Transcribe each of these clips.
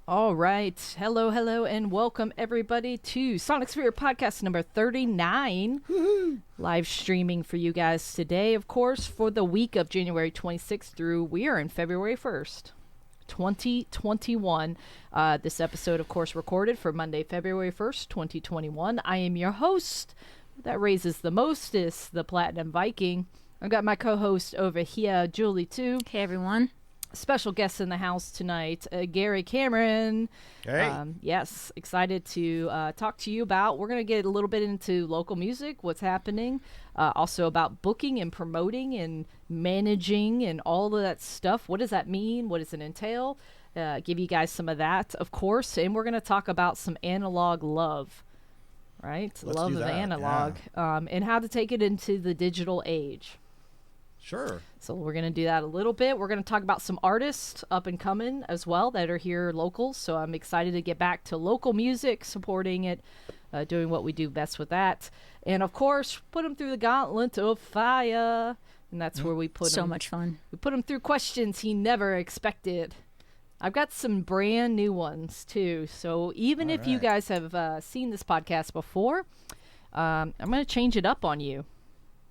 All right. Hello, and welcome everybody to Sonic Sphere Podcast number 39. Woohoo! Live streaming for you guys today, of course, for the week of January 26th through we are in February 1st, 2021. This episode, of course, recorded for Monday, February 1st, 2021. I am your host. That raises the mostest, the Platinum Viking. I've got my co-host over here, Julie Tew. Hey, everyone. Special guest in the house tonight, Gary Cameron. Hey. Yes, excited to talk to you about. We're going to get a little bit into local music, what's happening, also about booking and promoting and managing and all of that stuff. What does that mean? What does it entail? Give you guys some of that, of course. And we're going to talk about some analog love, right? Let's love do of that, analog, and how to take it into the digital age. Sure. So we're going to do that a little bit. We're going to talk about some artists up and coming as well that are here local. So I'm excited to get back to local music, supporting it, doing what we do best with that. And of course, put them through the gauntlet of fire. And that's where we put So them. much fun. We put him through questions he never expected. I've got some brand new ones too. So even if you guys have seen this podcast before, I'm going to change it up on you.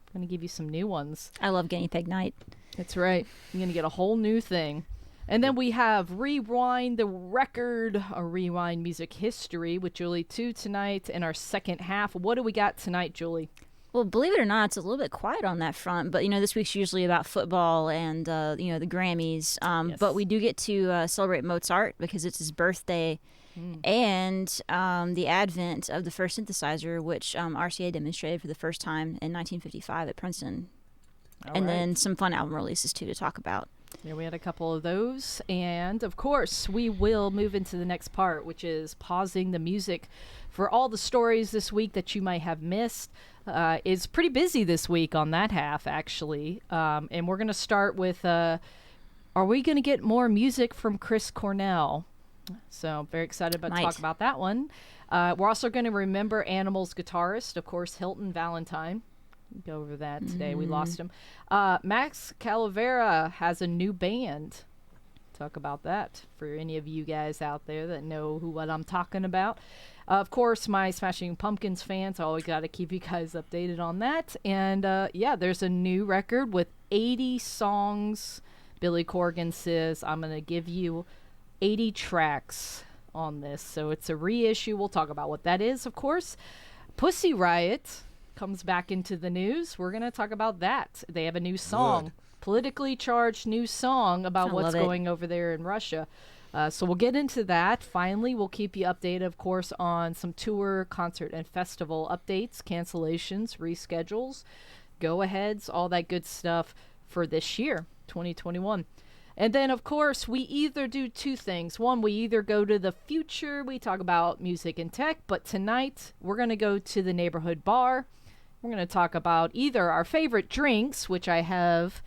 I'm going to give you some new ones. I love Guinea Pig Night. That's right. You're going to get a whole new thing. And then we have Rewind the Record, a Rewind Music History with Julie Tew tonight in our second half. What do we got tonight, Julie? Well, believe it or not, it's a little bit quiet on that front. But, this week's usually about football and, the Grammys. Yes. But we do get to celebrate Mozart because it's his birthday and the advent of the first synthesizer, which RCA demonstrated for the first time in 1955 at Princeton. Then some fun album releases, too, to talk about. Yeah, we had a couple of those. And, of course, we will move into the next part, which is pausing the music for all the stories this week that you might have missed. It's pretty busy this week on that half, actually. And we're going to start with, are we going to get more music from Chris Cornell? So very excited about to talk about that one. We're also going to remember Animals guitarist, of course, Hilton Valentine. Go over that today. We lost him. Max Calavera has a new band. Talk about that for any of you guys out there that know what I'm talking about. Of course, my Smashing Pumpkins fans, I always got to keep you guys updated on that. And there's a new record with 80 songs. Billy Corgan says, I'm going to give you 80 tracks on this. So it's a reissue. We'll talk about what that is, of course. Pussy Riot comes back into the news. We're going to talk about that. They have a new song. Good. Politically charged new song about what's going over there in Russia. So we'll get into that. Finally, we'll keep you updated, of course, on some tour, concert, and festival updates, cancellations, reschedules, go-aheads, all that good stuff for this year, 2021. And then, of course, we either do two things. One, we either go to the future, we talk about music and tech, but tonight we're going to go to the neighborhood bar. We're going to talk about either our favorite drinks, which I have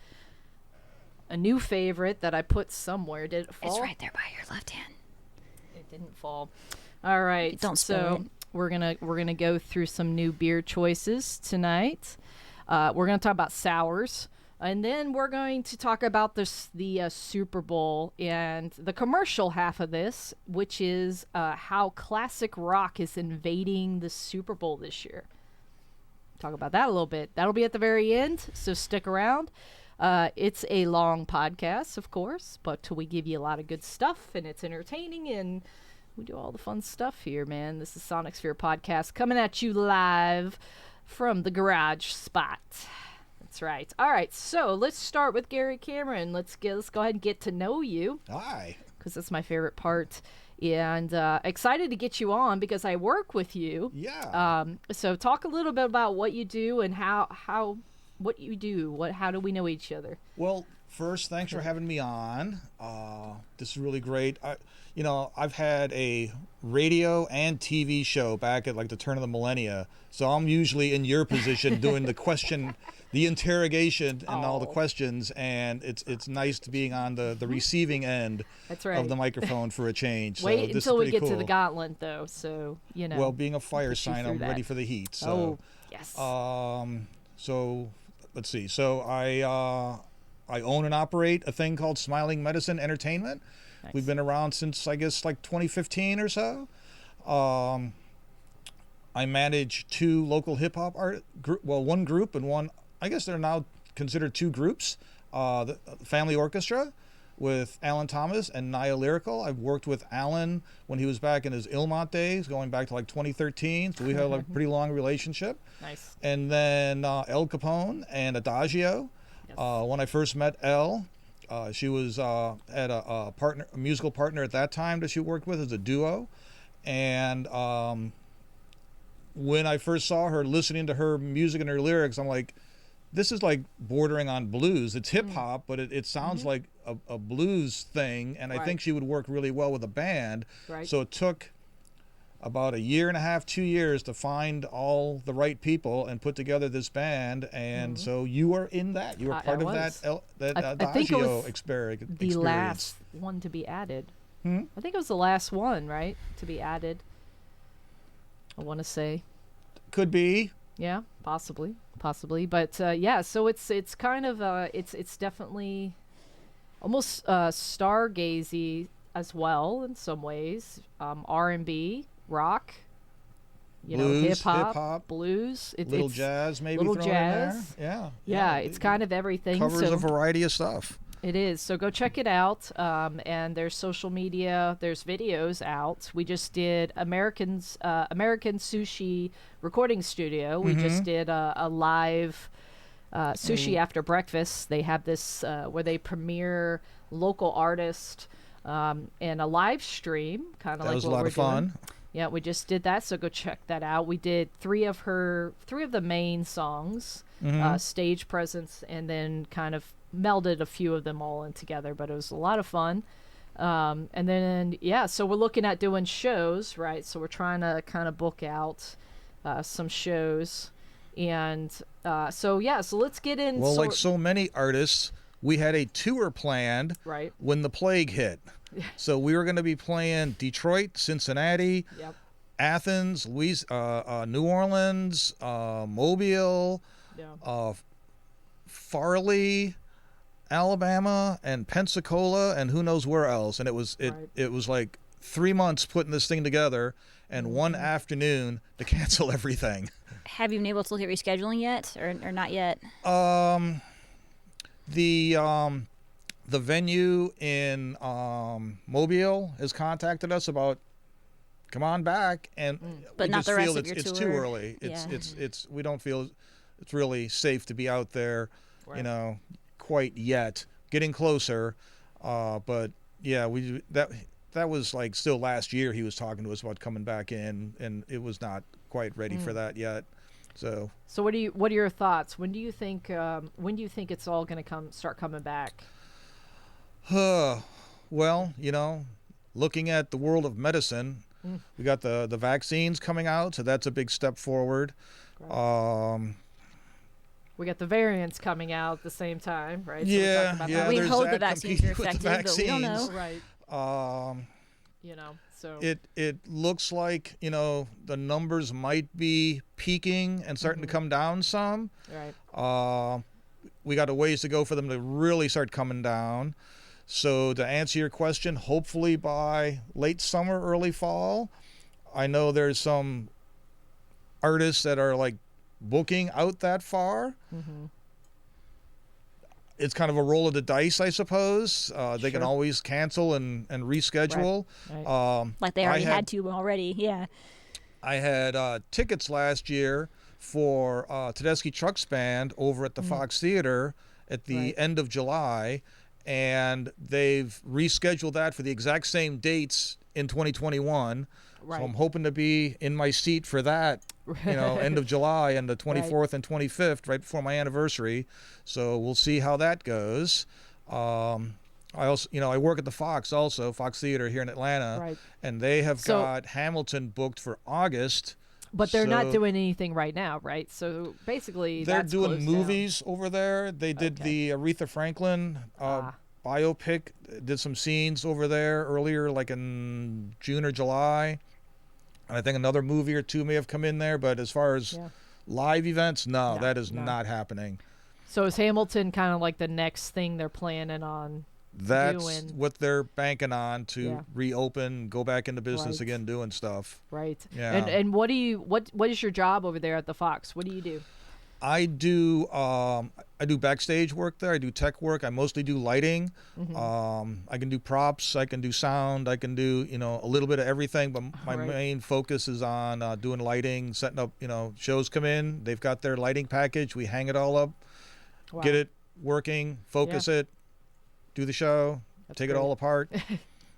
a new favorite that I put somewhere. Did it fall? It's right there by your left hand. It didn't fall. All right. Don't spill it. We're gonna go through some new beer choices tonight. We're gonna talk about sours. And then we're going to talk about the Super Bowl and the commercial half of this, which is how classic rock is invading the Super Bowl this year. Talk about that a little bit. That'll be at the very end, so stick around. It's a long podcast, of course, but we give you a lot of good stuff, and it's entertaining, and we do all the fun stuff here, man. This is Sonic Sphere Podcast coming at you live from the garage spot. That's right. All right, so let's start with Gary Cameron. Let's go ahead and get to know you. Hi. Because that's my favorite part. And excited to get you on because I work with you. Yeah. So talk a little bit about what you do and how what you do. How do we know each other? Well, first, thanks for having me on. This is really great. I've had a radio and TV show back at like the turn of the millennia, so I'm usually in your position doing the interrogation and all the questions, and it's nice to being on the receiving end That's right. of the microphone for a change. Wait so this until is we pretty get to cool. the gauntlet, though. So Well, being a fire put you sign, through I'm that. ready for the heat. So, yes. So let's see. So I own and operate a thing called Smiling Medicine Entertainment. Nice. We've been around since, I guess, like 2015 or so. I manage 2 local hip hop one group and one, I guess they're now considered 2 groups. The Family Orchestra with Alan Thomas and Naya Lyrical. I've worked with Alan when he was back in his Ilmont days, going back to like 2013. So we have a pretty long relationship. Nice. And then El Cappone and Adagio. Yes. When I first met Elle, she was at a musical partner at that time that she worked with as a duo. And when I first saw her, listening to her music and her lyrics, I'm like, this is like bordering on blues. It's hip hop, but it sounds like a blues thing. And I think she would work really well with a band. Right. So it took about 1.5 years, 2 years to find all the right people and put together this band. And so you were in that. You were part of that I think it was experience. the last one to be added. I think it was the last one, right, to be added. I want to say. Could be. Yeah, possibly, but yeah. So it's kind of it's definitely almost stargazy as well in some ways. R&B, rock, Blues, hip hop, hop, blues, little jazz, maybe little thrown jazz. in there. Yeah. It's kind of everything. Covers a variety of stuff. It is. So go check it out. And there's social media. There's videos out. We just did American Sushi Recording Studio. We just did a live sushi after breakfast. They have this where they premiere local artists and a live stream, kind of like what we're doing. That was a lot of fun. Yeah, we just did that. So go check that out. We did three of the main songs, stage presence, and then kind of melded a few of them all in together, but it was a lot of fun. And then so we're looking at doing shows, right? So we're trying to kind of book out some shows, and so let's get in. Well, like so many artists, we had a tour planned when the plague hit. So we were going to be playing Detroit, Cincinnati, Athens, New Orleans, Mobile, Farley, Alabama, and Pensacola, and who knows where else. And it was like 3 months putting this thing together, and one afternoon to cancel everything. Have you been able to look at rescheduling yet, or not yet? The venue in Mobile has contacted us about come on back, and but we not just the rest feel of your it's tour. too early. It's we don't feel it's really safe to be out there, quite yet. Getting closer, but yeah, that was like still last year. He was talking to us about coming back in, and it was not quite ready for that yet. So what are your thoughts? When do you think it's all going to start coming back? Well, looking at the world of medicine, we got the vaccines coming out, so that's a big step forward. We got the variants coming out at the same time, right? So we hope the vaccines are effective, but we don't know. Right. So it looks like the numbers might be peaking and starting to come down some. Right. We got a ways to go for them to really start coming down. So to answer your question, hopefully by late summer, early fall. I know there's some artists that are like booking out that far. It's kind of a roll of the dice, I suppose. They can always cancel and reschedule. Right. Like they already had to already, yeah. I had tickets last year for Tedeschi Trucks Band over at the Fox Theater at the end of July, and they've rescheduled that for the exact same dates in 2021. Right. So I'm hoping to be in my seat for that, end of July and the 24th and 25th, right before my anniversary. So we'll see how that goes. I also, I work at the Fox Theater here in Atlanta, and they have got Hamilton booked for August. But they're not doing anything right now, right? So basically, they're doing movies over there. They did the Aretha Franklin biopic. Did some scenes over there earlier, like in June or July. And I think another movie or two may have come in there. But as far as live events, that is not happening. So is Hamilton kind of like the next thing they're planning on that's doing. what they're banking on to Yeah. reopen, go back into business Right. again, doing stuff. Right. Yeah. And what is your job over there at the Fox? What do you do? I do backstage work there. I do tech work. I mostly do lighting. I can do props. I can do sound. I can do a little bit of everything. But my Right. main focus is on doing lighting, setting up. Shows come in. They've got their lighting package. We hang it all up, Wow. get it working, focus it, do the show, That's take great. it all apart.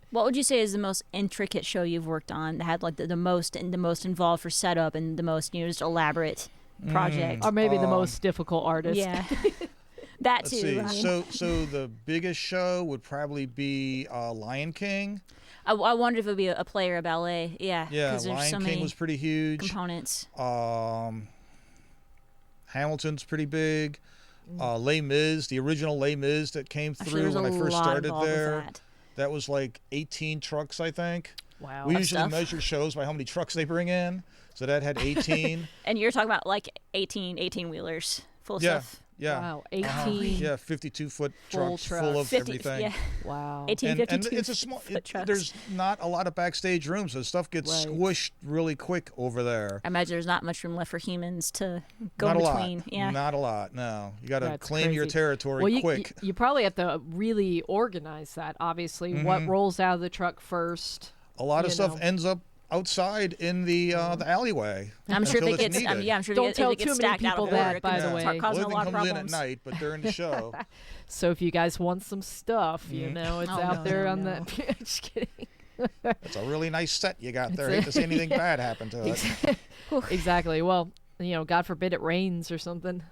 What would you say is the most intricate show you've worked on that had like the most involved for setup and the most just elaborate project? Or maybe the most difficult artist. Yeah, that Let's too. see. I mean, So the biggest show would probably be Lion King. I wondered if it would be a play or a ballet. Yeah, Yeah, because there's Lion so King many was pretty huge. components. Hamilton's pretty big. Les Mis, the original Les Mis that came Actually, through there's when a I first lot started involved with there. that. That was like 18 trucks, I think. Wow. We Of usually stuff. measure shows by how many trucks they bring in. So that had 18. And you're talking about like 18 wheelers full of Yeah. stuff. Yeah. Wow. Uh-huh. 18. Yeah, 52-foot Full trucks truck. full of 50, everything. yeah, Wow. 18, And 52 it's a small. foot trucks. There's not a lot of backstage rooms, so stuff gets Right. squished really quick over there. I imagine there's not much room left for humans to go Not in a between. lot. Yeah. Not a lot. No, you got to That's claim your crazy. territory Well, quick. you probably have to really organize that. Obviously, what rolls out of the truck first? A lot of you stuff know. ends up outside in the alleyway. I'm sure if until it it's gets. needed. I'm sure Don't if tell it gets too many stacked out of people order, that, it by can the way. start causing Well, a lot everything of comes in at problems. night, but during the show. So if you guys want some stuff, it's Oh, out no, there no, on no. the. Just kidding. It's a really nice set you got there. I hate to see anything bad happen to it. Exactly. Well, God forbid it rains or something.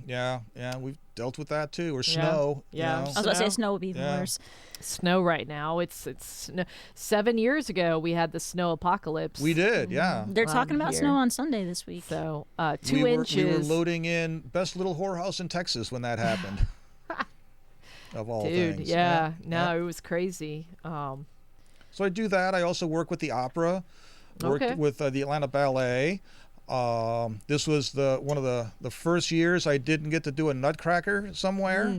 Yeah, we've dealt with that too. Or Yeah. snow. Yeah. You know. I was about to say Snow? snow would be even Yeah. worse. Snow right now. It's snow. 7 years ago we had the snow apocalypse. We did, yeah. They're talking about here. snow on Sunday this week. So 2 We were inches. loading in Best Little Whorehouse in Texas when that happened. Of all Dude, things. yeah. No, yeah. it was crazy. So I do that. I also work with the opera. Worked Okay. with the Atlanta Ballet. This was one of the first years I didn't get to do a Nutcracker somewhere.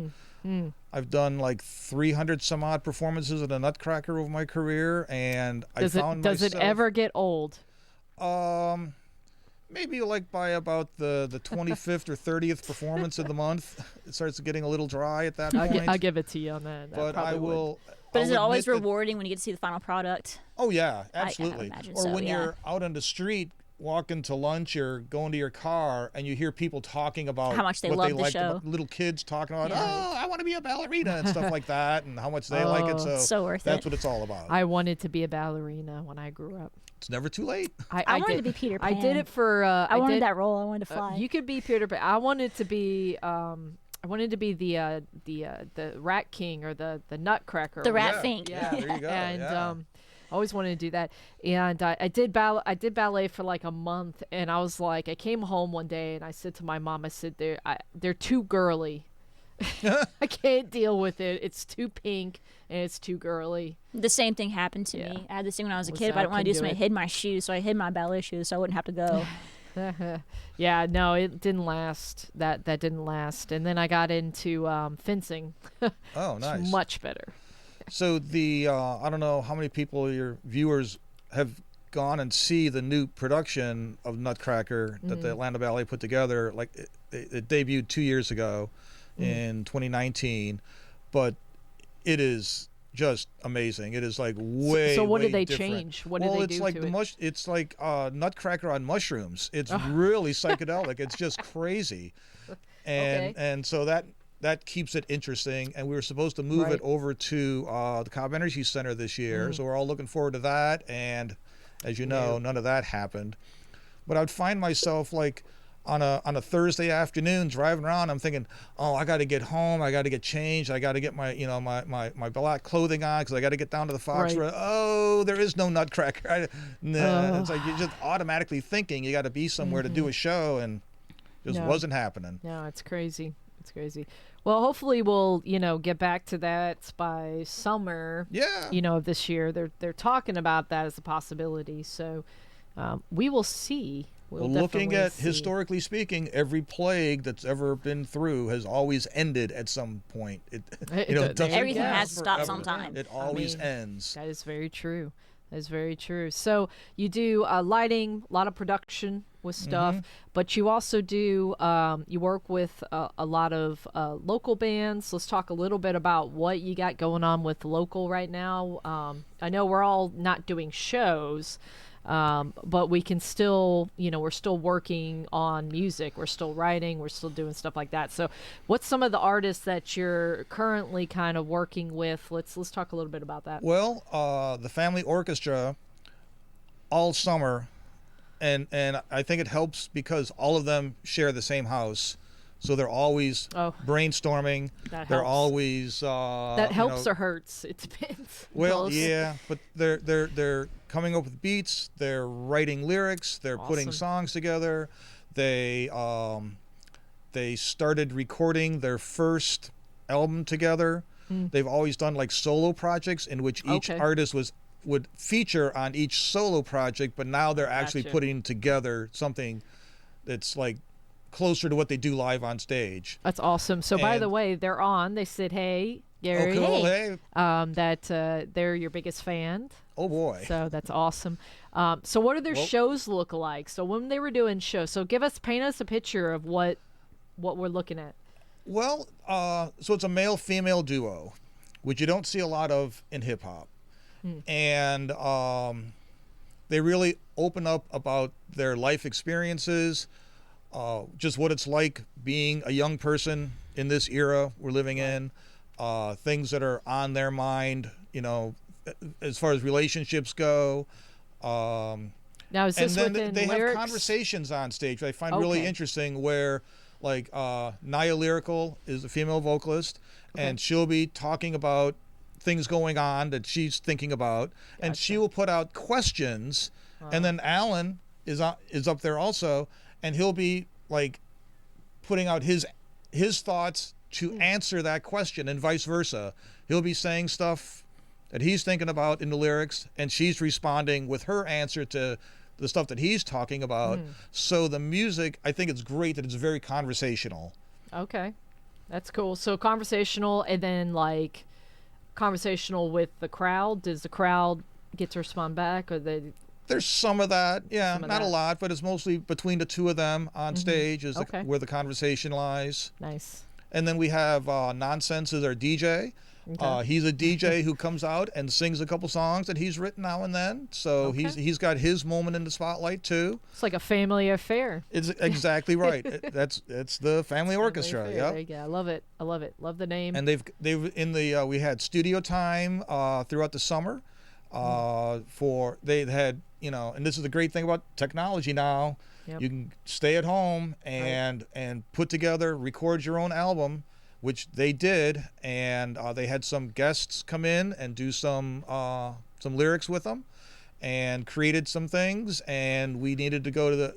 I've done like 300 some odd performances at a Nutcracker over my career, and Does I it found does myself, it ever get old? maybe like by about the 25th or 30th performance of the month, it starts getting a little dry at that point. I'll give it to you on that. but I probably would. will. But I'll is it always admit that- rewarding when you get to see the final product? Oh yeah, I would absolutely. imagine Or so, when yeah. you're out on the street walking to lunch or going to your car and you hear people talking about How much they what love they the liked show. about little kids talking about, Yeah. oh, I want to be a ballerina and stuff like that, and how much they like it. Oh, so worth that's it. what it's all about. I wanted to be a ballerina when I grew up. It's never too late. I wanted did. to be Peter I Pan. did it for. I wanted did, that role. I wanted to fly. You could be Peter Pan. I wanted to be. I wanted to be the Rat King or the Nutcracker. The or Rat yeah. Fink. Yeah, there you go. And yeah. I always wanted to do that. And I did ballet for like a month. And I was like, I came home one day and I said to my mom, I said, they're too girly. I can't deal with it. It's too pink and it's too girly. The same thing happened to Yeah. me. I had this thing when I was a Was kid, but I didn't want to do couldn't something. do I hid my shoes, so I hid my ballet shoes, so I wouldn't have to go. Yeah, no, it didn't last. That didn't last. And then I got into fencing. Oh, It's nice. much better. So I don't know how many people your viewers have gone and see the new production of Nutcracker that the Atlanta Ballet put together. Like it debuted 2 years ago in 2019, but it is just amazing. It is like way. So what way did they different. change? What did Well, they it's do like to the it? it's like Nutcracker on mushrooms. It's really psychedelic. It's just crazy, and Okay. and so that keeps it interesting. And we were supposed to move Right. it over to the Cobb Energy Center this year, so we're all looking forward to that. And as you know, none of that happened. But I'd find myself like on a Thursday afternoon driving around. I'm thinking, oh, I got to get home. I got to get changed. I got to get my my black clothing on because I got to get down to the Fox. Right. Oh, there is no Nutcracker. It's like you're just automatically thinking you got to be somewhere to do a show, and just No. wasn't happening. No, it's crazy. It's crazy. Well, hopefully we'll, get back to that by summer, Yeah. of this year. They're talking about that as a possibility. So we will see. Well, looking at see. historically speaking, every plague that's ever been through has always ended at some point. It doesn't everything last has to stop forever. sometime. It always ends. That is very true. That is very true. So you do lighting, a lot of production with stuff, but you also do you work with a lot of local bands. Let's talk a little bit about what you got going on with local right now. I know we're all not doing shows. But we can still, we're still working on music. We're still writing. We're still doing stuff like that. So what's some of the artists that you're currently kind of working with? Let's talk a little bit about that. Well, the Family Orchestra all summer, and I think it helps because all of them share the same house. So they're always brainstorming. They're always that helps or hurts. It depends. Well, yeah, but they're coming up with beats. They're writing lyrics. They're putting songs together. They started recording their first album together. They've always done like solo projects in which each artist would feature on each solo project, but now they're actually putting together something that's like closer to what they do live on stage. That's awesome. So by the way, they're on. They said, "Hey, Gary, hey. that they're your biggest fan." Oh boy. So that's awesome. So what do their shows look like? So when they were doing shows, so paint us a picture of what we're looking at. Well, so it's a male-female duo, which you don't see a lot of in hip hop, and they really open up about their life experiences. Just what it's like being a young person in this era we're living in, things that are on their mind, as far as relationships go. Now, is this and then within they lyrics? have conversations on stage I find really interesting where, like, Naya Lyrical is a female vocalist, and she'll be talking about things going on that she's thinking about, and she will put out questions, and then Alan is up there also, and he'll be like putting out his thoughts to answer that question, and vice versa. He'll be saying stuff that he's thinking about in the lyrics, and she's responding with her answer to the stuff that he's talking about. So the music, I think it's great that it's very conversational. Okay, that's cool. So conversational, and then like conversational with the crowd. Does the crowd get to respond back, or they? There's some of that, not a lot, but it's mostly between the two of them on stage is where the conversation lies. Nice. And then we have Nonsense is our DJ. He's a DJ who comes out and sings a couple songs that he's written now and then. So he's got his moment in the spotlight too. It's like a family affair. It's exactly right. It's the Family Orchestra. Yeah. I love it. Love the name. And they've in the we had studio time throughout the summer. They had, and this is the great thing about technology now. You can stay at home and put together, record your own album, which they did, and they had some guests come in and do some lyrics with them, and created some things. And we needed to go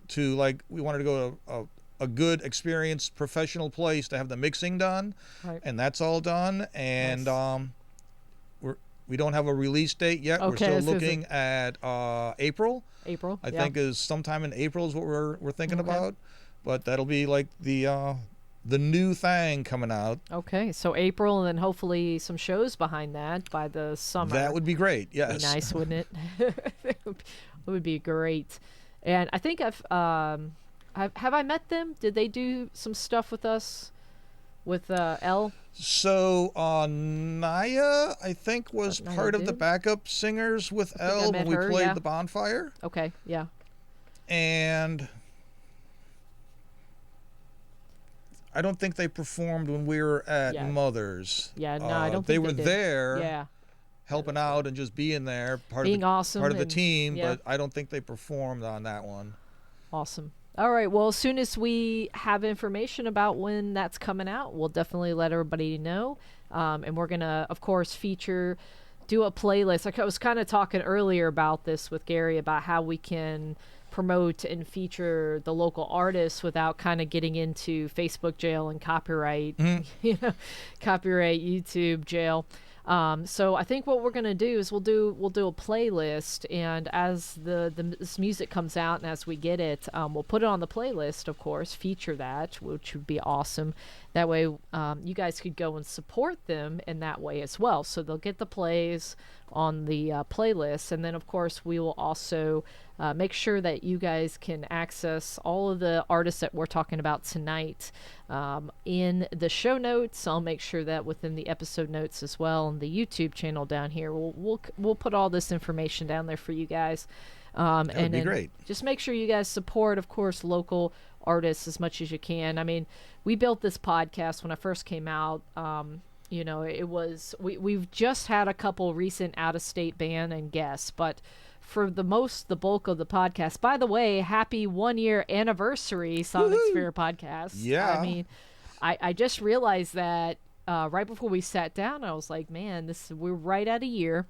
we wanted to go to a good, experienced, professional place to have the mixing done, and that's all done. And we don't have a release date yet. We're still looking at April. I think is sometime in April is what we're thinking about, but that'll be like the new thing coming out. Okay, so April, and then hopefully some shows behind that by the summer. That would be great. Yes, be nice, wouldn't it? It would be great. And I think have I met them? Did they do some stuff with us? With Elle? So Naya, I think, was part of the backup singers with Elle when we played the Bonfire. Okay, yeah. And I don't think they performed when we were at Mother's. Yeah, no, I don't think they were there. Yeah. Helping out and just being there, part of the team, but I don't think they performed on that one. Awesome. All right. Well, as soon as we have information about when that's coming out, we'll definitely let everybody know. And we're going to, of course, do a playlist. Like I was kind of talking earlier about this with Gary about how we can promote and feature the local artists without kind of getting into Facebook jail and copyright, copyright YouTube jail. So I think what we're gonna do is we'll do a playlist, and as this music comes out and as we get it, we'll put it on the playlist, of course, feature that, which would be awesome. That way, you guys could go and support them in that way as well. So they'll get the plays on the playlist, and then of course we will also make sure that you guys can access all of the artists that we're talking about tonight in the show notes. I'll make sure that within the episode notes as well, and the YouTube channel down here, we'll put all this information down there for you guys. That would be great. Just make sure you guys support, of course, local artists as much as you can. I mean, we built this podcast when I first came out. It was we've just had a couple recent out-of-state band and guests, but for the bulk of the podcast. By the way, happy 1-year anniversary, Sonic Sphere Podcast. Yeah. I mean, I just realized that right before we sat down, I was like, man, we're right at a year.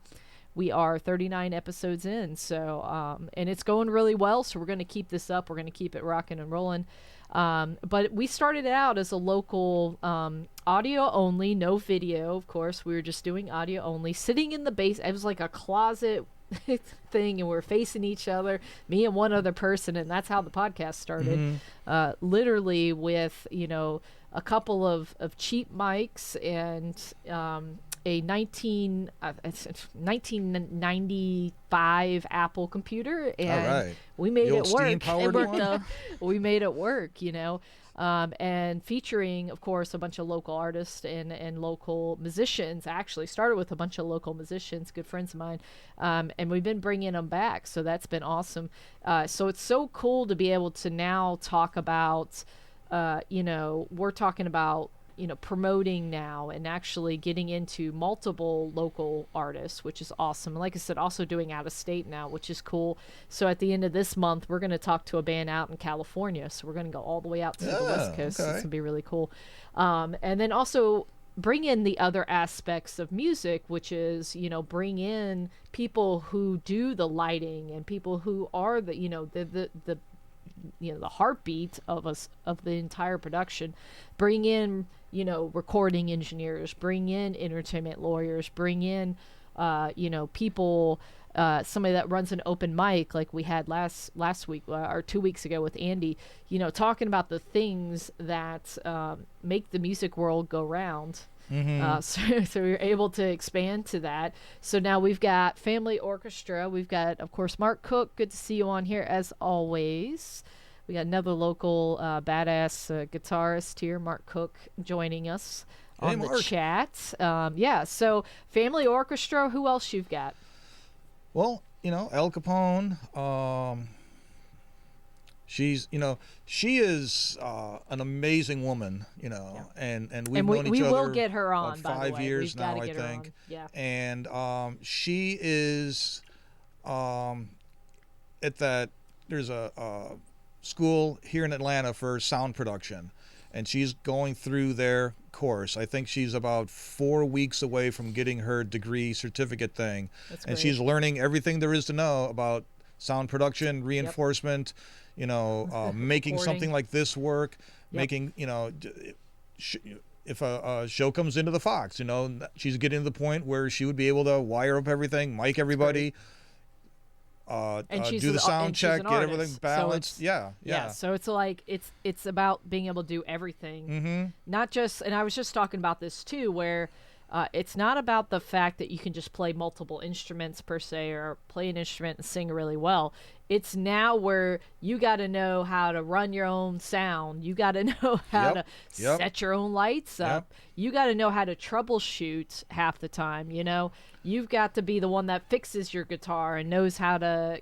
We are 39 episodes in, so and it's going really well. So we're going to keep this up. We're going to keep it rocking and rolling. But we started out as a local audio only, no video. Of course, we were just doing audio only, sitting in the base. It was like a closet thing, and we're facing each other, me and one other person, and that's how the podcast started. Literally with a couple of cheap mics and a 1995 Apple computer, and we made it work. We made it work, and featuring, of course, a bunch of local artists and local musicians. Actually started with a bunch of local musicians, good friends of mine, and we've been bringing them back, so that's been awesome. So it's so cool to be able to now talk about, we're talking about promoting now and actually getting into multiple local artists, which is awesome. And like I said, also doing out of state now, which is cool. So at the end of this month, we're going to talk to a band out in California. So we're going to go all the way out to the West Coast. Okay. It's going to be really cool. And then also bring in the other aspects of music, which is, bring in people who do the lighting and people who are the heartbeat of the entire production. Bring in recording engineers, bring in entertainment lawyers, bring in people, somebody that runs an open mic like we had last week or 2 weeks ago with Andy, talking about the things that make the music world go round. So we were able to expand to that. So now we've got Family Orchestra. We've got, of course, Mark Cook. Good to see you on here as always. We got another local badass guitarist here, Mark Cook, joining us on the chat. So Family Orchestra, who else you've got? Well, El Cappone. She is an amazing woman, and we've known each other. We will get her on, about 5 years now, I think. Yeah. And she is there's a school here in Atlanta for sound production, and she's going through their course. I think she's about 4 weeks away from getting her degree certificate thing. That's great. And she's learning everything there is to know about sound production, reinforcement, making something like this work, making, if a show comes into the Fox, she's getting to the point where she would be able to wire up everything, mic everybody, do the sound check, get everything balanced. So so it's like it's about being able to do everything, not just. And I was just talking about this too, where it's not about the fact that you can just play multiple instruments per se, or play an instrument and sing really well. It's now where you got to know how to run your own sound. You got to know how to set your own lights up. You got to know how to troubleshoot half the time. You've got to be the one that fixes your guitar and knows how to,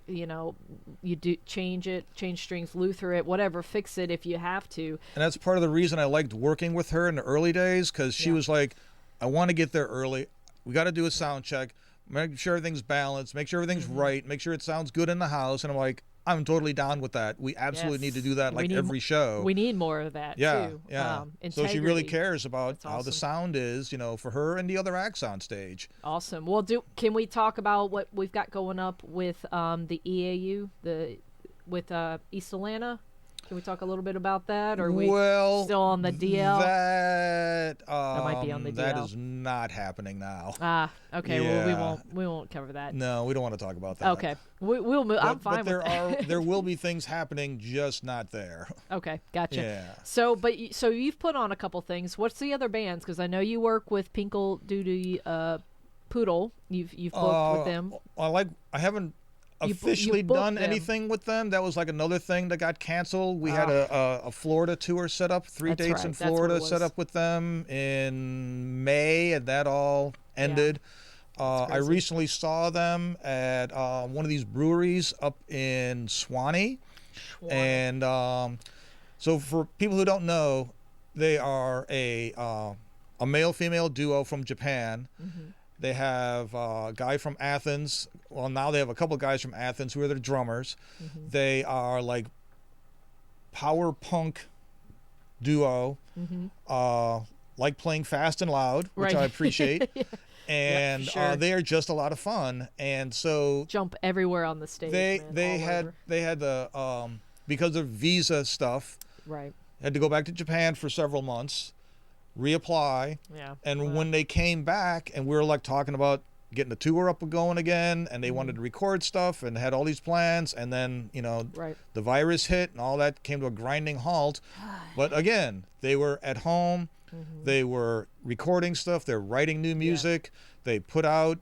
change strings, luther it, whatever, fix it if you have to. And that's part of the reason I liked working with her in the early days, because she was like, I want to get there early. We got to do a sound check. Make sure everything's balanced, make sure everything's right, make sure it sounds good in the house. And I'm like, I'm totally down with that. We absolutely need to do that every show. We need more of that, too. Yeah. So she really cares about how the sound is, for her and the other acts on stage. Awesome. Well, can we talk about what we've got going up with the EAU, with East Atlanta? Can we talk a little bit about that? Or are we still on the DL? That might be on the that DL. is not happening now. Okay. Yeah. Well, we won't cover that. No, we don't want to talk about that. Okay. We'll move. I'm fine but with that. there will be things happening, just not there. Okay, gotcha. Yeah. So you've put on a couple things. What's the other bands? Because I know you work with Pinkle Doody Poodle. You've booked with them. I haven't officially booked done them. anything with them. That was like another thing that got canceled. We had a Florida tour set up, 3 That's dates right. in That's what Florida it was. set up with them in May, and that all ended. I recently saw them at one of these breweries up in Swanee. And so for people who don't know, they are a male-female duo from Japan. Mm-hmm. They have a guy from Athens. Well, now they have a couple of guys from Athens who are their drummers. Mm-hmm. They are like power punk duo, like playing fast and loud, which I appreciate. Yeah. And for sure. they are just a lot of fun. And so Jump everywhere on the stage. they had the because of visa stuff, right. had to go back to Japan for several months, reapply. Yeah. And when they came back, and we were like talking about getting the tour up and going again, and they wanted to record stuff and had all these plans, and then Right. the virus hit and all that came to a grinding halt. But again, they were at home. They were recording stuff. They're writing new music. They put out.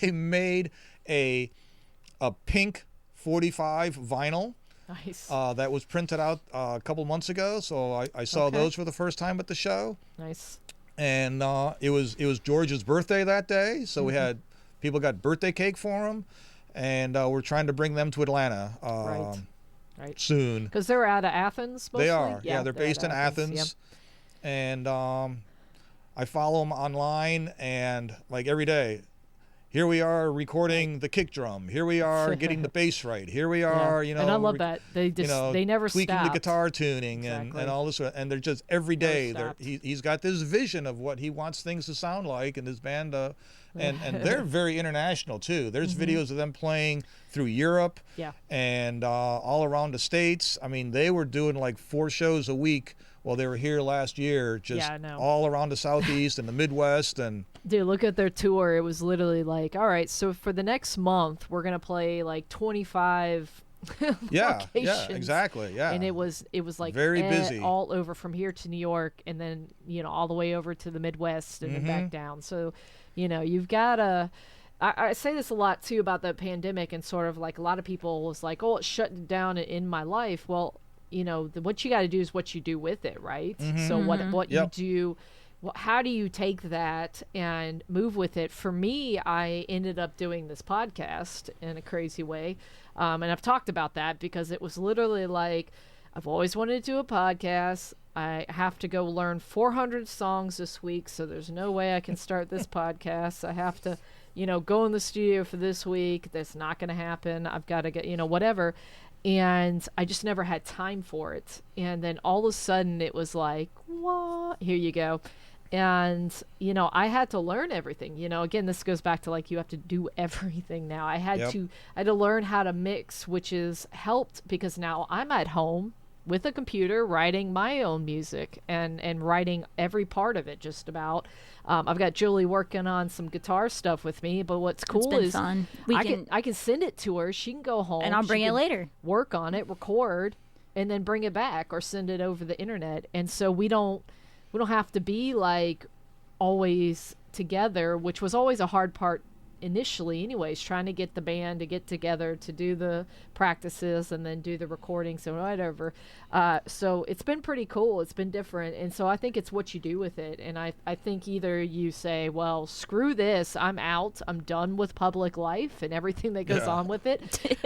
They made a pink 45 vinyl. Nice. That was printed out a couple months ago. So I saw those for the first time at the show. Nice. And it was George's birthday that day. So we had people got birthday cake for him, and we're trying to bring them to Atlanta. Right. Soon. Because they're out of Athens mostly? They are. Yeah, they're based in Athens. Yep. And I follow them online, and like every day, here we are recording the kick drum. Here we are getting the bass right. Here we are, And I love that. They just they never tweaking stop. the guitar tuning Exactly. and all this. And they're just every day. stopped. He's got this vision of what he wants things to sound like, and his band. And they're very international too. There's videos of them playing through Europe. Yeah. And all around the States. I mean, they were doing like 4 shows a week. Well, they were here last year, just all around the Southeast and the Midwest. And dude, look at their tour. It was literally like, all right, so for the next month, we're going to play like 25 locations. Exactly. Yeah. And it was like very busy all over from here to New York, and then, all the way over to the Midwest and then back down. So, you've got to, I say this a lot too about the pandemic, and sort of like a lot of people was like, oh, it shut down in my life. Well, what you got to do is what you do with it, right? So what you do, how do you take that and move with it? For me, I ended up doing this podcast in a crazy way, and I've talked about that because it was literally like, I've always wanted to do a podcast. I have to go learn 400 songs this week, so there's no way I can start this podcast. I have to, go in the studio for this week. That's not going to happen. I've got to get, whatever. And I just never had time for it. And then all of a sudden it was like, what? Here you go. And, I had to learn everything. Again, this goes back to like, you have to do everything now. I had to learn how to mix, which is helped because now I'm at home with a computer writing my own music and writing every part of it just about. I've got Julie working on some guitar stuff with me, but what's cool is fun. I can send it to her. She can go home and I'll bring it later. Work on it, record, and then bring it back or send it over the internet. And so we don't have to be like always together, which was always a hard part initially anyways, trying to get the band to get together to do the practices and then do the recordings and whatever. So it's been pretty cool. It's been different. And so I think it's what you do with it. And I think either you say, well, screw this, I'm out, I'm done with public life and everything that goes on with it.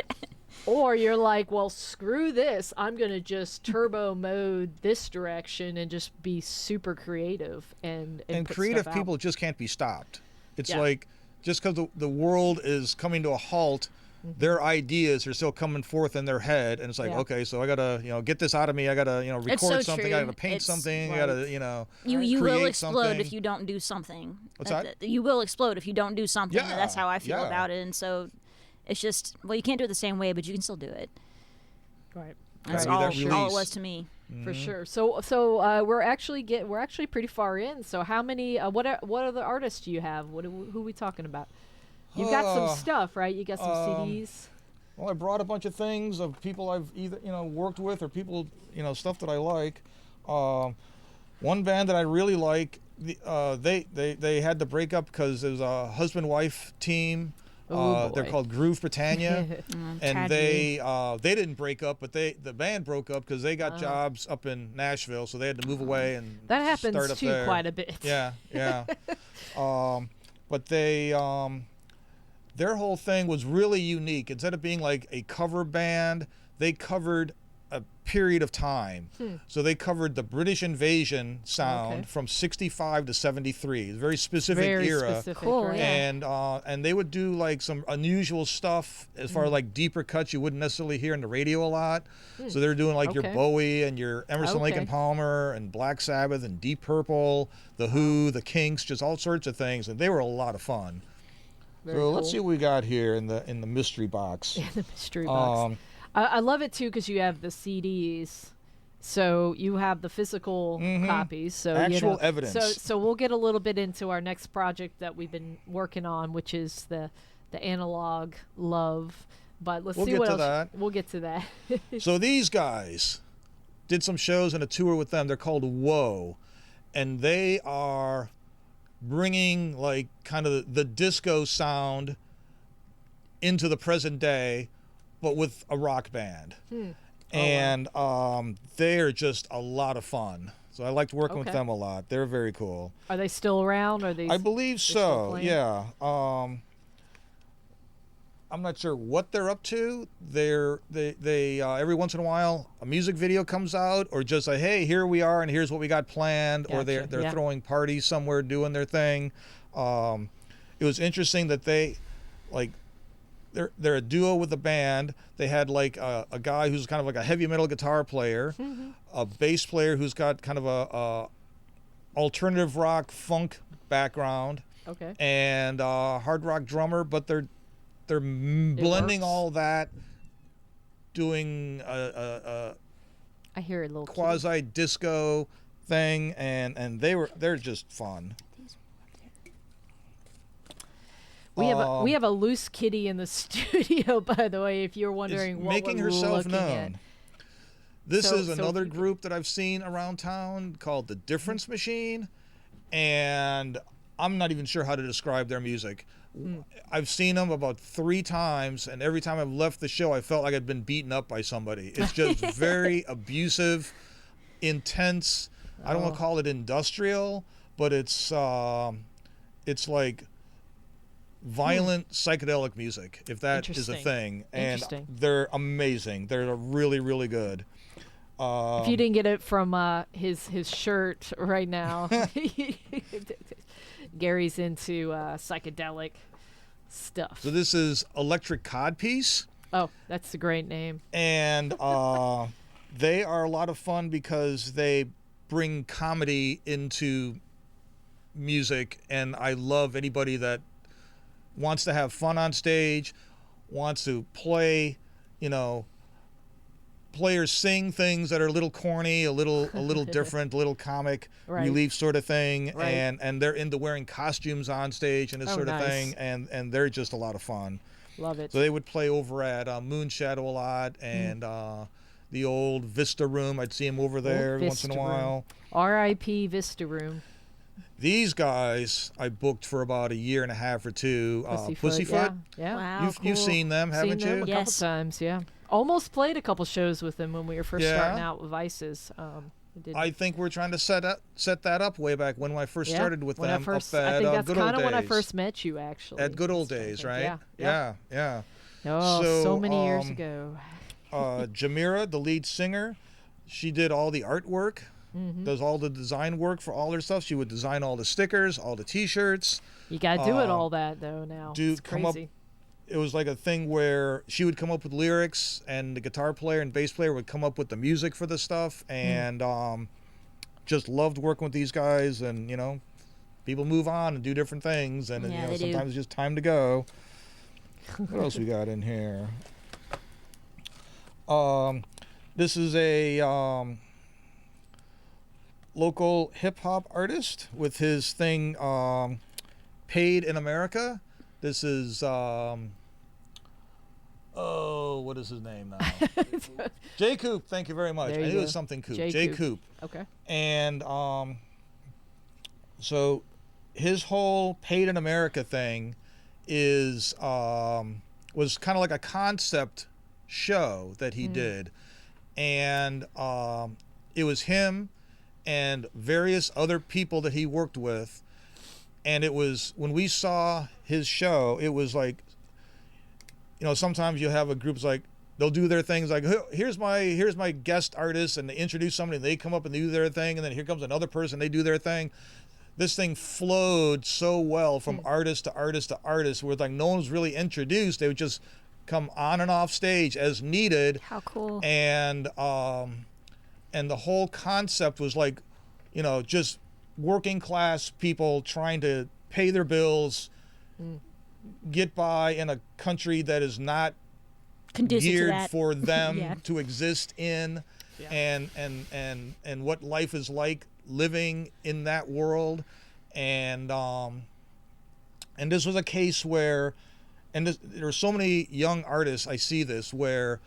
Or you're like, well, screw this, I'm going to just turbo mode this direction and just be super creative. And creative people just can't be stopped. It's like, just because the world is coming to a halt, their ideas are still coming forth in their head, and it's like, okay, so I gotta, get this out of me. I gotta, record something. I gotta paint something. I gotta, you will explode something. if you don't do something. What's that? You will explode if you don't do something. Yeah, that's how I feel about it. And so, it's just, well, you can't do it the same way, but you can still do it. Right. That's Carry all, that all it release. was to me. For sure. So we're actually pretty far in. So how many? What other artists do you have? Who are we talking about? You've got some stuff, right? You got some CDs. Well, I brought a bunch of things of people I've either worked with or people stuff that I like. One band that I really like, they had to break up because it was a husband-wife team. They're called Britannia, and Tragedy. they didn't break up, but the band broke up because they got jobs up in Nashville, so they had to move away and That start happens up too there. quite a bit. Yeah. But they their whole thing was really unique. Instead of being like a cover band, they covered a period of time. So they covered the British invasion sound from 65 to 73. It's a very specific era. Specific, Cool, right? yeah. And they would do like some unusual stuff as far as like deeper cuts you wouldn't necessarily hear in the radio a lot. So they're doing like your Okay. Bowie and your Emerson, Lake Okay. and Palmer and Black Sabbath and Deep Purple, The Who, The Kinks, just all sorts of things, and they were a lot of fun. Very So let's cool. see what we got here in the mystery box. The mystery box. I love it too because you have the CDs, so you have the physical copies. So Actual evidence. So we'll get a little bit into our next project that we've been working on, which is the analog love. But let's We'll see get what to else. that. We'll get to that. So these guys did some shows and a tour with them. They're called Whoa, and they are bringing like kind of the disco sound into the present day, but with a rock band. And they are just a lot of fun. So I liked working with Okay. them a lot. They're very cool. Are they still around? Are they? I believe still so. playing? Yeah. I'm not sure what they're up to. They every once in a while a music video comes out, or just like, hey, here we are and here's what we got planned, or they're Gotcha, yeah. throwing parties somewhere doing their thing. It was interesting that they like they're a duo with a band. They had like a guy who's kind of like a heavy metal guitar player, a bass player who's got kind of a alternative rock funk background, Okay. and hard rock drummer, but they're blending works. all that, doing a I hear a little kitty. quasi disco thing, and they're just fun. We have a loose kitty in the studio, by the way. If you're Is wondering what making we're herself looking known. at. This So- is so another if you could- group that I've seen around town called the Difference Machine, and I'm not even sure how to describe their music. I've seen them about 3 times, and every time I've left the show, I felt like I'd been beaten up by somebody. It's just very abusive, intense. I don't want to call it industrial, but it's like violent psychedelic music, if that is a Interesting. thing. And Interesting. they're amazing. They're really, really good. If you didn't get it from his shirt right now, Gary's into psychedelic stuff. So this is Electric Codpiece, Oh, that's a great name. and they are a lot of fun because they bring comedy into music, and I love anybody that wants to have fun on stage, wants to play, players sing things that are a little corny, a little different, a little comic Right. relief sort of thing, Right. and they're into wearing costumes on stage and this Oh, sort nice. of thing, and they're just a lot of fun. Love it. So they would play over at Moonshadow a lot, and the old Vista Room. I'd see them over there every once in a Vista Room. while. R.I.P. Vista Room. These guys I booked for about a year and a half or two. Pussyfoot. Yeah. Wow, You've cool. seen them, haven't Seen them you? a Yes. couple times, yeah. Almost played a couple shows with them when we were first Yeah? starting out with Vices. We did- I think we're trying to set that up way back when I first yeah, started with when them. I first, up at, I think that's Good Old kind of when I Days. first met you, actually. At Good Old That's what I Days, think. right? Yeah. Yeah. Oh, So, so many years um, ago. Jamira, the lead singer, she did all the artwork, Mm-hmm. does all the design work for all her stuff. She would design all the stickers, all the T-shirts. You got to do it uh, all that, though, now. It's come up- crazy. It was like a thing where she would come up with lyrics, and the guitar player and bass player would come up with the music for the stuff, and just loved working with these guys. And people move on and do different things, and Yeah, they do. sometimes it's just time to go. What else we got in here? This is a local hip hop artist with his thing Paid in America. This is what is his name now? J. Coop. Thank you very much. I knew it was something Coop. J. Coop. Okay. And so his whole Paid in America thing is was kind of like a concept show that he did, and it was him and various other people that he worked with, and it was, when we saw his show, it was like, you know, sometimes you have a group like, they'll do their things like, here's my guest artist, and they introduce somebody and they come up and do their thing, and then here comes another person, they do their thing. This thing flowed so well from artist to artist to artist, where like no one was really introduced. They would just come on and off stage as needed. How cool. And the whole concept was like, you know, just working class people trying to pay their bills, get by in a country that is not Conducive geared to that. for them to exist in, Yeah. and what life is like living in that world. And this was a case where, and there are so many young artists, I see this, where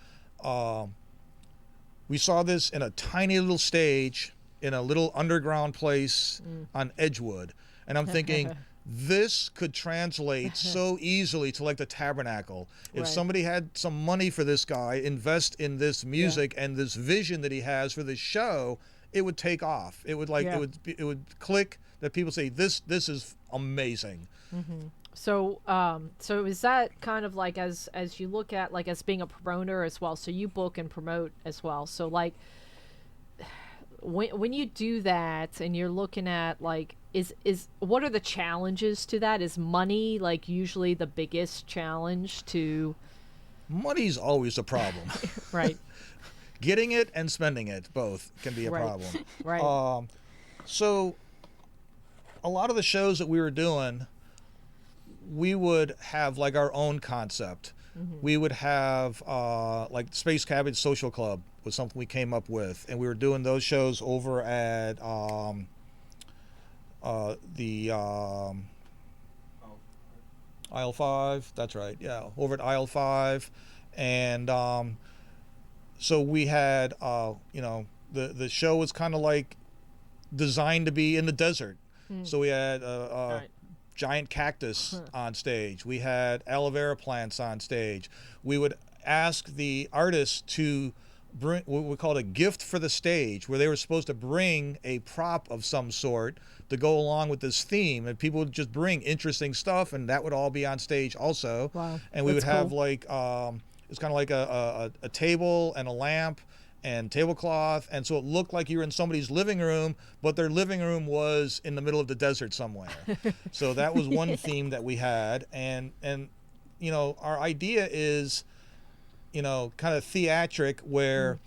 we saw this in a tiny little stage in a little underground place on Edgewood, and I'm thinking, this could translate so easily to like the Tabernacle. If somebody had some money for this guy, invest in this music and this vision that he has for this show, it would take off. It would like it would click, that people say, this is amazing. So so is that kind of like, as you look at, like, as being a promoter as well, so you book and promote as well, so like when you do that and you're looking at like, is what are the challenges to that? Is money like usually the biggest challenge to? Money's always a problem. Right. Getting it and spending it both can be a problem. Right. So a lot of the shows that we were doing, we would have like our own concept. We would have like Space Cabbage Social Club was something we came up with, and we were doing those shows over at the Aisle 5. That's right, yeah, over at Aisle 5. And so we had you know, the show was kind of like designed to be in the desert. So we had giant cactus on stage. We had aloe vera plants on stage. We would ask the artists to bring what we called a gift for the stage, where they were supposed to bring a prop of some sort to go along with this theme, and people would just bring interesting stuff, and that would all be on stage also. Wow. And we would That's have cool. like it's kind of like a table and a lamp and tablecloth, and so it looked like you were in somebody's living room, but their living room was in the middle of the desert somewhere. So that was one theme that we had. And you know, our idea is, you know, kind of theatric, where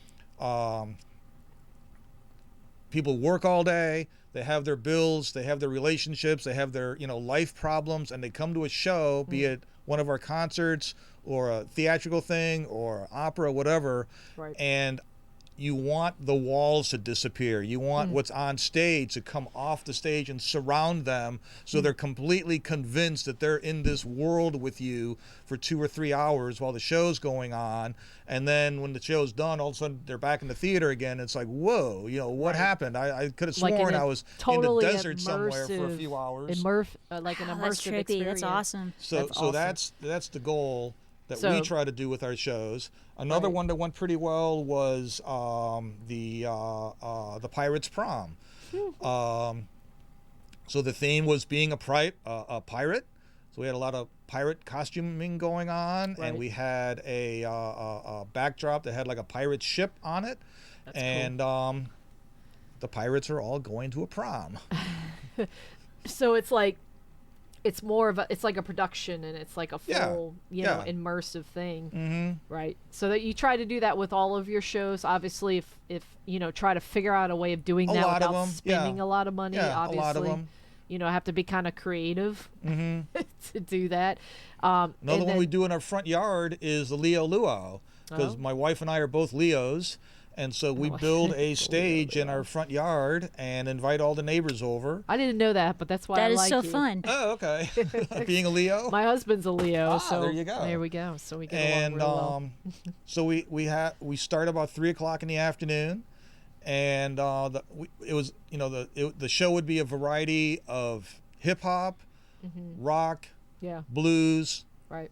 people work all day, they have their bills, they have their relationships, they have their, you know, life problems, and they come to a show, be it one of our concerts or a theatrical thing or opera, whatever, and you want the walls to disappear. You want what's on stage to come off the stage and surround them, so they're completely convinced that they're in this world with you for 2 or 3 hours while the show's going on. And then when the show's done, all of a sudden they're back in the theater again. It's like, whoa, you know, what happened? I could have Like sworn I was totally in the desert somewhere for a few hours. Like an immersive That's trippy. experience. That's awesome. So that's the goal that we try to do with our shows. Another one that went pretty well was the Pirates Prom. So the theme was being a pirate. So we had a lot of pirate costuming going on, and we had a backdrop that had like a pirate ship on it. That's and the pirates are all going to a prom. So it's like, it's more of a, it's like a production, and it's like a full, you know, immersive thing, right? So that you try to do that with all of your shows. Obviously, if you know, try to figure out a way of doing that without spending a lot of money. Obviously, a lot of them. You know, have to be kind of creative to do that. Another one we do in our front yard is the Luau, because my wife and I are both Leos, And so we build a stage in our front yard and invite all the neighbors over. I didn't know that, but that's why That I is like so you. fun. Oh, okay. Being a Leo. My husband's a Leo, so there you go. There we go. So we get along real well. So we start about 3:00 in the afternoon, and the show would be a variety of hip hop, rock, blues, right,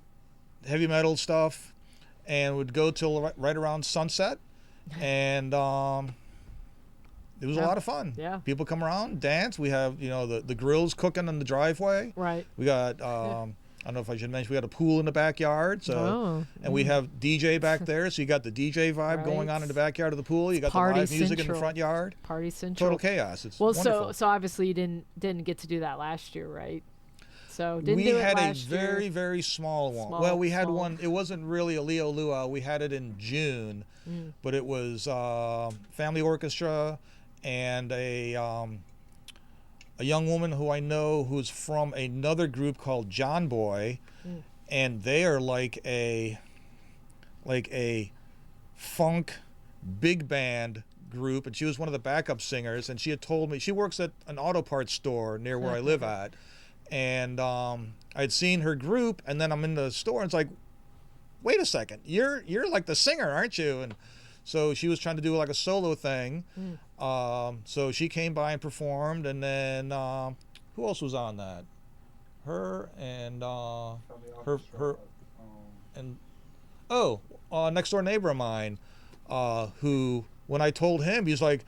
heavy metal stuff, and would go till right around sunset, and it was a lot of fun. Yeah, people come around, dance. We have the grills cooking in the driveway. Right. We got I don't know if I should mention, we got a pool in the backyard, and we have DJ back there, so you got the DJ vibe going on in the backyard of the pool. You got Party the live music central. in the front yard. Party central. Total chaos. It's well, wonderful. so obviously you didn't get to do that last year, right? So didn't we do it had last a very, very small one. Well, we had one. It wasn't really a Leo Luau. We had it in June, but it was Family Orchestra and a young woman who I know who's from another group called John Boy, and they are like a funk big band group, and she was one of the backup singers, and she had told me she works at an auto parts store near where I live at. And I'd seen her group, and then I'm in the store, and it's like, wait a second, you're like the singer, aren't you? And so she was trying to do like a solo thing. So she came by and performed, and then who else was on that? Her and her and next door neighbor of mine, who when I told him, he's like,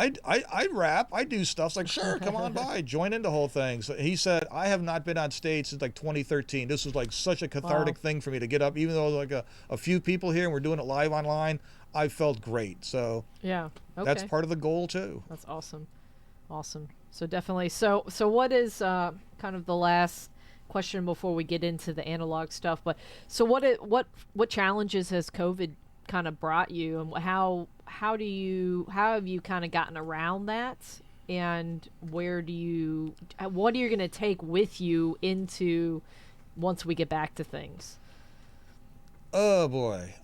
I rap, I do stuff. It's like, sure, come on by, join in the whole thing. So he said, I have not been on stage since like 2013. This was like such a cathartic thing for me to get up, even though like a few people here and we're doing it live online. I felt great. So yeah, okay. That's part of the goal too. That's awesome. So definitely. So what is kind of the last question before we get into the analog stuff? But so what challenges has COVID kind of brought you, and how have you kind of gotten around that, and what are you going to take with you into once we get back to things? Oh boy.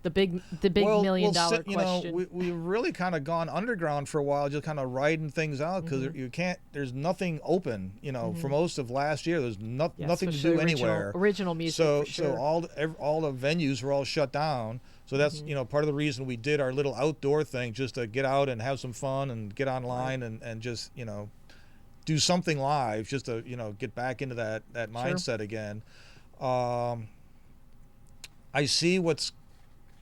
The big $1 million question. We've really kind of gone underground for a while, just kind of riding things out, because there's nothing open, for most of last year. There's nothing to do anywhere. Original music, so for sure. So all the venues were all shut down. So that's, part of the reason we did our little outdoor thing, just to get out and have some fun and get online and just, do something live, just to, get back into that mindset again. I see what's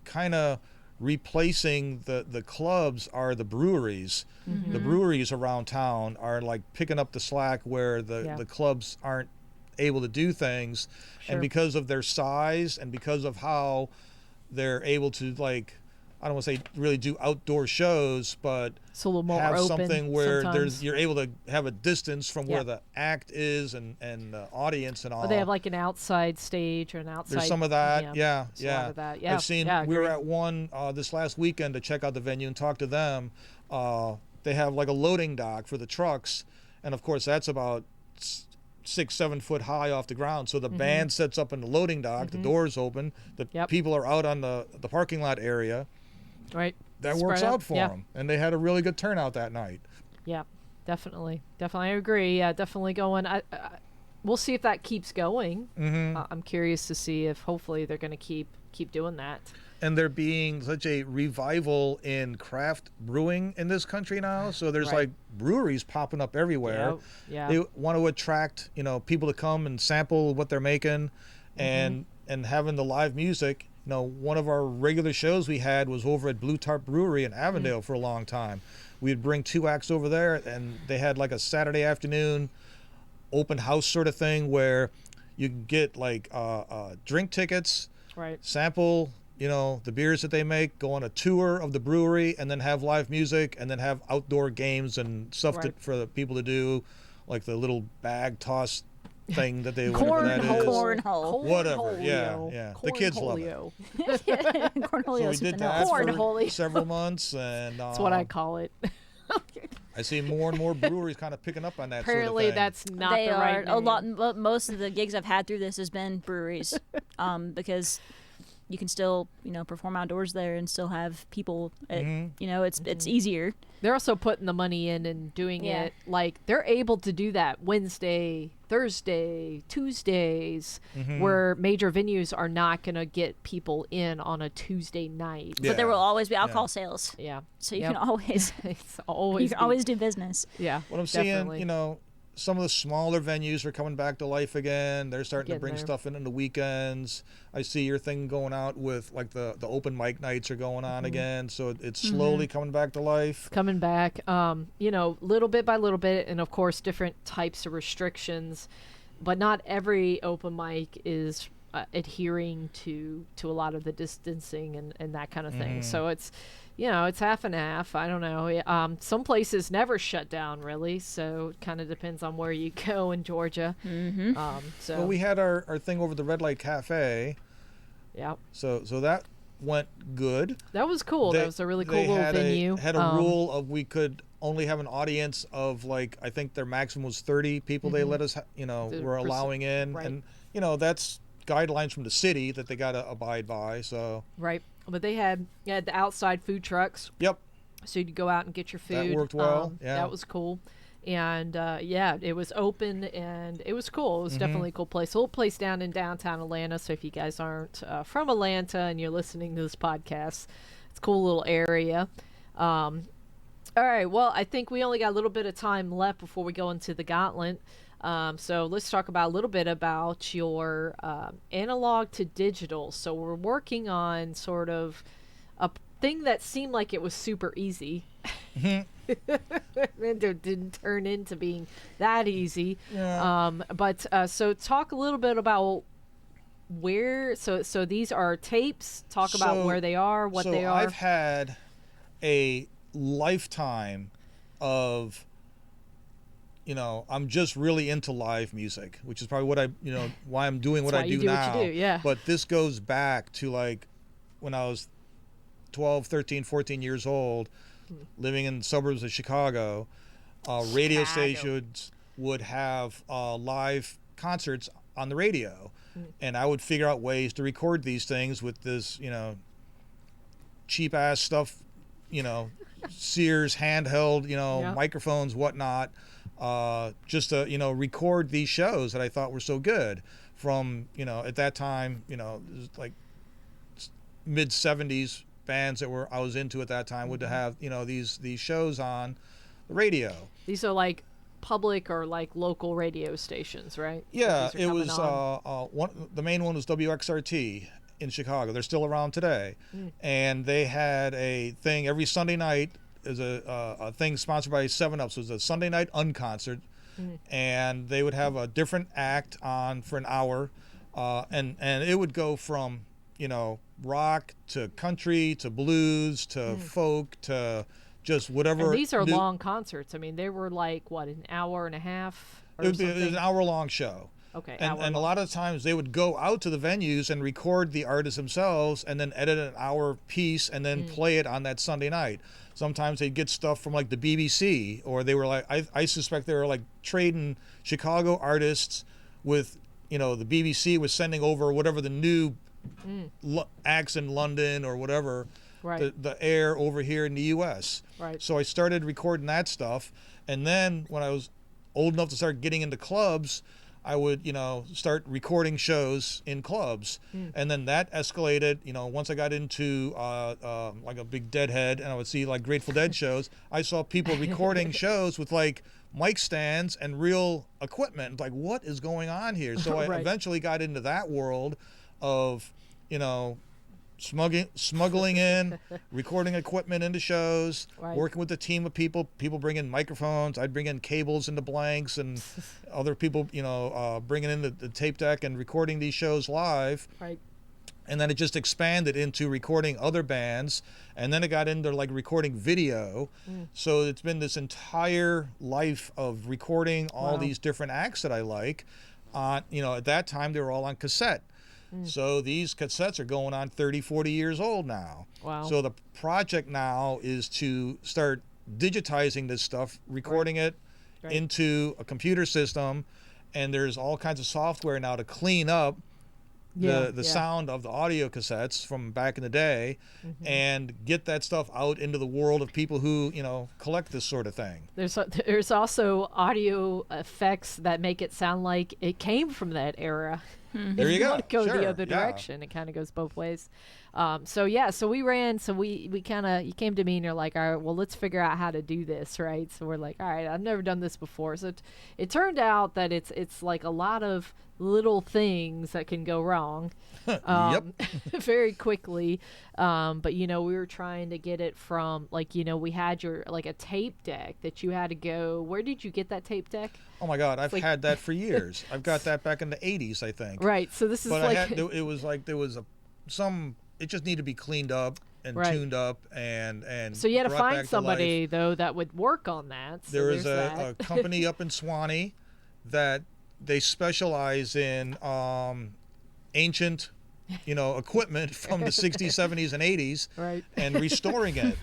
kind of replacing the clubs are the breweries. The breweries around town are like picking up the slack where the clubs aren't able to do things. And because of their size and because of how they're able to, like, I don't want to say really do outdoor shows, but it's a little more have open something where sometimes. you're able to have a distance from where the act is and the audience and all. Or they have like an outside stage or an outside. There's some of that, A lot of that. Yeah, I've seen. We were at one this last weekend to check out the venue and talk to them. They have like a loading dock for the trucks, and of course that's about 6-7 foot high off the ground. So the band sets up in the loading dock. The doors open. The people are out on the parking lot area. Right. That works out for them, and they had a really good turnout that night. Yeah, definitely. I agree. Yeah, definitely going. We'll see if that keeps going. I'm curious to see if hopefully they're going to keep doing that. And there being such a revival in craft brewing in this country now, so there's like breweries popping up everywhere. Yeah. They want to attract people to come and sample what they're making, and having the live music. One of our regular shows we had was over at Blue Tarp Brewery in Avondale for a long time. We'd bring 2 acts over there, and they had like a Saturday afternoon open house sort of thing where you could get like drink tickets, sample the beers that they make, go on a tour of the brewery, and then have live music, and then have outdoor games and stuff for the people to do, like the little bag toss thing that they cornhole, whatever. Yeah. The kids love it. Cornholio. So we did that for several months, and that's what I call it. I see more and more breweries kind of picking up on that. Apparently, sort of thing. that's not the right name. A lot. Most of the gigs I've had through this has been breweries, because you can still, perform outdoors there and still have people. Mm-hmm. It's easier. They're also putting the money in and doing Yeah. it. Like, they're able to do that Wednesday, Thursday, Tuesdays, Mm-hmm. where major venues are not going to get people in on a Tuesday night. Yeah. But there will always be alcohol sales, Yeah. so you Yep. can always It's always do business. Yeah. What I'm definitely. seeing, some of the smaller venues are coming back to life again. They're starting to Getting bring there. stuff in the weekends. I see your thing going out with like the open mic nights are going on again. So it's slowly coming back to life. Coming back, little bit by little bit, and of course different types of restrictions, but not every open mic is adhering to a lot of the distancing and that kind of thing. So it's half and half. I don't know. Some places never shut down really, so it kind of depends on where you go in Georgia. So Well, we had our thing over the Red Light Cafe. yeah, So that went good. that was cool. That was a really cool little venue. Had a rule of we could only have an audience of like, I think their maximum was 30 people. They let us, were allowing in, right. and that's guidelines from the city that they got to abide by. So Right, but they had the outside food trucks. yep, So you'd go out and get your food. That worked well. Yeah, that was cool. And it was open and it was cool. It was definitely a cool place. A little place down in downtown Atlanta. So if you guys aren't from Atlanta and you're listening to this podcast, it's a cool little area. All right. Well, I think we only got a little bit of time left before we go into the gauntlet. So let's talk about a little bit about your analog to digital. So we're working on sort of a thing that seemed like it was super easy. And it didn't turn into being that easy. Yeah. So talk a little bit about where. So these are tapes. Talk about where they are, what they are. I've had a lifetime of, I'm just really into live music, which is probably what why I'm doing what I do now. What you do, yeah. But this goes back to like when I was 12, 13, 14 years old, living in the suburbs of Chicago. Radio stations would have live concerts on the radio, and I would figure out ways to record these things with this, cheap ass stuff, Sears handheld, microphones, whatnot, just to, record these shows that I thought were so good from, at that time, like mid 70s bands that I was into at that time would have, these shows on the radio. These are like public or like local radio stations, right? Yeah, These are it coming was on. the main one was WXRT in Chicago. They're still around today, and they had a thing every Sunday night. Is a thing sponsored by 7-Up. So it was a Sunday night unconcert, and they would have a different act on for an hour, and it would go from rock to country to blues to folk to just whatever. And these are long concerts. I mean, they were like what, an hour and a half or It was something? an hour-long show. Okay, And a lot of times they would go out to the venues and record the artists themselves and then edit an hour piece and then play it on that Sunday night. Sometimes they'd get stuff from like the BBC, or they were like, I suspect they were like trading Chicago artists with, the BBC was sending over whatever the new acts in London or whatever, Right. the air over here in the U.S. Right. So I started recording that stuff. And then when I was old enough to start getting into clubs, I would, start recording shows in clubs. And then that escalated, once I got into like a big Deadhead and I would see like Grateful Dead shows, I saw people recording shows with like mic stands and real equipment. Like, what is going on here? So I Right. eventually got into that world of, smuggling in, recording equipment into shows, Right. working with a team of people bring in microphones, I'd bring in cables into blanks, and other people, bringing in the tape deck and recording these shows live. Right. And then it just expanded into recording other bands, and then it got into like recording video. So it's been this entire life of recording all Wow. these different acts that I like. At that time they were all on cassette. So these cassettes are going on 30, 40 years old now. Wow. So the project now is to start digitizing this stuff, recording it into a computer system, and there's all kinds of software now to clean up the sound of the audio cassettes from back in the day, and get that stuff out into the world of people who collect this sort of thing. There's also audio effects that make it sound like it came from that era. There you go. Want to go Sure. the other direction. It kind of goes both ways. So we kind of, you came to me and you're like, all right, well, let's figure out how to do this, right? So we're like, all right, I've never done this before. So it turned out that it's like a lot of little things that can go wrong very quickly. But we were trying to get it from we had a tape deck that you had to go. Where did you get that tape deck? Oh my God, I've had that for years. I've got that back in the 80s, I think. Right. So this is it just needed to be cleaned up and tuned up and so you had to brought find back to somebody life. though that would work on that. So there is a company up in Swanee that they specialize in ancient equipment from the 60s, 70s, and 80s, right, and restoring it.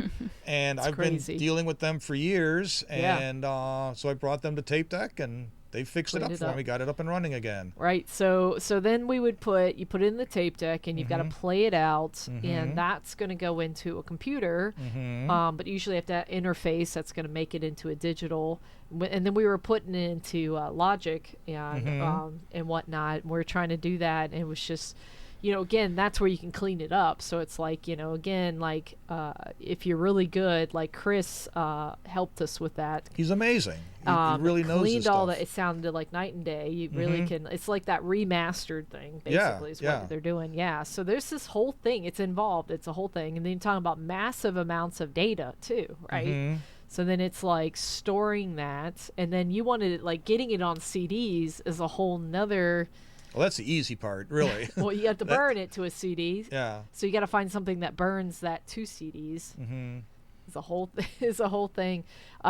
And I've crazy. been dealing with them for years, and so I brought them to Tape Deck, and they fixed it up for me, got it up and running again. Right. So then we would put it in the tape deck, and you've got to play it out, and that's going to go into a computer. But usually you have to interface that's going to make it into a digital. And then we were putting it into Logic and whatnot. And we were trying to do that, and it was just, again, that's where you can clean it up. So it's like, again, like if you're really good, like Chris helped us with that. He's amazing. He really knows cleaned his stuff. all that. It sounded like night and day. You really can. It's like that remastered thing, basically, is what they're doing. Yeah. So there's this whole thing. It's involved. It's a whole thing. And then you're talking about massive amounts of data too, right? So then it's like storing that, and then you wanted it, like getting it on CDs is a whole nother. Well, that's the easy part, really. Well, you have to burn it to a CD. Yeah. So you got to find something that burns that to CDs. It's a whole thing.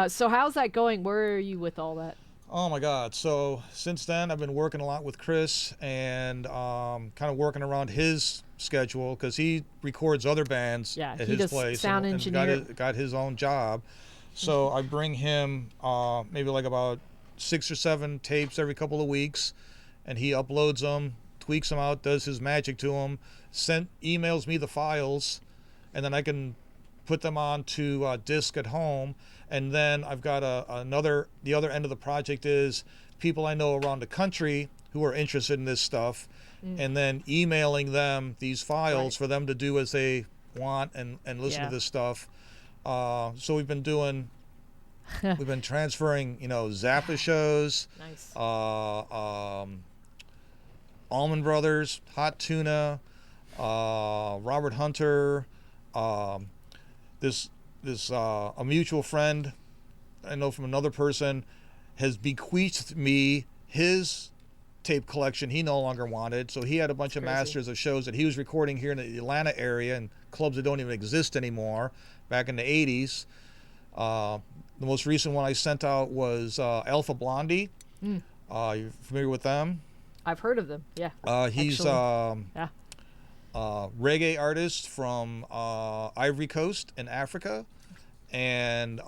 So how's that going? Where are you with all that? Oh my God! So since then, I've been working a lot with Chris and kind of working around his schedule because he records other bands at he his does place sound and engineer. got his own job. So I bring him maybe like about 6 or 7 tapes every couple of weeks. And he uploads them, tweaks them out, does his magic to them, emails me the files, and then I can put them onto disc at home. And then I've got the other end of the project is people I know around the country who are interested in this stuff, and then emailing them these files for them to do as they want and listen to this stuff. So we've been transferring, Zappa shows. Nice. Allman Brothers, Hot Tuna, Robert Hunter, a mutual friend I know from another person has bequeathed me his tape collection he no longer wanted. So he had a bunch of masters of shows that he was recording here in the Atlanta area and clubs that don't even exist anymore back in the 80s. The most recent one I sent out was Alpha Blondie. You familiar with them? I've heard of them. Yeah. He's reggae artist from Ivory Coast in Africa, and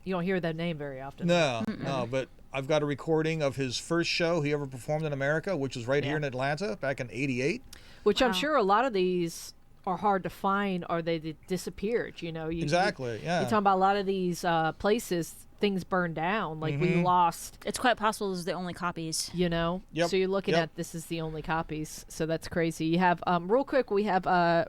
you don't hear that name very often. No, but I've got a recording of his first show he ever performed in America, which was right here in Atlanta back in '88. Which I'm sure a lot of these are hard to find, or they disappeared. Exactly. You're talking about a lot of these places. Things burned down, like we lost. It's quite possible those are the only copies. So you're looking at this is the only copies, so that's crazy. You have real quick, we have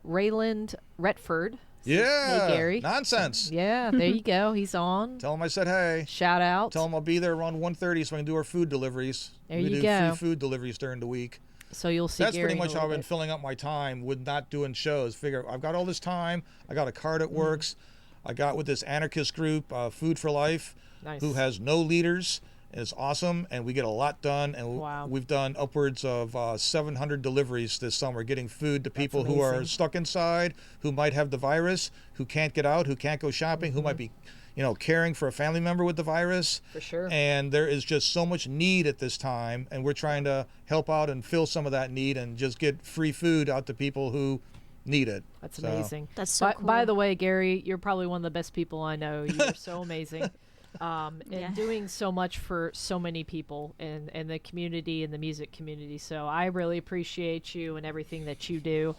Rayland Retford. Yeah. Hey Gary. Nonsense. Yeah, there you go. He's on. Tell him I said hey. Shout out. Tell him I'll be there around 1:30 so I can do our food deliveries. There we you do go. free food deliveries during the week. So you'll see. That's Gary pretty much how I've been bit. filling up my time with not doing shows. Figure I've got all this time. I got a card that works. I got with this anarchist group, Food for Life. Nice. Who has no leaders, and it's awesome, and we get a lot done, and we've done upwards of 700 deliveries this summer, getting food to people who are stuck inside, who might have the virus, who can't get out, who can't go shopping, who might be, caring for a family member with the virus. For sure. And there is just so much need at this time, and we're trying to help out and fill some of that need and just get free food out to people who need it. That's amazing. That's so cool. By the way, Gary, you're probably one of the best people I know. You're so amazing. and doing so much for so many people and the community and the music community. So I really appreciate you and everything that you do.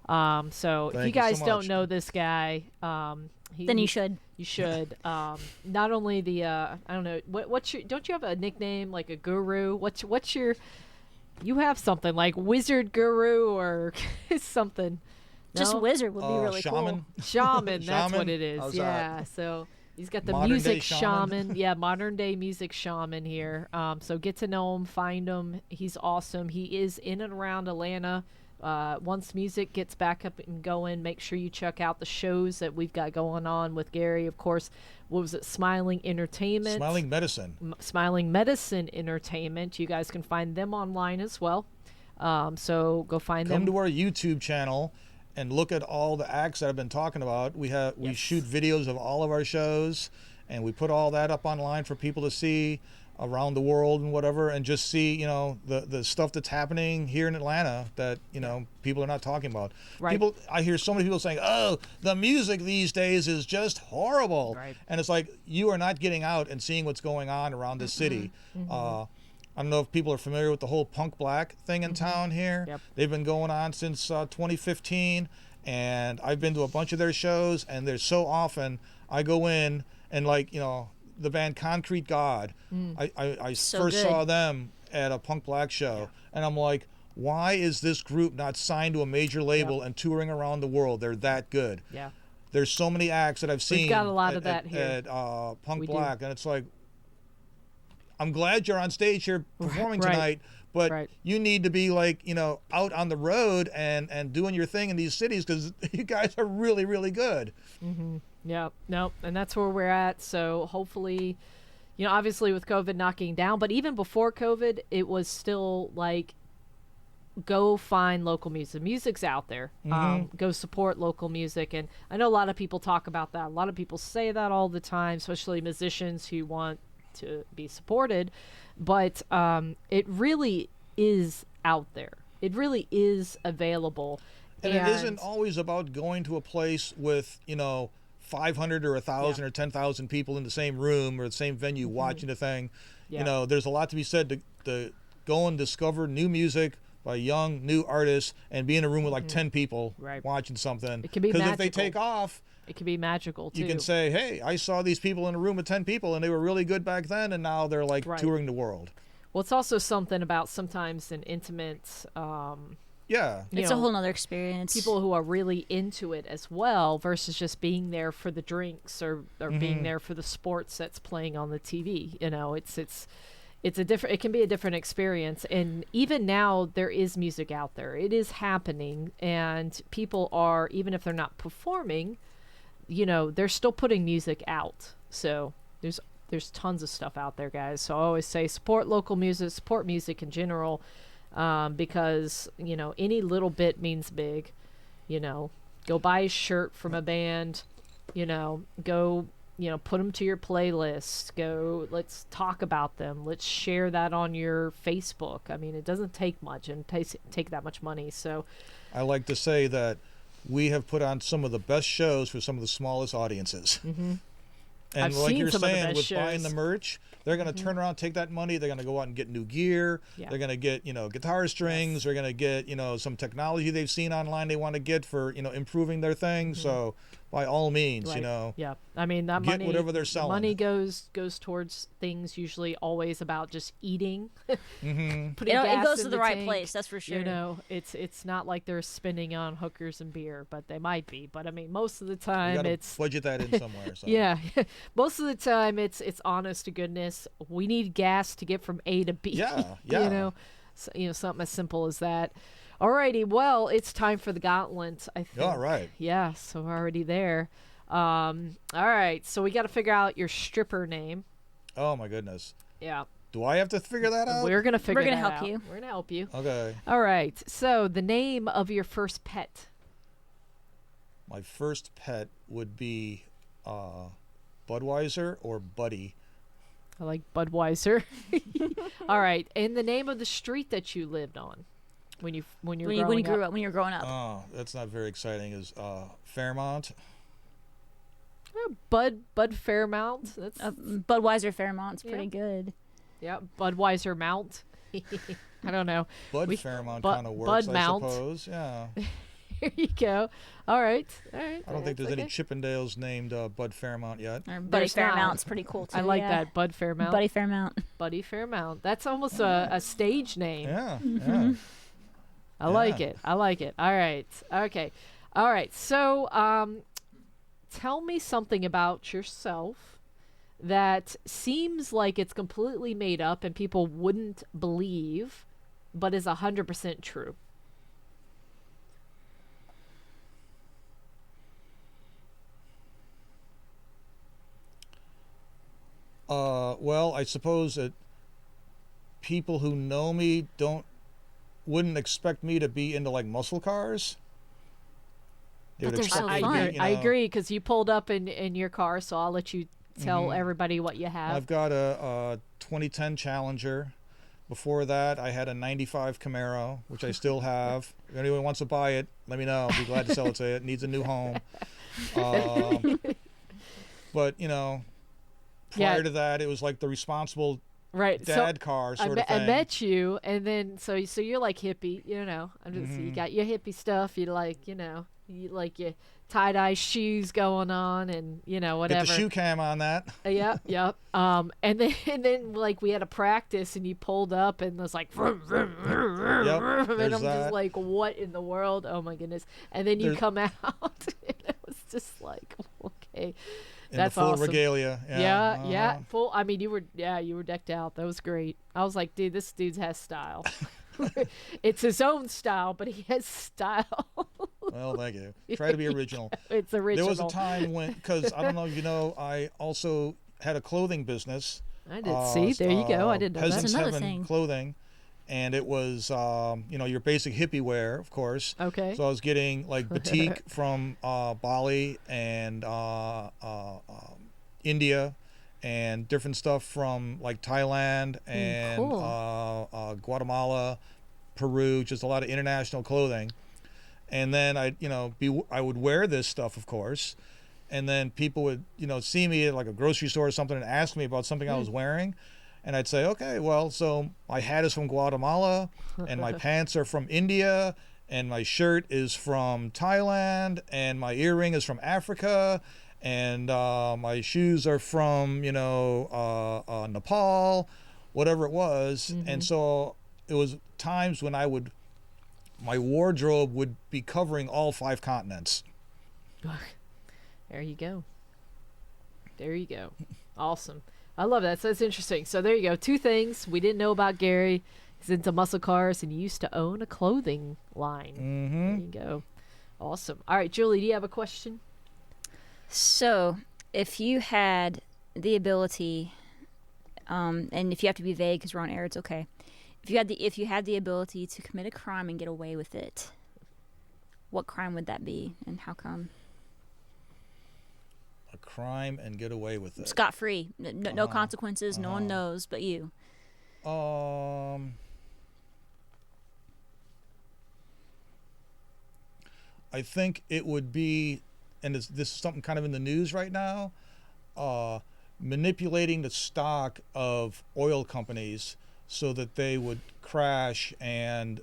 So if you guys don't know this guy, then you should. You should. Not only the I don't know what's your, don't you have a nickname like a guru? What's your, you have something like Wizard Guru or something. Just no? Wizard would be really shaman. cool. Shaman, that's Shaman? what it is. How's Yeah. that? So he's got the Modern music day shaman. Yeah, modern day music shaman here. So get to know him, find him. He's awesome. He is in and around Atlanta. Once music gets back up and going, make sure you check out the shows that we've got going on with Gary. Of course, what was it? Smiling Entertainment. Smiling Medicine. Smiling Medicine Entertainment. You guys can find them online as well. So go find them. Come to our YouTube channel and look at all the acts that I've been talking about. We shoot videos of all of our shows, and we put all that up online for people to see around the world and whatever, and just see, you know, the stuff that's happening here in Atlanta that, you know, people are not talking about. Right. I hear so many people saying, oh, the music these days is just horrible. Right. And it's like, you are not getting out and seeing what's going on around the city. I don't know if people are familiar with the whole Punk Black thing in town here. Yep. They've been going on since 2015, and I've been to a bunch of their shows, and there's so often I go in and, like, you know, the band Concrete God, I So first good. saw them at a Punk Black show, and I'm like, why is this group not signed to a major label and touring around the world? They're that good. Yeah. There's so many acts that I've seen. We've got a lot at, of that here. at Punk We do. Black, and it's like, I'm glad you're on stage here performing Right. tonight, but Right. you need to be, like, you know, out on the road and doing your thing in these cities, because you guys are really, really good. Yeah, no, and that's where we're at. So hopefully, you know, obviously with COVID knocking down, but even before COVID, it was still like, go find local music. Music's out there. Go support local music. And I know a lot of people talk about that. A lot of people say that all the time, especially musicians who want to be supported. But it really is out there. It really is available. And it isn't always about going to a place with, you know, 500 or 1,000 or 10,000 people in the same room or the same venue watching the thing. Yeah. You know, there's a lot to be said to go and discover new music by young, new artists and be in a room with like 10 people Right. watching something. It can be Because if they magical. take off, It can be magical too. you can say, hey, I saw these people in a room with 10 people and they were really good back then, and now they're like Right. touring the world. Well, it's also something about sometimes an intimate, Yeah. you It's know, a whole nother experience. people who are really into it as well versus just being there for the drinks or being there for the sports that's playing on the TV. You know, it's a different, it can be a different experience. And even now there is music out there. It is happening, and people are, even if they're not performing, you know, they're still putting music out. So there's tons of stuff out there, guys. So I always say support local music, support music in general, because, you know, any little bit means big. You know, go buy a shirt from a band, you know, go, you know, put them to your playlist, go, let's talk about them. Let's share that on your Facebook. I mean, it doesn't take much and take that much money. So I like to say that we have put on some of the best shows for some of the smallest audiences. And I've like seen you're some of the saying, best with buying shows. the merch, they're going to turn around, take that money, they're going to go out and get new gear. Yeah. They're going to get, you know, guitar strings. They're going to get, you know, some technology they've seen online they want to get for, you know, improving their thing. So by all means, you Right. know, Yeah, I mean that get money, whatever they're the selling. money goes towards things usually always about just eating. Putting it gas goes in to the right tank. place, that's for sure. You know, it's not like they're spending on hookers and beer, but they might be. But I mean, most of the you time got to it's budget that in somewhere. So. yeah. Most of the time it's honest to goodness. We need gas to get from A to B. Yeah, yeah. You know, so, you know, something as simple as that. Alrighty, well, it's time for the gauntlet, I think. All right. Yeah, so we're already there. All right, so we got to figure out your stripper name. Oh, my goodness. Yeah, Do I have to figure that out? we're gonna figure. We're gonna that help out. you. We're gonna help you. Okay. All right. So the name of your first pet. My first pet would be Budweiser or Buddy. I like Budweiser. All right, and the name of the street that you lived on when you when you growing grew up. up, when you were growing up. Oh, that's not very exciting. Is Fairmont? Bud Fairmount. That's Budweiser Fairmont's pretty Yeah. good. yeah. Budweiser Mount. I don't know. Bud Fairmount Bu- kind of works, Bud I Mount. suppose. Yeah. Here you go. All right. I don't think there's any Chippendales named Bud Fairmount yet. Or Buddy There's not. Fairmount's pretty cool too. I like yeah. that. Bud Fairmount. Buddy Fairmount. Buddy Fairmount. That's almost a stage name. Yeah. Mm-hmm. Yeah. I like it. I like it. All right. Okay. All right. So, tell me something about yourself that seems like it's completely made up and people wouldn't believe, but is 100% true. Well, I suppose that people who know me wouldn't expect me to be into like muscle cars. They But would they're expect so me to fun. be, I agree because you pulled up in your car, so I'll let you tell everybody what you have. I've got a 2010 Challenger. Before that, I had a 95 Camaro, which I still have. If anyone wants to buy it, let me know. I'll be glad to sell it to you. It needs a new home. But, prior to that, it was like the responsible right. dad car sort of I thing. met you, and then so you're like hippie, I'm just you got your hippie stuff. You like you like your tie-dye shoes going on, and whatever. Get the shoe cam on that. Yep, yep. And then like we had a practice, and you pulled up, and it was like, vroom, vroom, vroom, vroom, vroom, and there's I'm that. just like, what in the world? Oh my goodness! And then you There's- come out, and it was just like, okay, In that's the full awesome. regalia. Yeah, yeah, uh-huh. full. I mean, you were decked out. That was great. I was like, dude, this dude has style. It's his own style, but he has style. Well, thank you. Try to be original. It's original. There was a time when, because I don't know if you know, I also had a clothing business. I did see. There you go. I didn't know that. Peasants That's another Heaven thing. Clothing, and it was your basic hippie wear, of course. Okay. So I was getting like batik from Bali and India, and different stuff from like Thailand and cool. Guatemala, Peru, just a lot of international clothing. And then I would wear this stuff, of course, and then people would see me at like a grocery store or something and ask me about something I was wearing, and I'd say, okay, well, so my hat is from Guatemala, and my pants are from India, and my shirt is from Thailand, and my earring is from Africa, and my shoes are from Nepal, whatever it was. And so it was times when my wardrobe would be covering all 5 continents. There you go. There you go. Awesome. I love that. So that's interesting. So there you go. 2 things we didn't know about Gary. He's into muscle cars and he used to own a clothing line. There you go. Awesome. All right, Julie, do you have a question? So, if you had the ability, and if you have to be vague because we're on air, it's okay. If you had the ability to commit a crime and get away with it, what crime would that be, and how come? A crime and get away with it. Scot free, no consequences, no one knows but you. I think it would be, and this is something kind of in the news right now, manipulating the stock of oil companies so that they would crash and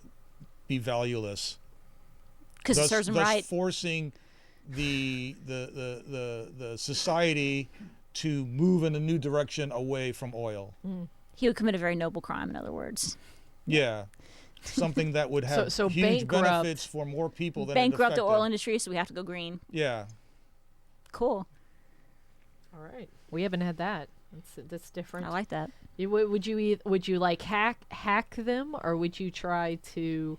be valueless. Because it serves them thus right. forcing the society to move in a new direction away from oil. He would commit a very noble crime, in other words. Yeah. Something that would have So huge bankrupt. benefits for more people than Bankrupt it the affected. oil industry, so we have to go green. Yeah. Cool. All right. We haven't had that. That's different. I like that. Would you like hack them, or would you try to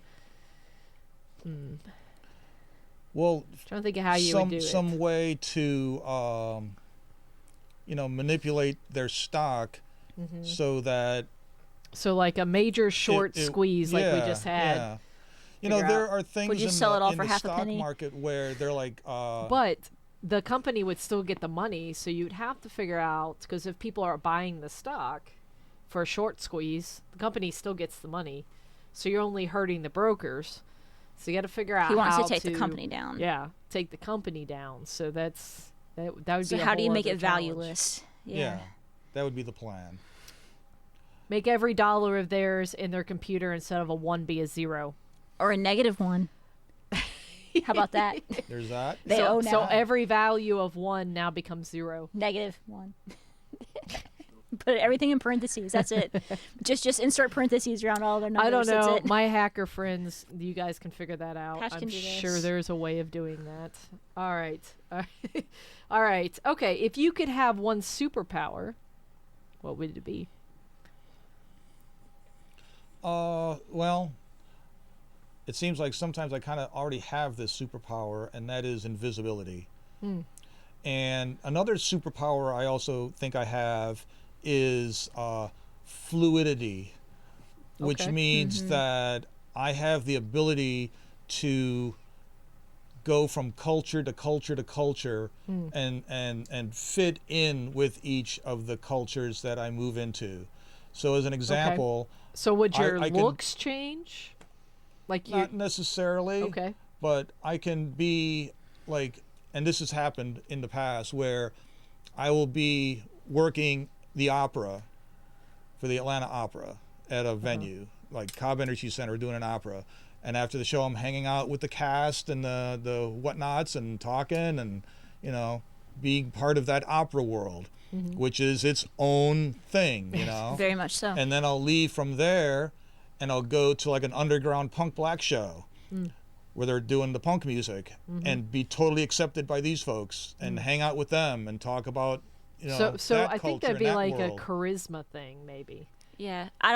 Well, trying to think of how you would do it. some way to manipulate their stock so that So like a major short it- squeeze like we yeah, just had. yeah. Figure There out. are things Would you in sell the, it all in for the half a stock penny? market where they're like But the company would still get the money, so you'd have to figure out, because if people are buying the stock for a short squeeze, the company still gets the money. So you're only hurting the brokers. So you got to figure out He wants how to take the company down. Yeah, take the company down. So that's That would be So a how do you whole make other it challenge. valueless? Yeah. That would be the plan. Make every dollar of theirs in their computer instead of a 1 be a 0. Or a -1. How about that? There's that. They owe now. So every value of 1 now becomes 0. -1. Put everything in parentheses. That's it. just insert parentheses around all their numbers. I don't know. That's it. My hacker friends, you guys can figure that out. Patch I'm can do sure this. there's a way of doing that. All right. All right. Okay. If you could have one superpower, what would it be? Well, it seems like sometimes I kind of already have this superpower, and that is invisibility. And another superpower I also think I have is fluidity, which Okay. means that I have the ability to go from culture to culture to culture and fit in with each of the cultures that I move into. So as an example, So would your I can- looks change? Like you? not necessarily, Okay. but I can be like, and this has happened in the past, where I will be working the opera for the Atlanta Opera at a venue like Cobb Energy Center doing an opera, and after the show I'm hanging out with the cast and the whatnots and talking and being part of that opera world, which is its own thing, Very much so. and then I'll leave from there and I'll go to like an underground punk black show where they're doing the punk music and be totally accepted by these folks and hang out with them and talk about So that I think culture that'd be and that like world. a charisma thing, maybe. Yeah, I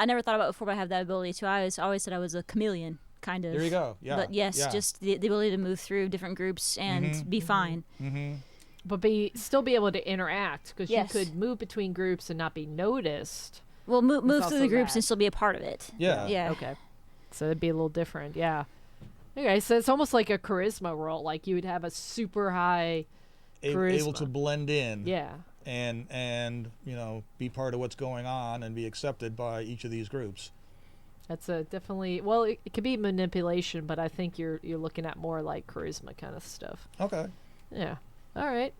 never thought about it before, but I have that ability too. I always said I was a chameleon, kind of. There you go. Yeah. But yes, yeah. just the ability to move through different groups and be fine. But still be able to interact, because Yes. you could move between groups and not be noticed. Well, move through also the groups that. and still be a part of it. Yeah. Yeah. Okay. So it'd be a little different, yeah. Okay, so it's almost like a charisma role. Like you would have a super high Able charisma. to blend in. Yeah. And be part of what's going on and be accepted by each of these groups. That's a definitely, well, it could be manipulation, but I think you're looking at more like charisma kind of stuff. Okay. Yeah. All right.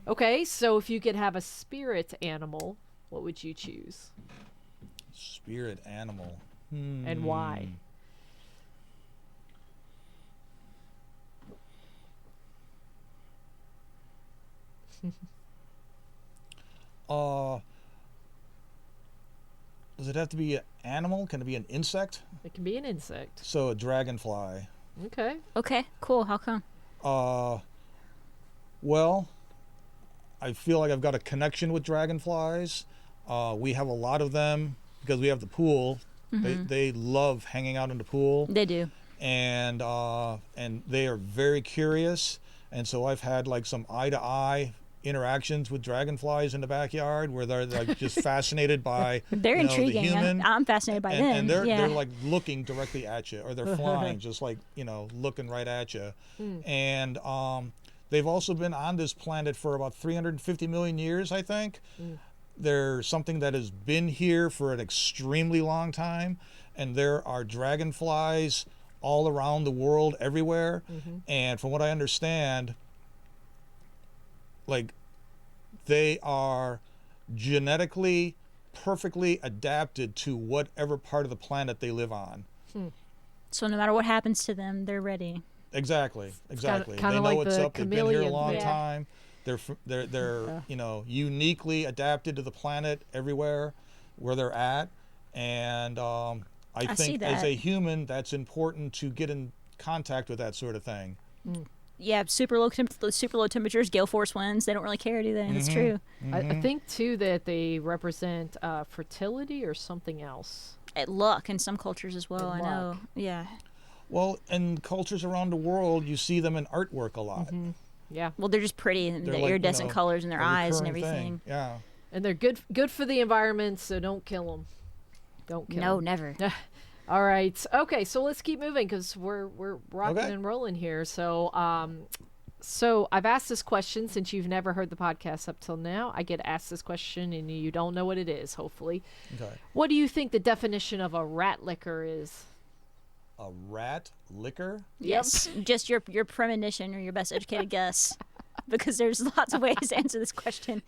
Okay, so if you could have a spirit animal, what would you choose? Spirit animal. And why? Does it have to be an animal? Can it be an insect? It can be an insect. So a dragonfly. Okay. Okay, cool. How come? Well, I feel like I've got a connection with dragonflies. We have a lot of them because we have the pool. They love hanging out in the pool, They do. and they are very curious. And so I've had like some eye-to-eye interactions with dragonflies in the backyard where they're like just fascinated by They're the intriguing. human. I'm fascinated by them. And they're yeah. like looking directly at you, or they're flying just like looking right at you. And they've also been on this planet for about 350 million years, I think. They're something that has been here for an extremely long time, and there are dragonflies all around the world, everywhere. And from what I understand, like, they are genetically perfectly adapted to whatever part of the planet they live on. So no matter what happens to them, they're ready. Exactly. kinda They know like what's the up. They've been here a chameleon long thing. time. They're uniquely adapted to the planet everywhere where they're at, and I see think as that. a human, that's important to get in contact with that sort of thing. Yeah, super low temperatures, gale force winds. They don't really care, do they? That's true. I think, too, that they represent fertility or something else. Luck in some cultures as well. And I know. luck. Yeah. Well, in cultures around the world, you see them in artwork a lot. Yeah. Well, they're just pretty, and They're the like, iridescent colors in their a eyes and recurring everything. thing. Yeah. And they're good for the environment, so don't kill them. Don't kill No, them. never. All right. Okay, so let's keep moving because we're rocking Okay. and rolling here. So so I've asked this question since you've never heard the podcast up till now. I get asked this question and you don't know what it is, hopefully. Okay. What do you think the definition of a rat licker is? A rat liquor? Yes, just your premonition or your best educated guess. because there's lots of ways to answer this question.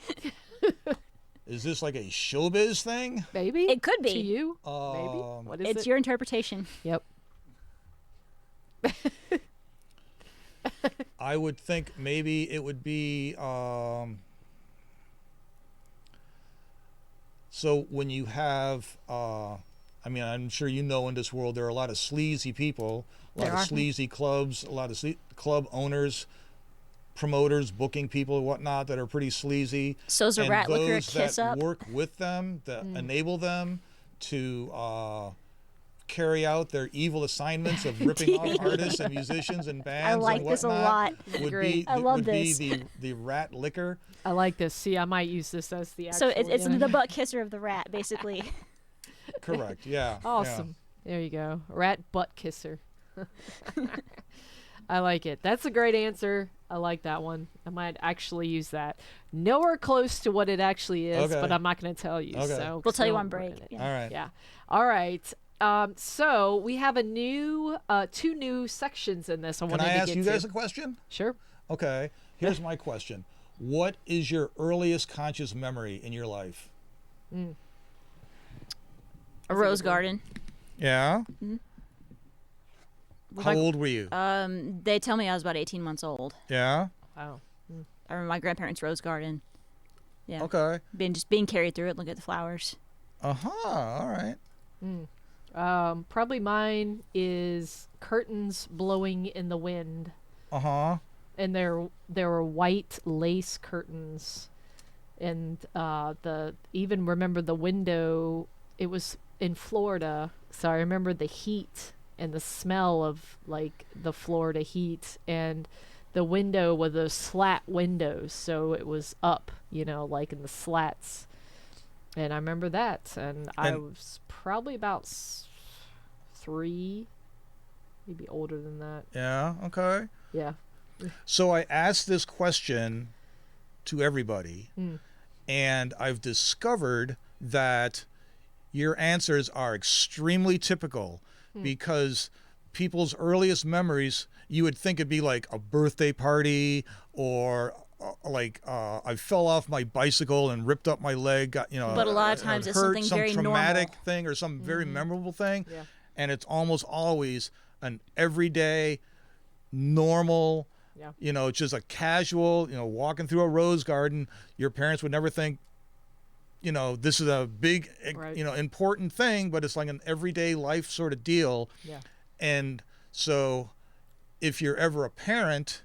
Is this like a showbiz thing? Maybe It could be. to you. Maybe what is It's it? your interpretation. Yep. I would think maybe it would be. So when you have, I mean, I'm sure you know in this world there are a lot of sleazy people, a lot There of are. sleazy clubs, a lot of club owners, promoters, booking people and whatnot that are pretty sleazy. So's a And rat liquor a those kiss that up. work with them, that enable them to carry out their evil assignments of ripping off artists and musicians and bands like and this a whatnot lot. would Great. be I love would this. be the rat liquor. I like this. See, I might use this as the actual. So it's yeah. the butt kisser of the rat, basically. Correct. Yeah. Awesome. There you go. Rat butt kisser. I like it. That's a great answer. I like that one. I might actually use that. Nowhere close to what it actually is, Okay. but I'm not going to tell you. Okay. So We'll tell you don't on break. ruin it. Yeah. All right. Yeah. All right. So we have a new, two new sections in this. I Can wanted I to ask get you to. guys a question? Sure. Okay. Here's my question. What is your earliest conscious memory in your life? A rose garden. Yeah. How Like- old were you? They tell me I was about 18 months old. Yeah. Wow. I remember my grandparents' rose garden. Yeah. Okay. Being carried through it, look at the flowers. Uh-huh. All right. Probably mine is curtains blowing in the wind. Uh-huh. And there were white lace curtains, and even remember the window. It was in Florida, so I remember the heat and the smell of like the Florida heat, and the window was those slat windows, so it was up, like in the slats. And I remember that, and I And- was probably about 3, maybe older than that. Yeah. Okay. Yeah. So I asked this question to everybody, and I've discovered that your answers are extremely typical because people's earliest memories, you would think it'd be like a birthday party or I fell off my bicycle and ripped up my leg, But a lot of times it's hurt, something some very traumatic normal. thing or some very memorable thing. Yeah. And it's almost always an everyday, normal, Yeah. it's just a casual, walking through a rose garden. Your parents would never think, this is a big, Right. important thing, but it's like an everyday life sort of deal. Yeah. And so if you're ever a parent,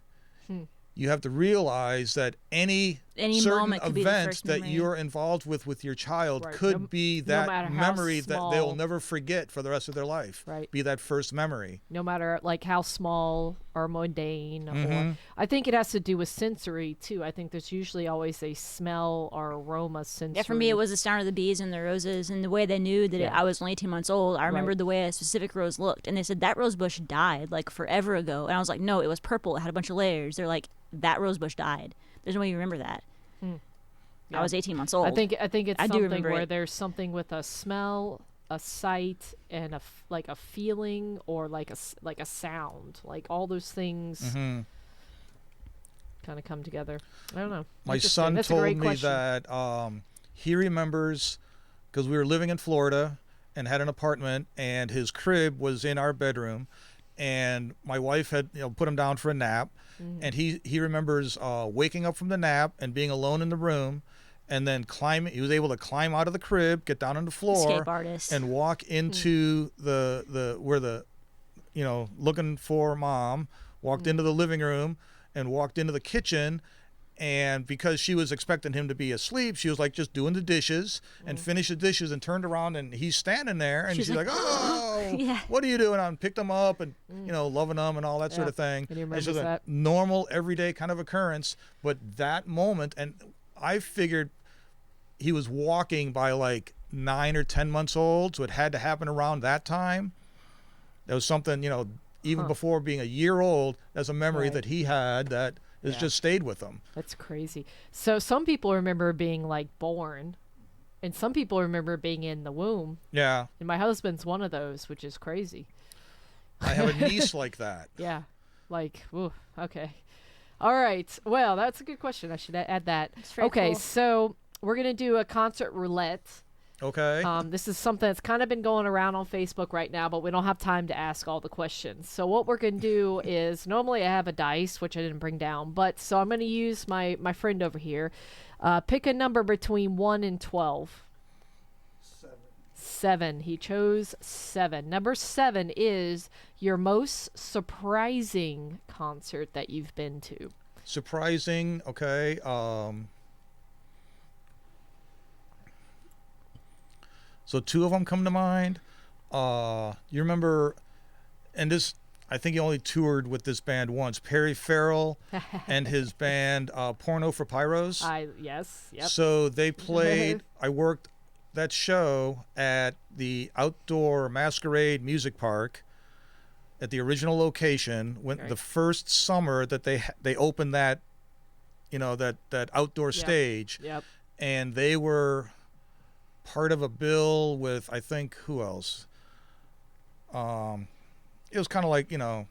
you have to realize that any certain moment could be the event first that memory. you're involved with your child Right. could be that matter how memory that they'll small. never forget for the rest of their life. Right. Be that first memory. No matter like how small or mundane, Mm-hmm. or I think it has to do with sensory too. I think there's usually always a smell or aroma sensory. Yeah, for me, it was the sound of the bees and the roses, and the way they knew that Yeah. I was only 18 months old. I remembered Right. the way a specific rose looked, and they said that rose bush died like forever ago, and I was like, no, it was purple. It had a bunch of layers. They're like, that rose bush died. There's no way you remember that. Yeah. I was 18 months old. I think it's I do something remember where it. there's something with a smell, a sight, and like a feeling, or like a sound. Like all those things Mm-hmm. kind of come together. I don't know. My Interesting. son That's a told great me question. that he remembers, because we were living in Florida and had an apartment, and his crib was in our bedroom, and my wife had put him down for a nap, and he remembers waking up from the nap and being alone in the room, and then climbing. He was able to climb out of the crib, get down on the floor, Escape artist. and walk into the where the looking for mom, walked into the living room and walked into the kitchen, and because she was expecting him to be asleep, she was like just doing the dishes and finished the dishes and turned around, and he's standing there, and she's like, oh, Yeah. what are you doing? I picked him up and loving him and all that sort Yeah. of thing. And he It's just remembers a that. normal everyday kind of occurrence, but that moment, and I figured he was walking by like 9 or 10 months old, so it had to happen around that time. There was something, even before being a year old, there's a memory Right. that he had that has Yeah. just stayed with him. That's crazy. So some people remember being like born, and some people remember being in the womb. Yeah, And my husband's one of those, which is crazy. I have a niece like that. Yeah. Like, ooh, okay. All right. Well, that's a good question. I should add that. It's very Okay, cool. so we're going to do a concert roulette. Okay. This is something that's kind of been going around on Facebook right now, but we don't have time to ask all the questions. So what we're going to do is, normally I have a dice, which I didn't bring down, but so I'm going to use my friend over here. Pick a number between 1 and 12. 7. He chose 7. Number 7 is your most surprising concert that you've been to. Surprising. Okay. So 2 of them come to mind. You remember, and this, I think he only toured with this band once, Perry Farrell and his band Porno for Pyros. Yes. Yep. So they played, I worked that show at the Outdoor Masquerade Music Park at the original location when Right. the first summer that they opened that, that outdoor stage. Yep. And they were part of a bill with, I think, who else? It was kind of like, kind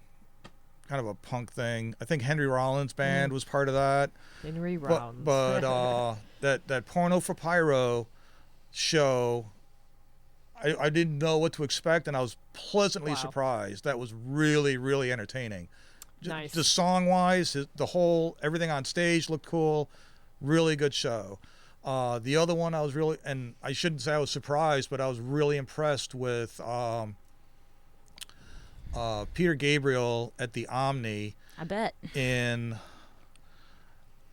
of a punk thing. I think Henry Rollins' band was part of that. Henry Rollins. But that Porno for Pyro show, I didn't know what to expect, and I was pleasantly surprised. That was really, really entertaining. Nice. Just song-wise, everything on stage looked cool. Really good show. The other one I was really, and I shouldn't say I was surprised, but I was really impressed with Peter Gabriel at the Omni I bet. in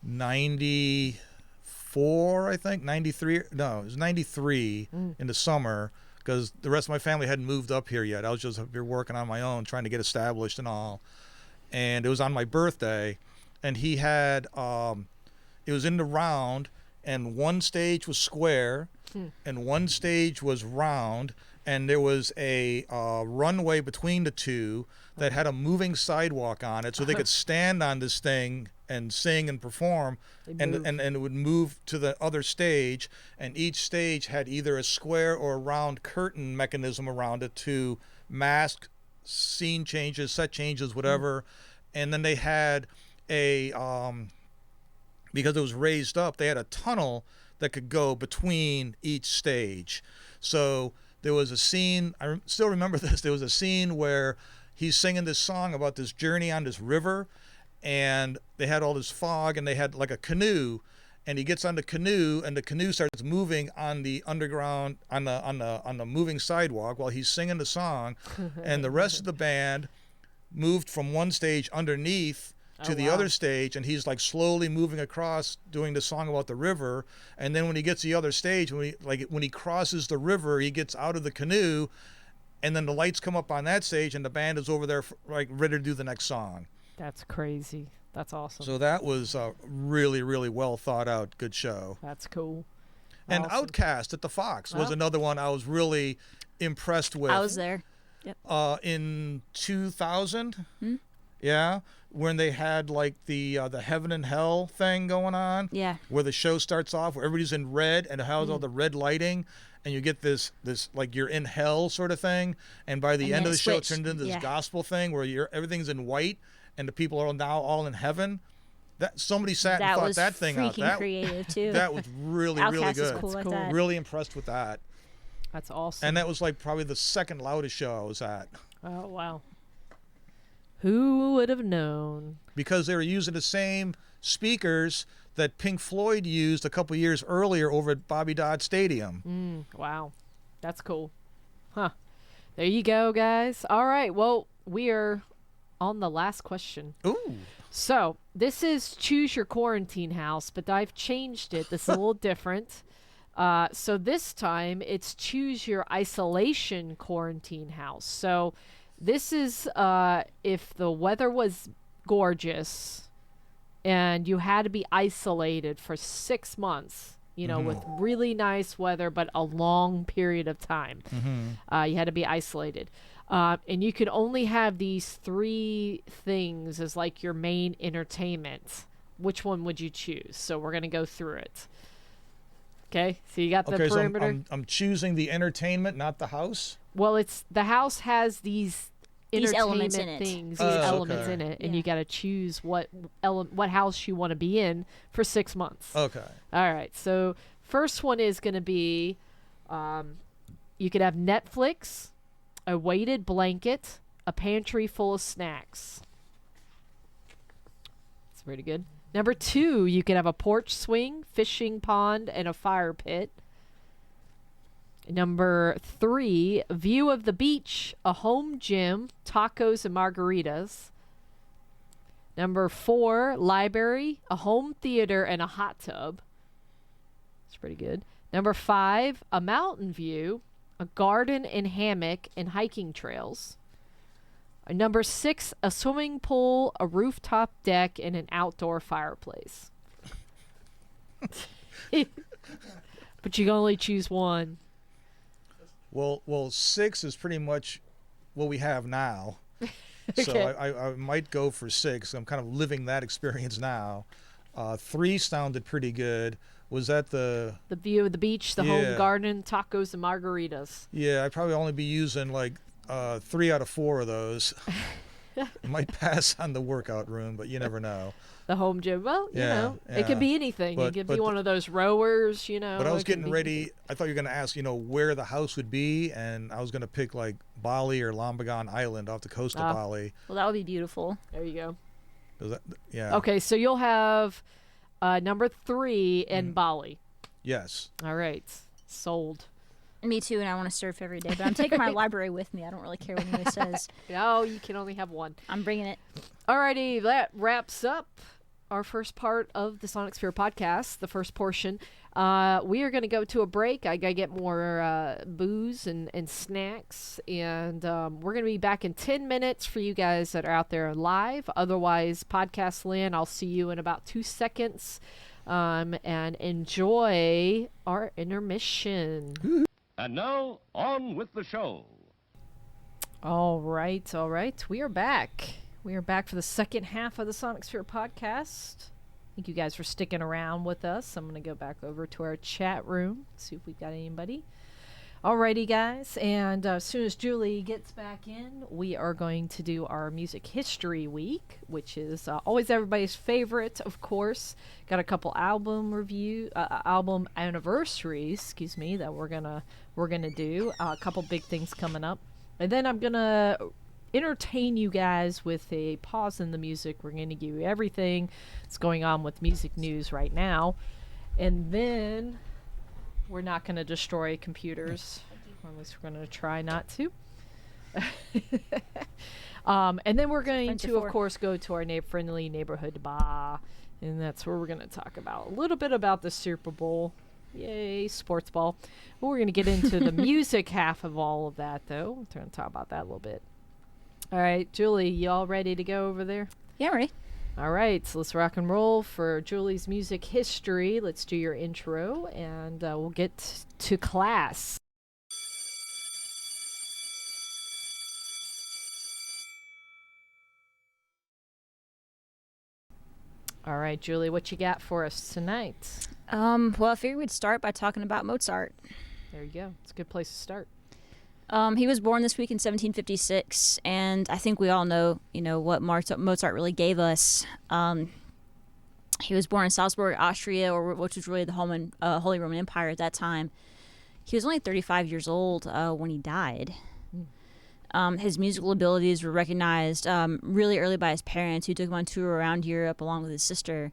94, I think, 93. No, it was 93 in the summer, because the rest of my family hadn't moved up here yet. I was just up here working on my own, trying to get established and all. And it was on my birthday, and he had, it was in the round, and one stage was square, and one stage was round, and there was a runway between the two that had a moving sidewalk on it, so they could stand on this thing and sing and perform, and it would move to the other stage, and each stage had either a square or a round curtain mechanism around it to mask scene changes, set changes, whatever. And then they had a because it was raised up, they had a tunnel that could go between each stage. So there was a scene, I still remember this, there was a scene where he's singing this song about this journey on this river, and they had all this fog, and they had like a canoe, and he gets on the canoe, and the canoe starts moving on the underground, on the moving sidewalk while he's singing the song, and the rest of the band moved from one stage underneath to the other stage, and he's like slowly moving across doing the song about the river. And then when he gets to the other stage, when he crosses the river, he gets out of the canoe, and then the lights come up on that stage, and the band is over there like ready to do the next song. That's crazy. That's awesome. So that was a really, really well thought out, good show. That's cool. And Awesome. Outcast at the Fox was another one I was really impressed with. I was there. Yep. In 2000, yeah, when they had like the Heaven and Hell thing going on. Yeah. Where the show starts off, where everybody's in red and it has all the red lighting, and you get this like you're in hell sort of thing, and by the end of the show, it turned into this gospel thing where everything's in white, and the people are now all in heaven. That somebody sat and thought that thing out. That was freaking creative too. That was really, really Outcast good. is cool like cool. that. Really impressed with that. That's awesome. And that was like probably the second loudest show I was at. Oh, wow. Who would have known? Because they were using the same speakers that Pink Floyd used a couple years earlier over at Bobby Dodd Stadium. Wow. That's cool. Huh. There you go, guys. All right. Well, we are on the last question. Ooh. So, this is Choose Your Quarantine House, but I've changed it. This is a little different. So this time, it's Choose Your Isolation Quarantine House. So this is if the weather was gorgeous and you had to be isolated for 6 months, with really nice weather, but a long period of time. You had to be isolated. And you could only have these 3 things as like your main entertainment. Which one would you choose? So we're going to go through it. Okay, so you got the perimeter. So I'm choosing the entertainment, not the house. Well, the house has these these entertainment elements in it. things, Oh, these elements okay. in it, and Yeah. you got to choose what house you want to be in for 6 months. Okay. All right. So first one is going to be, you could have Netflix, a weighted blanket, a pantry full of snacks. That's pretty good. Number 2, you could have a porch swing, fishing pond, and a fire pit. Number 3, view of the beach, a home gym, tacos and margaritas. Number 4, library, a home theater, and a hot tub. That's pretty good. Number 5, a mountain view, a garden and hammock, and hiking trails. Number 6, a swimming pool, a rooftop deck, and an outdoor fireplace. But you can only choose one. Well, 6 is pretty much what we have now. So Okay. I might go for 6. I'm kind of living that experience now. 3 sounded pretty good. Was that the... The view of the beach, the Yeah. home garden, tacos, and margaritas. Yeah, I'd probably only be using like 3 out of 4 of those. Might pass on the workout room, but you never know. The home gym. Well, you Yeah, know, it yeah. could be anything. But- it could but be one of those rowers, you know. But I was it could getting be- ready. I thought you were going to ask, where the house would be, and I was going to pick like Bali or Lambagan Island off the coast of Bali. Well, that would be beautiful. There you go. Is that, yeah. Okay, so you'll have number 3 in Bali. Yes. All right. Sold. Me too, and I want to surf every day. But I'm taking my library with me. I don't really care what anyone says. No, you can only have one. I'm bringing it. Alrighty, that wraps up our first part of the Sonic Sphere podcast, the first portion. We are going to go to a break. I got to get more booze and snacks. And we're going to be back in 10 minutes for you guys that are out there live. Otherwise, podcast land, I'll see you in about 2 seconds. And enjoy our intermission. And now, on with the show. All right. We are back. We are back for the second half of the Sonic Sphere podcast. Thank you guys for sticking around with us. I'm going to go back over to our chat room, see if we've got anybody. Alrighty, guys. And as soon as Julie gets back in, we are going to do our Music History Week, which is always everybody's favorite, of course. Got a couple album anniversaries, that we're gonna do. A couple big things coming up, and then I'm gonna entertain you guys with a pause in the music. We're gonna give you everything that's going on with music news right now, and then we're not gonna destroy computers. Or at least we're gonna try not to. And then we're going friends to, are of for. course, go to our friendly neighborhood bar. And that's where we're going to talk about a little bit about the Super Bowl. Yay, sports ball. Well, we're going to get into the music half of all of that, though. We're going to talk about that a little bit. All right, Julie, you all ready to go over there? Yeah, I'm ready. All right, so let's rock and roll for Julie's music history. Let's do your intro, and we'll get to class. All right, Julie, what you got for us tonight? Well, I figured we'd start by talking about Mozart. There you go. It's a good place to start. He was born this week in 1756, and I think we all know, what Mozart really gave us. He was born in Salzburg, Austria, which was really the Holy Roman Empire at that time. He was only 35 years old when he died. His musical abilities were recognized really early by his parents, who took him on tour around Europe along with his sister.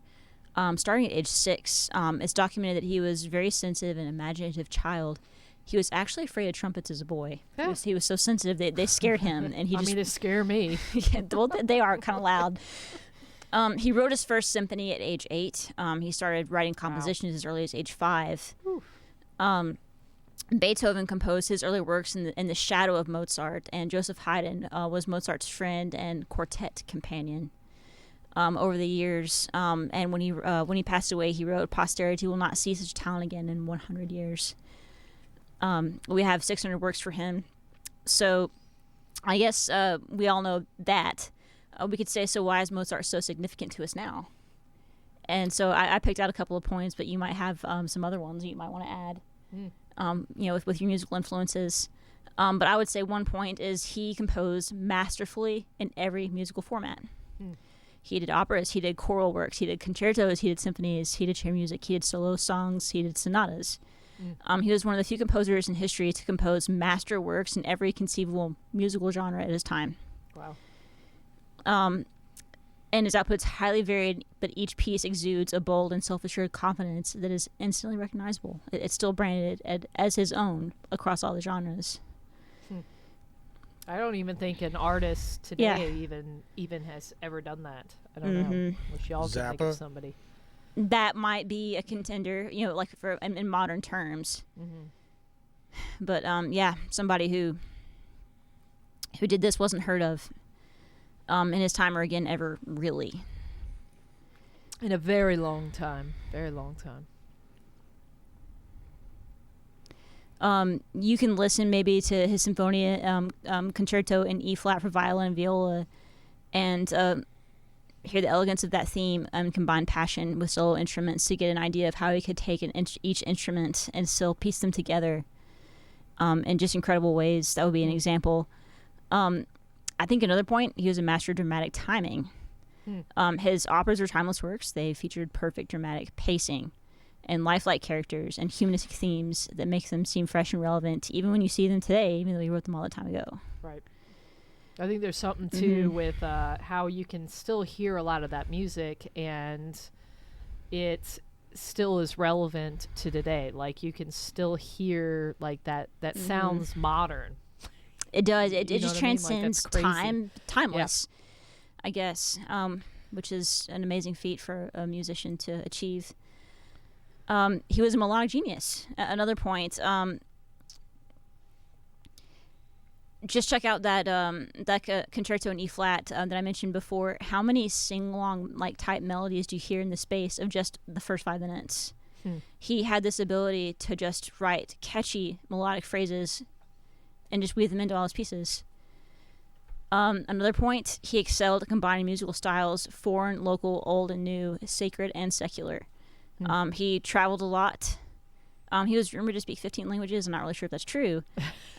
Starting at age 6, it's documented that he was a very sensitive and imaginative child. He was actually afraid of trumpets as a boy. Yeah. He was so sensitive they scared him, and he just to scare me. yeah, well, they are kind of loud. He wrote his first symphony at age 8. He started writing compositions as early as age 5. Beethoven composed his early works in the shadow of Mozart, and Joseph Haydn was Mozart's friend and quartet companion over the years. And when he passed away, he wrote, "Posterity will not see such talent again in 100 years." We have 600 works for him. So I guess we all know that. We could say, so why is Mozart so significant to us now? And so I picked out a couple of points, but you might have some other ones you might want to add. With your musical influences. But I would say one point is he composed masterfully in every musical format. He did operas, he did choral works, he did concertos, he did symphonies, he did chamber music, he did solo songs, he did sonatas. He was one of the few composers in history to compose master works in every conceivable musical genre at his time. Wow. And his output's highly varied, but each piece exudes a bold and self-assured confidence that is instantly recognizable. It's still branded as his own across all the genres. I don't even think an artist today even has ever done that. I don't know. Wish y'all could think of somebody. That might be a contender, like for in modern terms. But somebody who did this wasn't heard of in his time or again ever, really. In a very long time. Very long time. You can listen maybe to his Sinfonia Concerto in E flat for violin and viola, and hear the elegance of that theme and combine passion with solo instruments to get an idea of how he could take each instrument and still piece them together in just incredible ways. That would be an example. I think another point, he was a master of dramatic timing. His operas were timeless works. They featured perfect dramatic pacing and lifelike characters and humanistic themes that make them seem fresh and relevant even when you see them today, even though you wrote them all the time ago. Right. I think there's something too with how you can still hear a lot of that music and it still is relevant to today. Like you can still hear like that sounds modern. It does. It just what I mean? transcends Like, timeless, I guess, which is an amazing feat for a musician to achieve. He was a melodic genius. Another point, just check out that concerto in E flat that I mentioned before. How many sing-along type melodies do you hear in the space of just the first 5 minutes? He had this ability to just write catchy melodic phrases and just weave them into all his pieces. Another point, he excelled at combining musical styles, foreign, local, old and new, sacred and secular. He traveled a lot. He was rumored to speak 15 languages. I'm not really sure if that's true.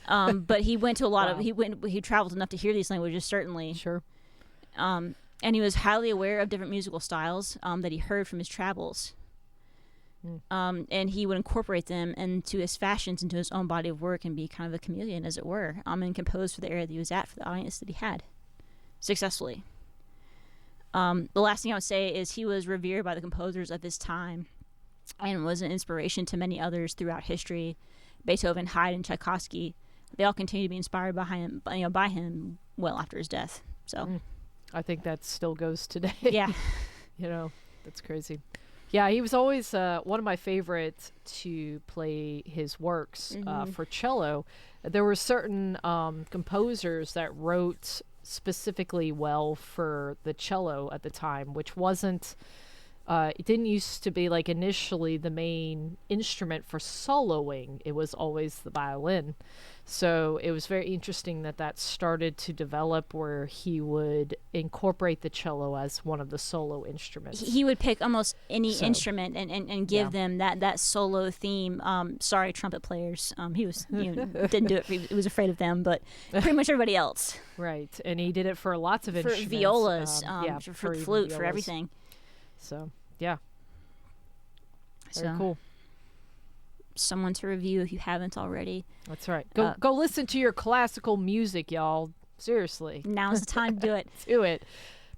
But he went to a lot of, he traveled enough to hear these languages, certainly. Sure. And he was highly aware of different musical styles that he heard from his travels. And he would incorporate them into his fashions, into his own body of work, and be kind of a chameleon, as it were, and compose for the area that he was at, for the audience that he had, successfully. The last thing I would say is he was revered by the composers of his time and was an inspiration to many others throughout history. Beethoven, Haydn, and Tchaikovsky, they all continue to be inspired by him well after his death. So I think that still goes today. Yeah. That's crazy. Yeah, he was always one of my favorites to play his works for cello. There were certain composers that wrote specifically well for the cello at the time, which wasn't it didn't used to be like initially the main instrument for soloing. It was always the violin. So it was very interesting that started to develop where he would incorporate the cello as one of the solo instruments. He would pick almost any instrument and give them that solo theme. Sorry, trumpet players. He was didn't do it. He was afraid of them, but pretty much everybody else. Right, and he did it for lots of instruments. For violas, for even flute, violas. for everything. So yeah, very So cool. Someone to review if you haven't already. That's right. Go listen to your classical music, y'all. Seriously. Now's the time to do it. Do it.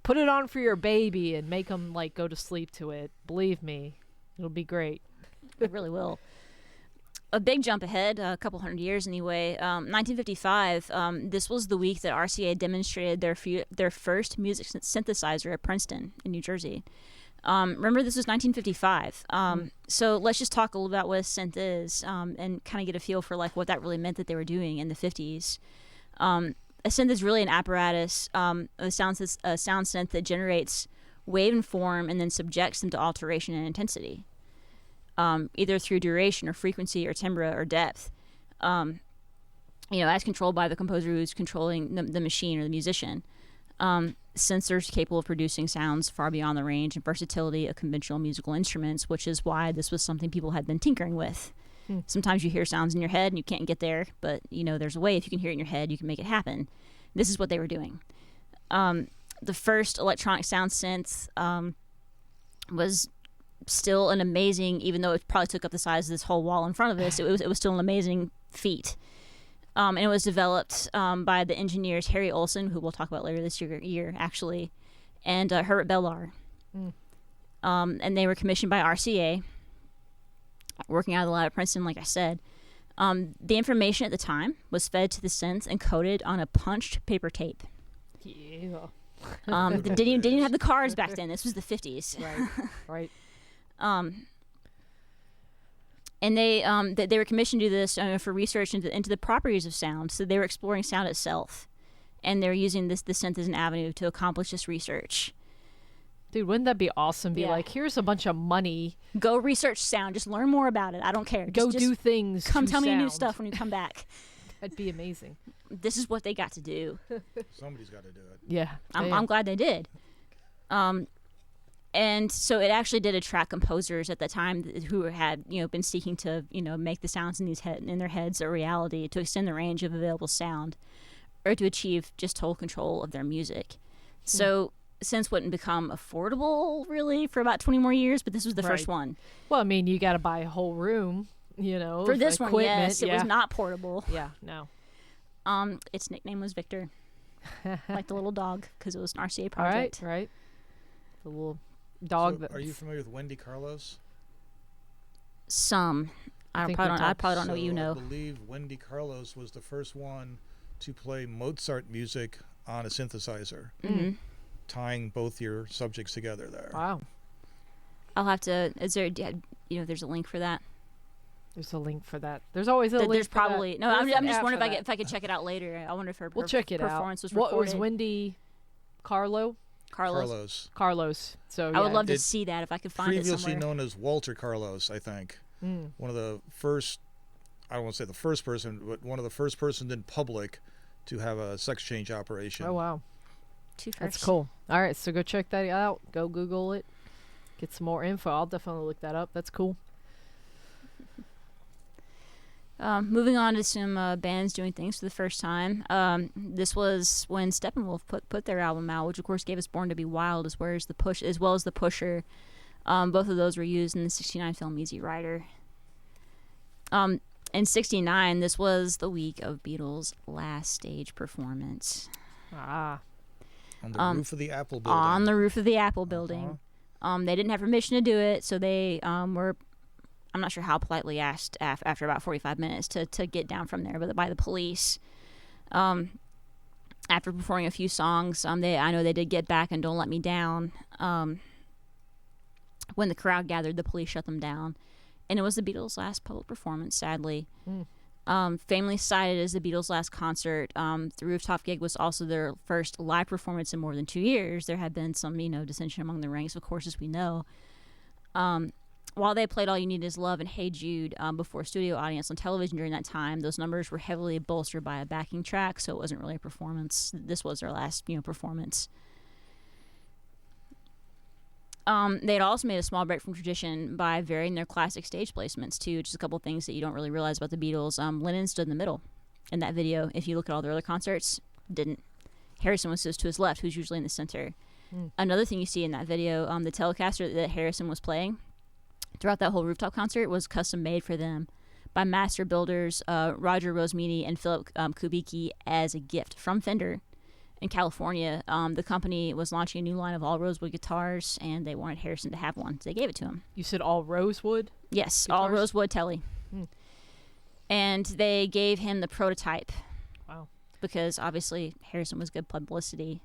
Put it on for your baby and make them go to sleep to it. Believe me, it'll be great. It really will. A big jump ahead, a couple hundred years anyway. 1955. This was the week that RCA demonstrated their first music synthesizer at Princeton in New Jersey. Remember, this was 1955. So let's just talk a little about what a synth is and kind of get a feel for what that really meant that they were doing in the 50s. A synth is really an apparatus, a sound synth that generates wave and form and then subjects them to alteration and intensity, either through duration or frequency or timbre or depth, as controlled by the composer who's controlling the machine or the musician. Sensors capable of producing sounds far beyond the range and versatility of conventional musical instruments, which is why this was something people had been tinkering with. Sometimes you hear sounds in your head and you can't get there, but there's a way. If you can hear it in your head, you can make it happen. This is what they were doing. The first electronic sound synth was still an amazing, even though it probably took up the size of this whole wall in front of us, it was still an amazing feat. And it was developed by the engineers Harry Olson, who we'll talk about later this year actually, and Herbert Bellar. And they were commissioned by RCA, working out of the lab at Princeton, like I said. The information at the time was fed to the synth and coded on a punched paper tape. Yeah. They didn't even have the cards back then. This was the 50s. Right. And they were commissioned to do this for research into the properties of sound. So they were exploring sound itself, and they were using the synth as an avenue to accomplish this research. Dude, wouldn't that be awesome? Be Yeah. like, here's a bunch of money. Go research sound. Just learn more about it. I don't care. Go Just do things. Come to tell me new sound. stuff when you come back. That'd be amazing. This is what they got to do. Somebody's got to do it. Yeah. I'm glad they did. And so it actually did attract composers at the time who had been seeking to make the sounds in their heads a reality, to extend the range of available sound, or to achieve just total control of their music. So synths wouldn't become affordable really for about 20 more years, but this was the first one. Well, I mean, you got to buy a whole room, For this one, equipment. yes, it was not portable. Yeah, no. Its nickname was Victor, like the little dog, because it was an RCA project. Right. The little dog. So are you familiar with Wendy Carlos? Some. I think probably we don't know what you know. I believe Wendy Carlos was the first one to play Mozart music on a synthesizer, tying both your subjects together there. Wow. I'll have to. Is there? There's a link for that. There's a link for that. There's always a link. There's for probably that. no. There's I'm an just app wondering for that. if I could check it out later. I wonder if her We'll check it performance out. was What recorded. was Wendy Carlos? So I would love to It see that if I could find it previously somewhere. known as Walter Carlos, I think. One of the first, I don't want to say the first person, but one of the first persons in public to have a sex change operation. Oh, wow. Two firsts. That's cool. All right, so go check that out. Go Google it. Get some more info. I'll definitely look that up. That's cool. Moving on to some bands doing things for the first time. This was when Steppenwolf put their album out, which of course gave us Born to Be Wild as well as the Pusher. Both of those were used in the '69 film Easy Rider. In '69, this was the week of Beatles' last stage performance. Ah. On the roof of the Apple building. On the roof of the Apple building. They didn't have permission to do it, so they were, I'm not sure how politely asked after about 45 minutes to get down from there, but by the police. After performing a few songs, I know they did Get Back and Don't Let Me Down. When the crowd gathered, the police shut them down. And it was the Beatles' last public performance, sadly. Famously cited as the Beatles' last concert, the rooftop gig was also their first live performance in more than 2 years. There had been some, dissension among the ranks, of course, as we know. While they played All You Need Is Love and Hey Jude before a studio audience on television during that time, those numbers were heavily bolstered by a backing track, so it wasn't really a performance. This was their last, performance. They had also made a small break from tradition by varying their classic stage placements, too. Just a couple things that you don't really realize about the Beatles. Lennon stood in the middle in that video. If you look at all their other concerts, didn't. Harrison was just to his left, who's usually in the center. Another thing you see in that video, the Telecaster that Harrison was playing throughout that whole rooftop concert was custom made for them by master builders Roger Rosemini and Philip Kubicki as a gift from Fender. In California, the company was launching a new line of all rosewood guitars, and they wanted Harrison to have one, so they gave it to him. You said all rosewood? Yes, guitars? all rosewood Tele. And they gave him the prototype. Wow. Because obviously Harrison was good publicity.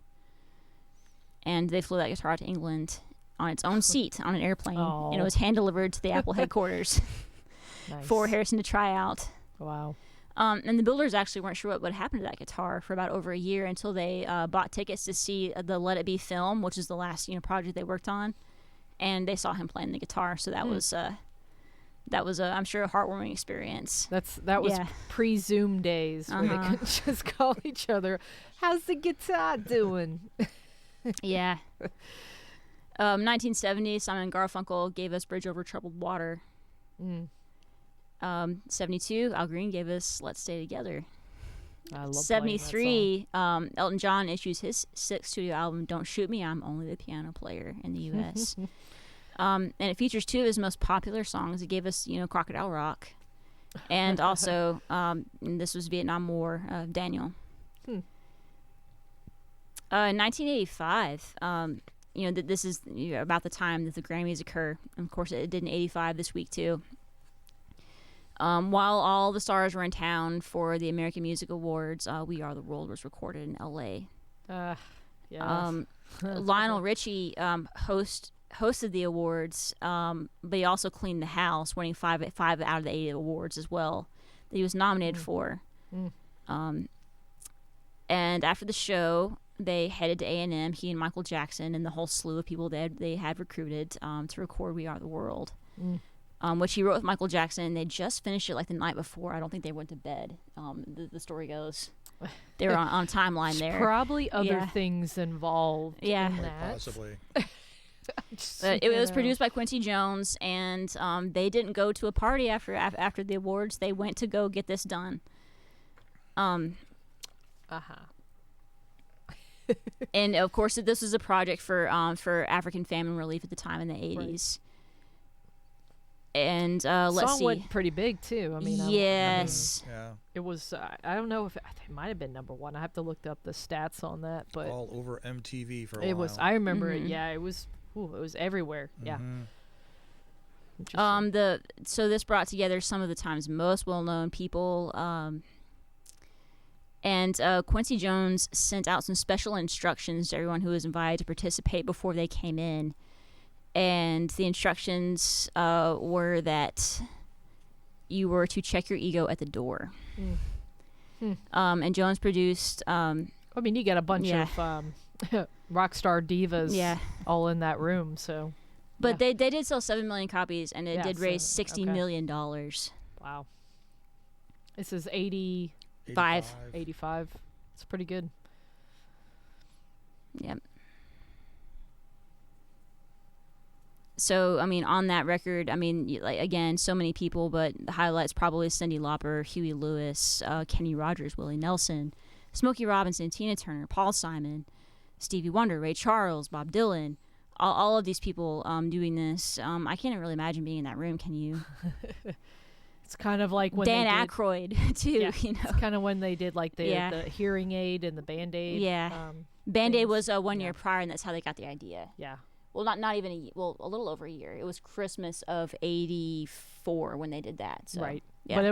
And they flew that guitar to England on its own seat on an airplane. Oh. And it was hand-delivered to the Apple headquarters Nice. for Harrison to try out. Wow. And the builders actually weren't sure what would happen to that guitar for about over a year until they bought tickets to see the Let It Be film, which is the last project they worked on, and they saw him playing the guitar. So that was I'm sure a heartwarming experience. That was pre-Zoom days where they couldn't just call each other. How's the guitar doing? Yeah. 1970, Simon & Garfunkel gave us Bridge Over Troubled Water. 72, Al Green gave us Let's Stay Together. I love 73, Elton John issues his 6th studio album, Don't Shoot Me, I'm Only the Piano Player, in the U.S. And it features 2 of his most popular songs. It gave us, Crocodile Rock. And also, and this was Vietnam War, Daniel. In 1985, this is about the time that the Grammys occur. And of course, it did in 85 this week, too. While all the stars were in town for the American Music Awards, We Are the World was recorded in L.A. Yes. Lionel Richie hosted the awards, but he also cleaned the house, winning 5 out of the 8 awards as well that he was nominated for. And after the show, they headed to A&M, he and Michael Jackson and the whole slew of people they had recruited to record We Are the World. Which he wrote with Michael Jackson, and they just finished it like the night before. I don't think they went to bed. The story goes. They were on a timeline there. Probably other things involved in that. Possibly. It was produced by Quincy Jones, and they didn't go to a party after the awards. They went to go get this done. And of course, this was a project for African famine relief at the time in the 80s. And let's see. Went pretty big too. I mean, yes. It was. I don't know if it might have been number 1. I have to look up the stats on that, but all over MTV for a while. It was. I remember it. Yeah, it was. It was everywhere. Yeah. So this brought together some of the time's most well-known people. And Quincy Jones sent out some special instructions to everyone who was invited to participate before they came in. And the instructions were that you were to check your ego at the door. And Jones produced... I mean, you got a bunch of rock star divas all in that room, so... But they did sell 7 million copies, and it did raise $60 million. Wow. This is 85. It's pretty good. Yep. So, I mean, on that record, I mean, like, again, so many people, but the highlights probably Cyndi Lauper, Huey Lewis, Kenny Rogers, Willie Nelson, Smokey Robinson, Tina Turner, Paul Simon, Stevie Wonder, Ray Charles, Bob Dylan, all of these people doing this. I can't really imagine being in that room, can you? It's kind of like when Dan they did, Aykroyd, too, you know. It's kind of when they did, like, the hearing aid and the Band-Aid. Yeah. Band-Aid was 1 year prior, and that's how they got the idea. Yeah. Well, not even a little over a year. It was Christmas of '84 when they did that. So, right. Yeah. But it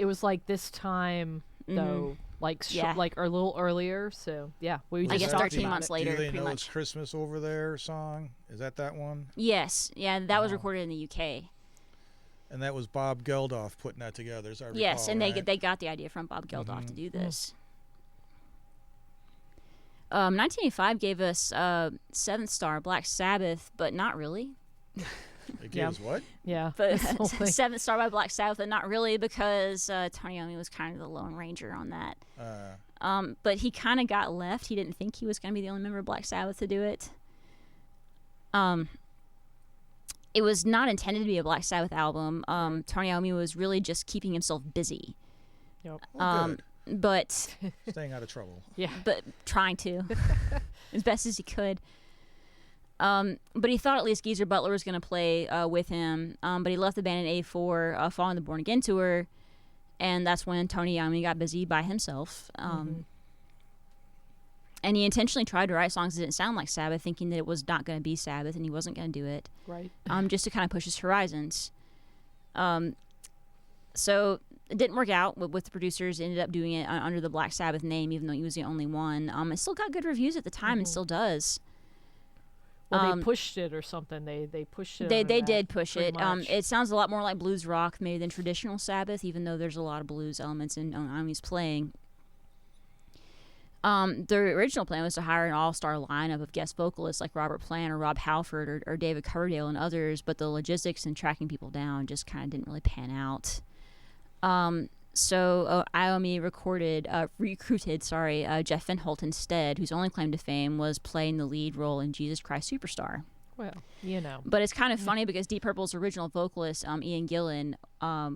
was like this time, though, like like a little earlier. So, yeah. We I just guess 13 months later, Do they pretty know much. It's Christmas Over There song? Is that one? Yes. Yeah, that was recorded in the UK. And that was Bob Geldof putting that together, as I recall, Yes, and right? they got the idea from Bob Geldof to do this. 1985 gave us Seventh Star, Black Sabbath, but not really. It gave us what? Yeah. But Seventh Star by Black Sabbath, but not really, because Tony Iommi was kind of the Lone Ranger on that. But he kind of got left. He didn't think he was going to be the only member of Black Sabbath to do it. It was not intended to be a Black Sabbath album. Tony Iommi was really just keeping himself busy. Yep. Good. But Staying out of trouble. Yeah. But trying to as best as he could. But he thought at least Geezer Butler was going to play with him. But he left the band in '84 following the Born Again tour, and that's when Tony Iommi got busy by himself. And he intentionally tried to write songs that didn't sound like Sabbath, thinking that it was not going to be Sabbath and he wasn't going to do it. Right. Just to kind of push his horizons. So it didn't work out with the producers. Ended up doing it under the Black Sabbath name, even though he was the only one. It still got good reviews at the time and still does. Well, they pushed it or something. They pushed it. They did push it. Much. It sounds a lot more like blues rock maybe than traditional Sabbath, even though there's a lot of blues elements in Iommi's playing. The original plan was to hire an all-star lineup of guest vocalists like Robert Plant or Rob Halford or David Coverdale and others, but the logistics and tracking people down just kind of didn't really pan out. So Iommi recruited Jeff Van Holt instead, whose only claim to fame was playing the lead role in Jesus Christ Superstar. Well, you know. But it's kind of funny because Deep Purple's original vocalist, Ian Gillan,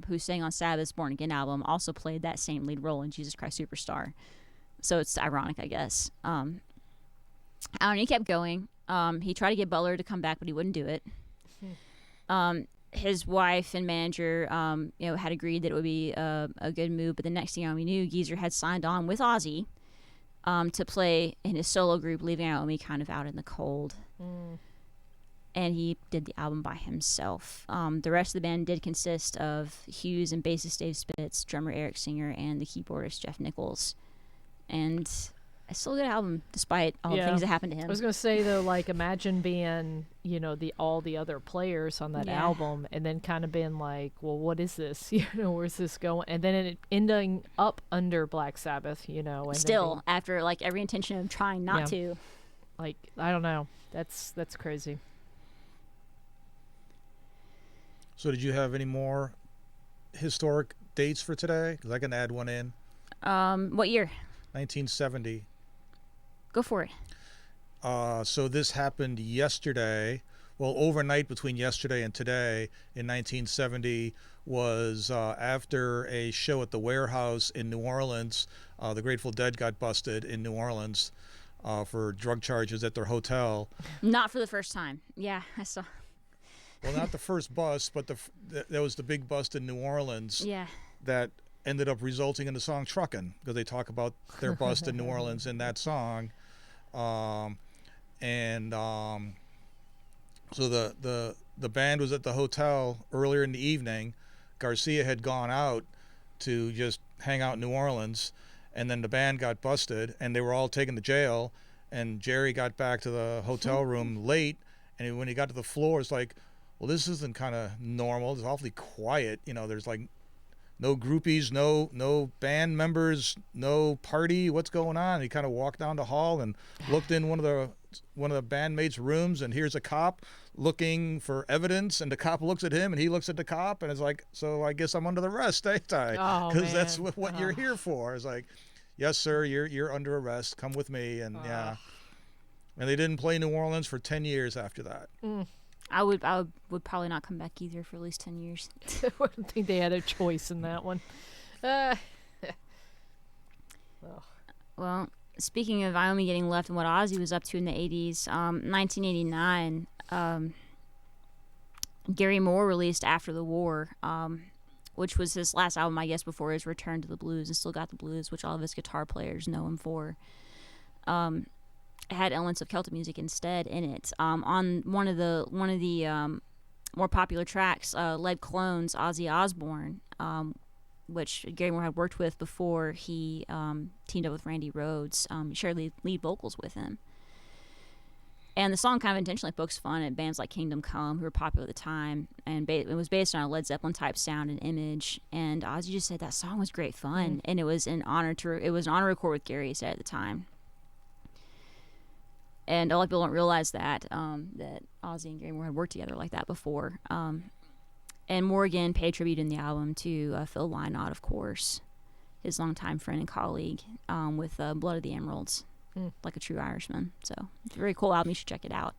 who sang on Sabbath's Born Again album, also played that same lead role in Jesus Christ Superstar. So it's ironic, I guess. I don't know, he kept going. He tried to get Butler to come back, but he wouldn't do it. His wife and manager, had agreed that it would be a good move, but the next thing we knew, Geezer had signed on with Ozzy to play in his solo group, leaving Iommi kind of out in the cold. And he did the album by himself. The rest of the band did consist of Hughes and bassist Dave Spitz, drummer Eric Singer, and the keyboardist Jeff Nichols. And it's still a good album, despite all the things that happened to him. I was going to say, though, like, imagine being, all the other players on that album, and then kind of being like, well, what is this? Where's this going? And then it ending up under Black Sabbath, and still, after, like, every intention of trying not to. Like, I don't know. That's crazy. So did you have any more historic dates for today? Because I can add one in. What year? 1970. Go for it. So this happened yesterday. Well, overnight between yesterday and today in 1970 was after a show at the Warehouse in New Orleans. The Grateful Dead got busted in New Orleans for drug charges at their hotel. Not for the first time. Yeah, I saw. Well, not the first bust, but there was the big bust in New Orleans. Yeah. That ended up resulting in the song Truckin', because they talk about their bust in New Orleans in that song. So the band was at the hotel earlier in the evening. Garcia had gone out to just hang out in New Orleans, and then the band got busted, and they were all taken to jail, and Jerry got back to the hotel room late, and when he got to the floor, it's like, well, this isn't kind of normal. It's awfully quiet. There's like no groupies, no band members, no party. What's going on? And he kind of walked down the hall and looked in one of the bandmates' rooms, and here's a cop looking for evidence, and the cop looks at him, and he looks at the cop, and it's like, so I guess I'm under arrest, ain't I? Because that's what you're here for. It's like, yes, sir, you're under arrest. Come with me, and yeah. And they didn't play New Orleans for 10 years after that. I would probably not come back either for at least 10 years. I wouldn't think they had a choice in that one. Well, speaking of Iommi getting left and what Ozzy was up to in the 80s, 1989, Gary Moore released After the War, which was his last album, I guess, before his return to the blues, and Still Got the Blues, which all of his guitar players know him for. It had elements of Celtic music instead in it. On one of the more popular tracks, Lead Clones, Ozzy Osbourne, which Gary Moore had worked with before he teamed up with Randy Rhoads, shared lead vocals with him. And the song kind of intentionally pokes fun at bands like Kingdom Come, who were popular at the time, and it was based on a Led Zeppelin type sound and image. And Ozzy just said that song was great fun, and it was an honor to record with Gary, he said at the time. And a lot of people don't realize that Ozzy and Gary Moore had worked together like that before. And Morgan paid tribute in the album to Phil Lynott, of course, his longtime friend and colleague, with Blood of the Emeralds, like a true Irishman. So it's a very cool album. You should check it out.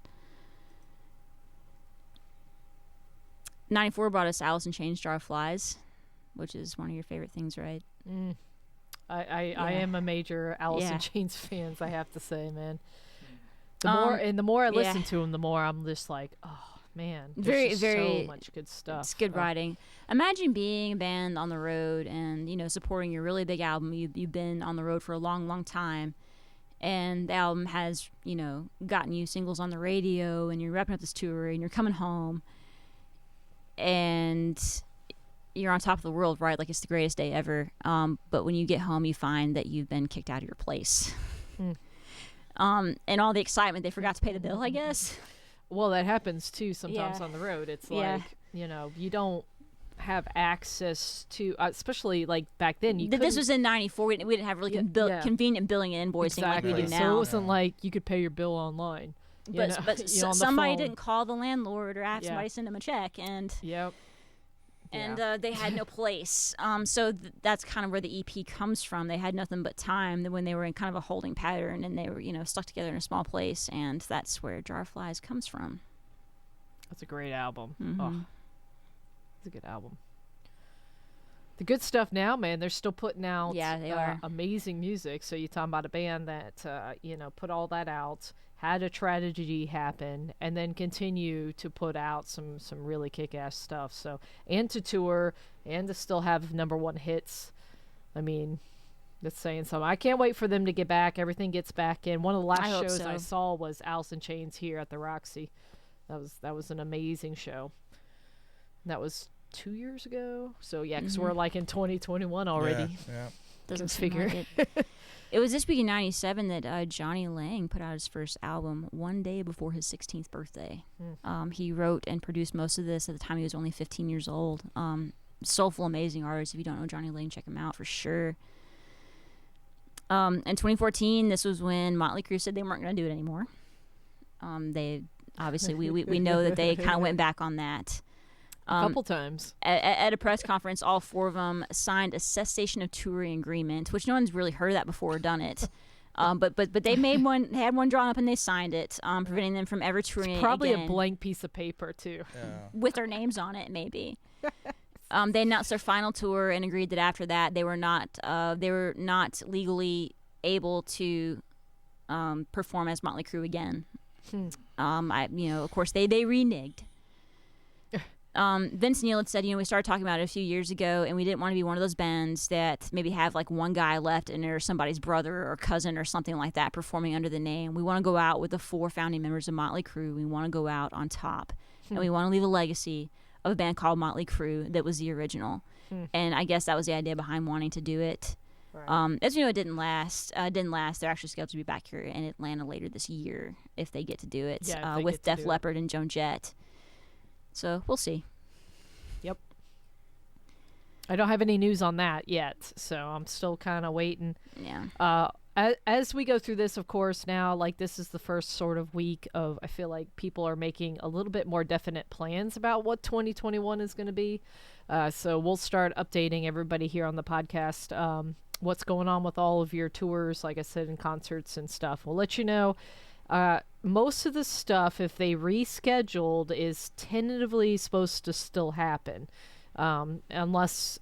94 brought us Alice in Chains' Jar of Flies, which is one of your favorite things, right? I am a major Alice in Chains fan, I have to say, man. The more I listen to him, the more I'm just like, oh man, there's so much good stuff. It's good writing. Imagine being a band on the road and supporting your really big album. You've been on the road for a long, long time, and the album has gotten you singles on the radio, and you're wrapping up this tour, and you're coming home, and you're on top of the world, right? Like it's the greatest day ever. But when you get home, you find that you've been kicked out of your place. And all the excitement, they forgot to pay the bill, I guess. Well, that happens too sometimes on the road. It's like, you don't have access to, especially like back then. This was in 94. We didn't have really convenient billing and invoicing like we do now. So it wasn't like you could pay your bill online. But somebody didn't call the landlord or have somebody send them a check. And they had no place. So that's kind of where the EP comes from. They had nothing but time when they were in kind of a holding pattern, and they were, stuck together in a small place, and that's where Jar of Flies comes from. That's a great album. Mm-hmm. Oh, it's a good album. The good stuff now, man, they're still putting out they are. amazing music. So you're talking about a band that, put all that out, had a tragedy happen, and then continue to put out some really kick-ass stuff. So, and to tour, and to still have #1 hits. I mean, that's saying something. I can't wait for them to get back. Everything gets back in. One of the last shows I saw was Alice in Chains here at the Roxy. That was an amazing show. That was 2 years ago. So yeah, because we're like in 2021 already. Yeah. Doesn't figure. like it. It was this week in '97 that Johnny Lang put out his first album one day before his 16th birthday. He wrote and produced most of this at the time he was only 15 years old. Soulful, amazing artist. If you don't know Johnny Lang, check him out for sure. In 2014, this was when Motley Crue said they weren't going to do it anymore. They obviously we know that they kind of went back on that. A couple times. At a press conference, all 4 of them signed a cessation of touring agreement, which no one's really heard that before or done it. But they had one drawn up and they signed it, preventing them from ever touring it's probably again. A blank piece of paper too. Yeah. With their names on it, maybe. They announced their final tour and agreed that after that they were not legally able to perform as Motley Crue again. Of course they reneged. Vince Neil had said, we started talking about it a few years ago, and we didn't want to be one of those bands that maybe have like one guy left and there's somebody's brother or cousin or something like that performing under the name. We want to go out with the 4 founding members of Motley Crue. We want to go out on top, and we want to leave a legacy of a band called Motley Crue that was the original. And I guess that was the idea behind wanting to do it. Right. As you know, it didn't last. They're actually scheduled to be back here in Atlanta later this year if they get to do it, with Def Leppard and Joan Jett. So we'll see. Yep. I don't have any news on that yet, so I'm still kind of waiting. Yeah. As we go through this, of course, now, like, this is the first sort of week of, I feel like people are making a little bit more definite plans about what 2021 is going to be. So we'll start updating everybody here on the podcast what's going on with all of your tours, like I said, and concerts and stuff. We'll let you know. Most of the stuff, if they rescheduled, is tentatively supposed to still happen, unless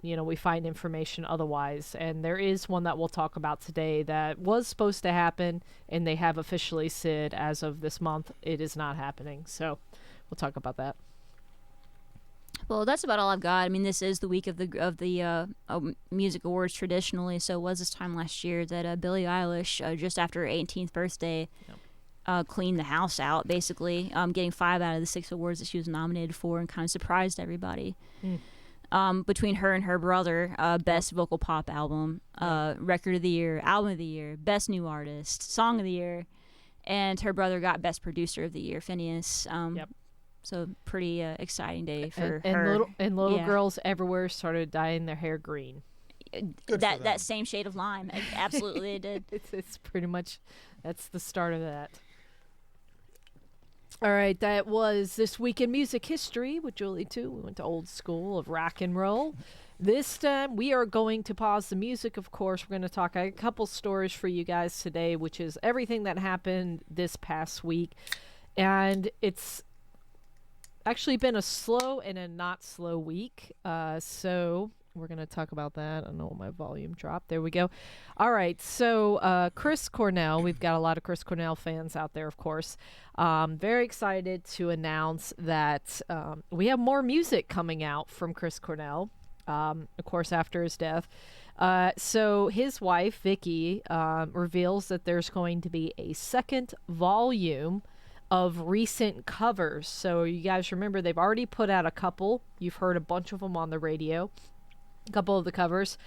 we find information otherwise. And there is one that we'll talk about today that was supposed to happen, and they have officially said as of this month it is not happening. So we'll talk about that. Well, that's about all I've got. I mean, this is the week of the music awards traditionally, so it was this time last year that Billie Eilish, just after her 18th birthday, cleaned the house out, basically, getting 5 out of the 6 awards that she was nominated for, and kind of surprised everybody. Between her and her brother, Best Vocal Pop Album, Record of the Year, Album of the Year, Best New Artist, Song of the Year, and her brother got Best Producer of the Year, Phineas. So pretty exciting day for her. And little girls everywhere started dyeing their hair green. That same shade of lime. Absolutely, they did. It's pretty much, that's the start of that. All right, that was This Week in Music History with Julie Tew. We went to old school of rock and roll. This time, we are going to pause the music, of course. We're going to talk a couple stories for you guys today, which is everything that happened this past week. And it's actually been a slow and a not slow week. So we're going to talk about that. I don't know, my volume dropped. There we go. All right. So Chris Cornell, we've got a lot of Chris Cornell fans out there, of course. Very excited to announce that we have more music coming out from Chris Cornell, of course, after his death. So his wife, Vicky, reveals that there's going to be a second volume of recent covers. So you guys remember they've already put out a couple. You've heard a bunch of them on the radio, a couple of the covers.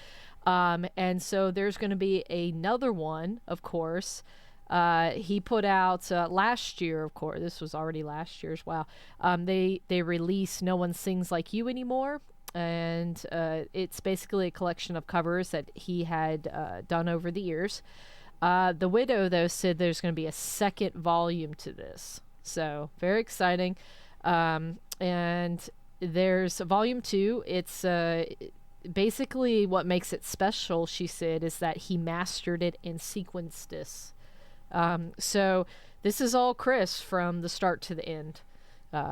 And so there's going to be another one, of course. He put out last year, of course. This was already last year's. Wow. They released No One Sings Like You Anymore. And it's basically a collection of covers that he had done over the years. The Widow, though, said there's going to be a second volume to this. So, very exciting. And there's volume 2. It's basically what makes it special, she said, is that he mastered it and sequenced this. So, this is all Chris from the start to the end.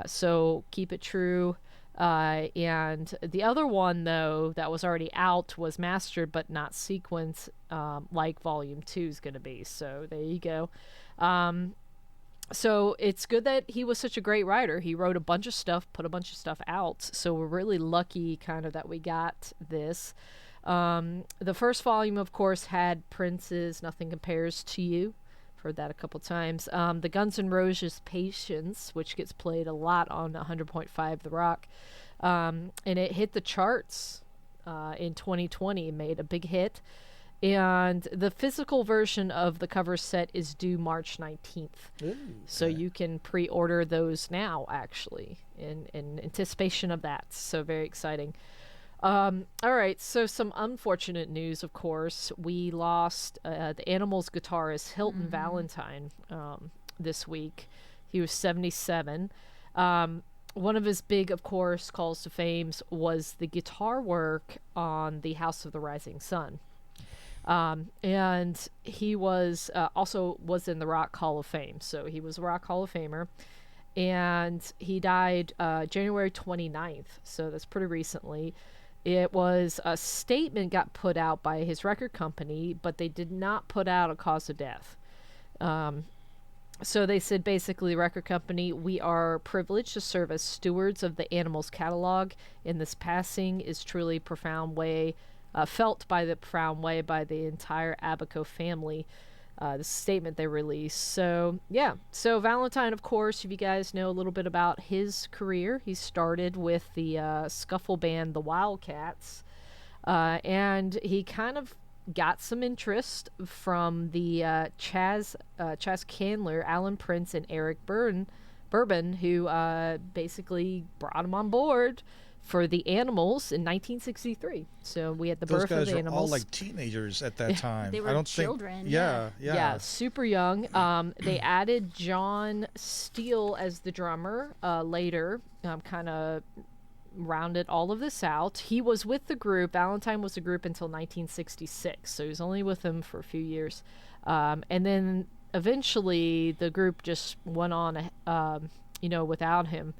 So keep it true. And the other one, though, that was already out was mastered but not sequenced, like Volume 2 is going to be. So there you go. So it's good that he was such a great writer. He wrote a bunch of stuff, put a bunch of stuff out. So we're really lucky kind of that we got this. The first volume, of course, had Prince's Nothing Compares to You. Heard that a couple times. The Guns N' Roses Patience, which gets played a lot on 100.5 The Rock. And it hit the charts in 2020, made a big hit. And the physical version of the cover set is due March 19th. Ooh, okay. So you can pre-order those now, actually, in anticipation of that. So very exciting. All right, so some unfortunate news, of course. We lost the Animals guitarist Hilton Valentine this week. He was 77. One of his big, of course, calls to fame was the guitar work on The House of the Rising Sun. And he was also was in the Rock Hall of Fame. So he was a Rock Hall of Famer. And he died January 29th. So that's pretty recently. It was a statement got put out by his record company, but they did not put out a cause of death. So they said basically, the record company, we are privileged to serve as stewards of the Animals catalog. In this passing is truly profound way, felt by the profound way by the entire Abaco family. The statement they released. So yeah, so Valentine, of course, if you guys know a little bit about his career, he started with the scuffle band the Wildcats, and he kind of got some interest from the Chaz Candler, Alan Prince, and Eric Bourbon, who basically brought him on board for the Animals in 1963. So we had the Those birth of guys the were Animals. all like teenagers at that time. They were I don't children, Think, yeah. yeah. Super young. They added John Steele as the drummer later, kind of rounded all of this out. He was with the group. Valentine was the group until 1966, so he was only with them for a few years. And then eventually the group just went on, without him.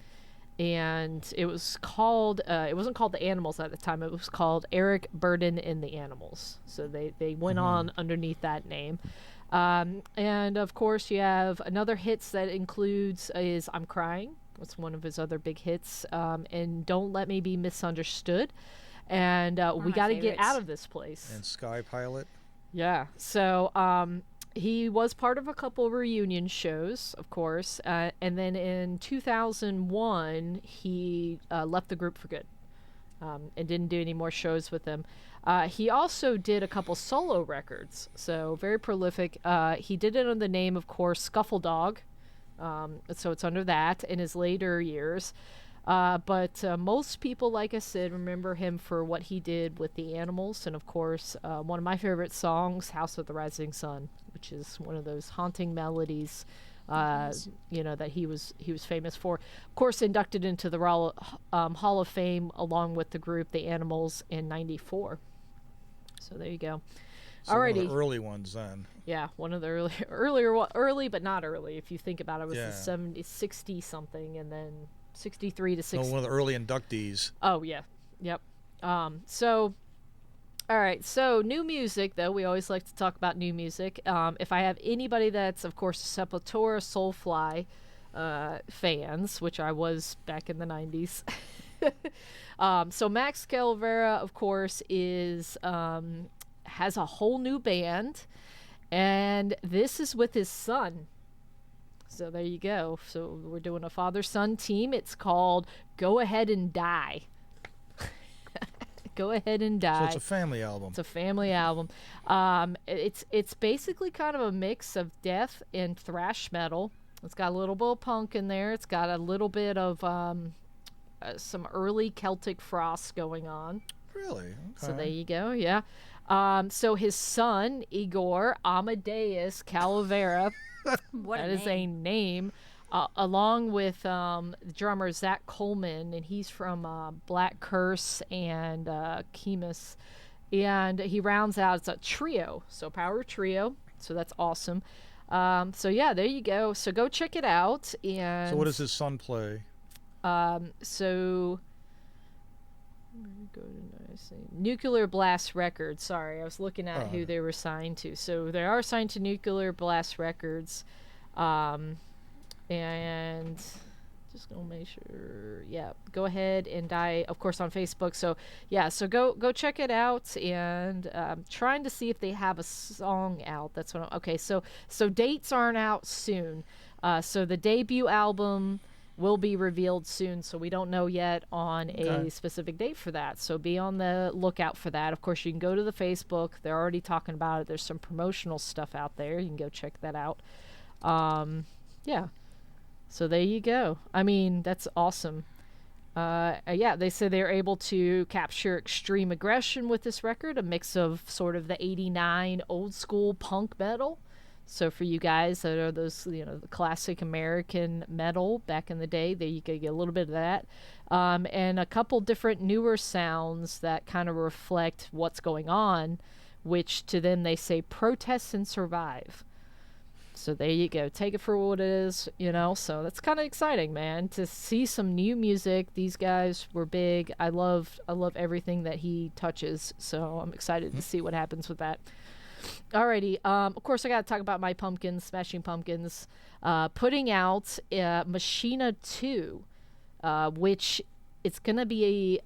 And it was called, it wasn't called the Animals at the time, it was called Eric Burdon and the Animals. So they went on underneath that name. And of course you have another hits that includes is I'm Crying. That's one of his other big hits. And Don't Let Me Be Misunderstood. And we got to get out of this place. And Sky Pilot. Yeah. So he was part of a couple reunion shows, of course, and then in 2001 he left the group for good, and didn't do any more shows with them. He also did a couple solo records, so very prolific. He did it under the name, of course, Scuffle Dog, so it's under that in his later years. But most people, like I said, remember him for what he did with the Animals, and of course, one of my favorite songs, "House of the Rising Sun," which is one of those haunting melodies, that he was famous for. Of course, inducted into the Hall of Fame along with the group The Animals in '94. So there you go. So Alrighty. one of the early ones then. Yeah, one of the early but not early. If you think about it, it was the 60 something, and then 63 to 60. No, one of the early inductees. Oh, yeah. Yep. All right. So new music, though. We always like to talk about new music. If I have anybody that's, of course, Sepultura, Soulfly fans, which I was back in the 90s. So Max Calavera, of course, has a whole new band, and this is with his son. So there you go. So we're doing a father-son team. It's called Go Ahead and Die. Go Ahead and Die. So it's a family album. It's a family album. It's basically kind of a mix of death and thrash metal. It's got a little bit of punk in there. It's got a little bit of some early Celtic frost going on. Really? Okay. So there you go. Yeah. So his son, Igor Amadeus Calavera, that is a name, along with drummer Zach Coleman, and he's from Black Curse and Chemis, and he rounds out, it's a trio, so power trio, so that's awesome. So yeah, there you go. So go check it out. And So what does his son play? So Nuclear Blast Records. Sorry, I was looking at who they were signed to. So they are signed to Nuclear Blast Records, and just gonna make sure. Yeah, go ahead and of course, on Facebook. So yeah, so go check it out, and trying to see if they have a song out. That's what. Okay, so dates aren't out soon. So the debut album will be revealed soon, so we don't know yet on a specific date for that. So be on the lookout for that. Of course, you can go to the Facebook. They're already talking about it. There's some promotional stuff out there. You can go check that out. Yeah. So there you go. I mean, that's awesome. Yeah, they say they're able to capture extreme aggression with this record, a mix of sort of the 89 old school punk metal. So for you guys that are those, the classic American metal back in the day, there you could get a little bit of that. And a couple different newer sounds that kind of reflect what's going on, which to them they say protest and survive. So there you go. Take it for what it is, So that's kind of exciting, man, to see some new music. These guys were big. I love everything that he touches. So I'm excited to see what happens with that. Alrighty. Of course, I got to talk about my pumpkins, Smashing Pumpkins, putting out Machina 2, which it's going to be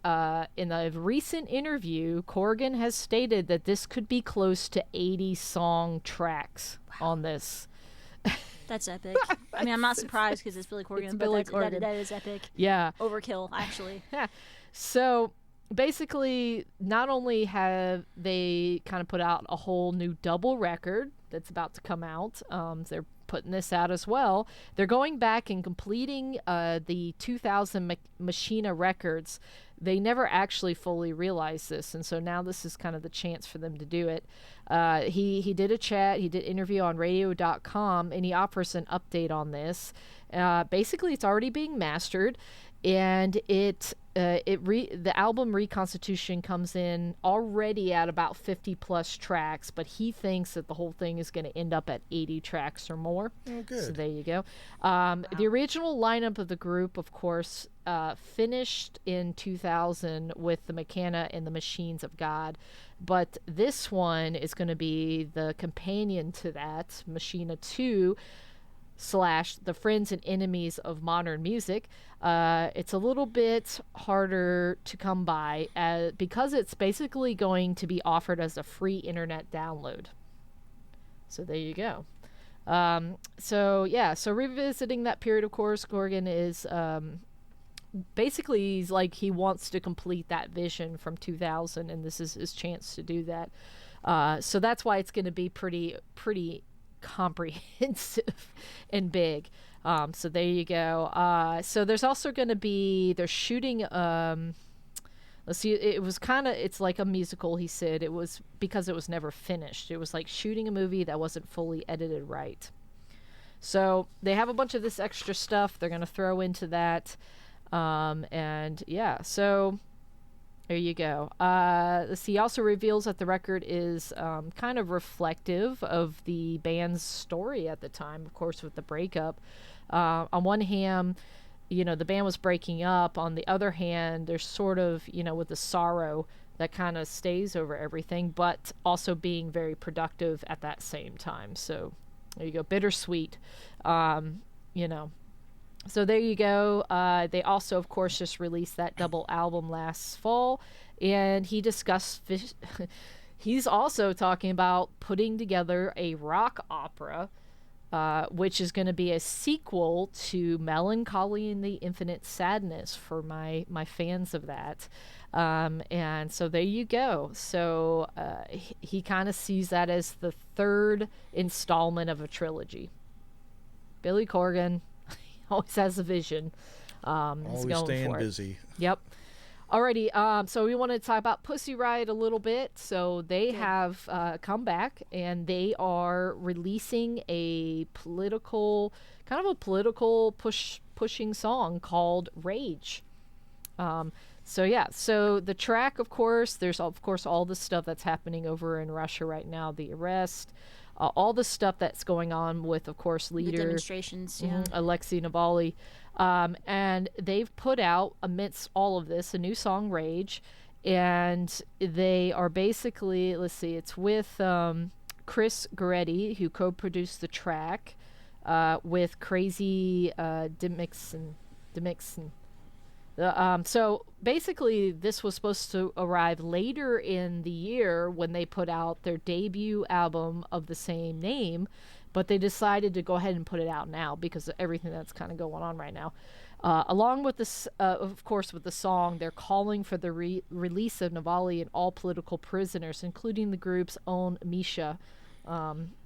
in a recent interview, Corgan has stated that this could be close to 80 song tracks on this. That's epic. I mean, I'm not surprised because it's Billy Corgan, but that is epic. Yeah. Overkill, actually. So basically, not only have they kind of put out a whole new double record that's about to come out, they're putting this out as well. They're going back and completing the 2000 Machina records. They never actually fully realized this, and so now this is kind of the chance for them to do it. He did a chat, he did an interview on radio.com, and he offers an update on this. Basically, it's already being mastered, and the album Reconstitution comes in already at about 50 plus tracks, but he thinks that the whole thing is going to end up at 80 tracks or more. Oh, good. So there you go. The original lineup of the group, of course, finished in 2000 with the Mechana and the Machines of God, but this one is going to be the companion to that, Machina 2, / the Friends and Enemies of Modern Music. It's a little bit harder to come by because it's basically going to be offered as a free internet download. So there you go. So revisiting that period, of course, Corgan is basically he's like he wants to complete that vision from 2000, and this is his chance to do that. So that's why it's going to be pretty comprehensive and big. So there you go. So there's also going to be, they're shooting, let's see, it's like a musical, he said. It was because it was never finished. It was like shooting a movie that wasn't fully edited right. So they have a bunch of this extra stuff they're going to throw into that. And yeah, so there you go. He also reveals that the record is kind of reflective of the band's story at the time, of course, with the breakup. On one hand, the band was breaking up. On the other hand, there's sort of, with the sorrow that kind of stays over everything, but also being very productive at that same time. So there you go. Bittersweet, So there you go. They also, of course, just released that double album last fall, and he discussed. He's also talking about putting together a rock opera, which is going to be a sequel to Melancholy and the Infinite Sadness for my fans of that. And so there you go. So he kind of sees that as the third installment of a trilogy. Billy Corgan always has a vision. Always staying busy. Yep. Alrighty, so we want to talk about Pussy Riot a little bit. So they have come back, and they are releasing a political pushing song called Rage. So the track, of course, there's of course all the stuff that's happening over in Russia right now, the arrest, all the stuff that's going on with, of course, The leader demonstrations, yeah. Alexei Navalny. And they've put out, amidst all of this, a new song, Rage. And they are basically, let's see, it's with Chris Goretti, who co-produced the track, with Crazy Demixon. So basically, this was supposed to arrive later in the year when they put out their debut album of the same name, but they decided to go ahead and put it out now because of everything that's kind of going on right now. Along with this, of course, with the song, they're calling for the release of Navalny and all political prisoners, including the group's own Misha.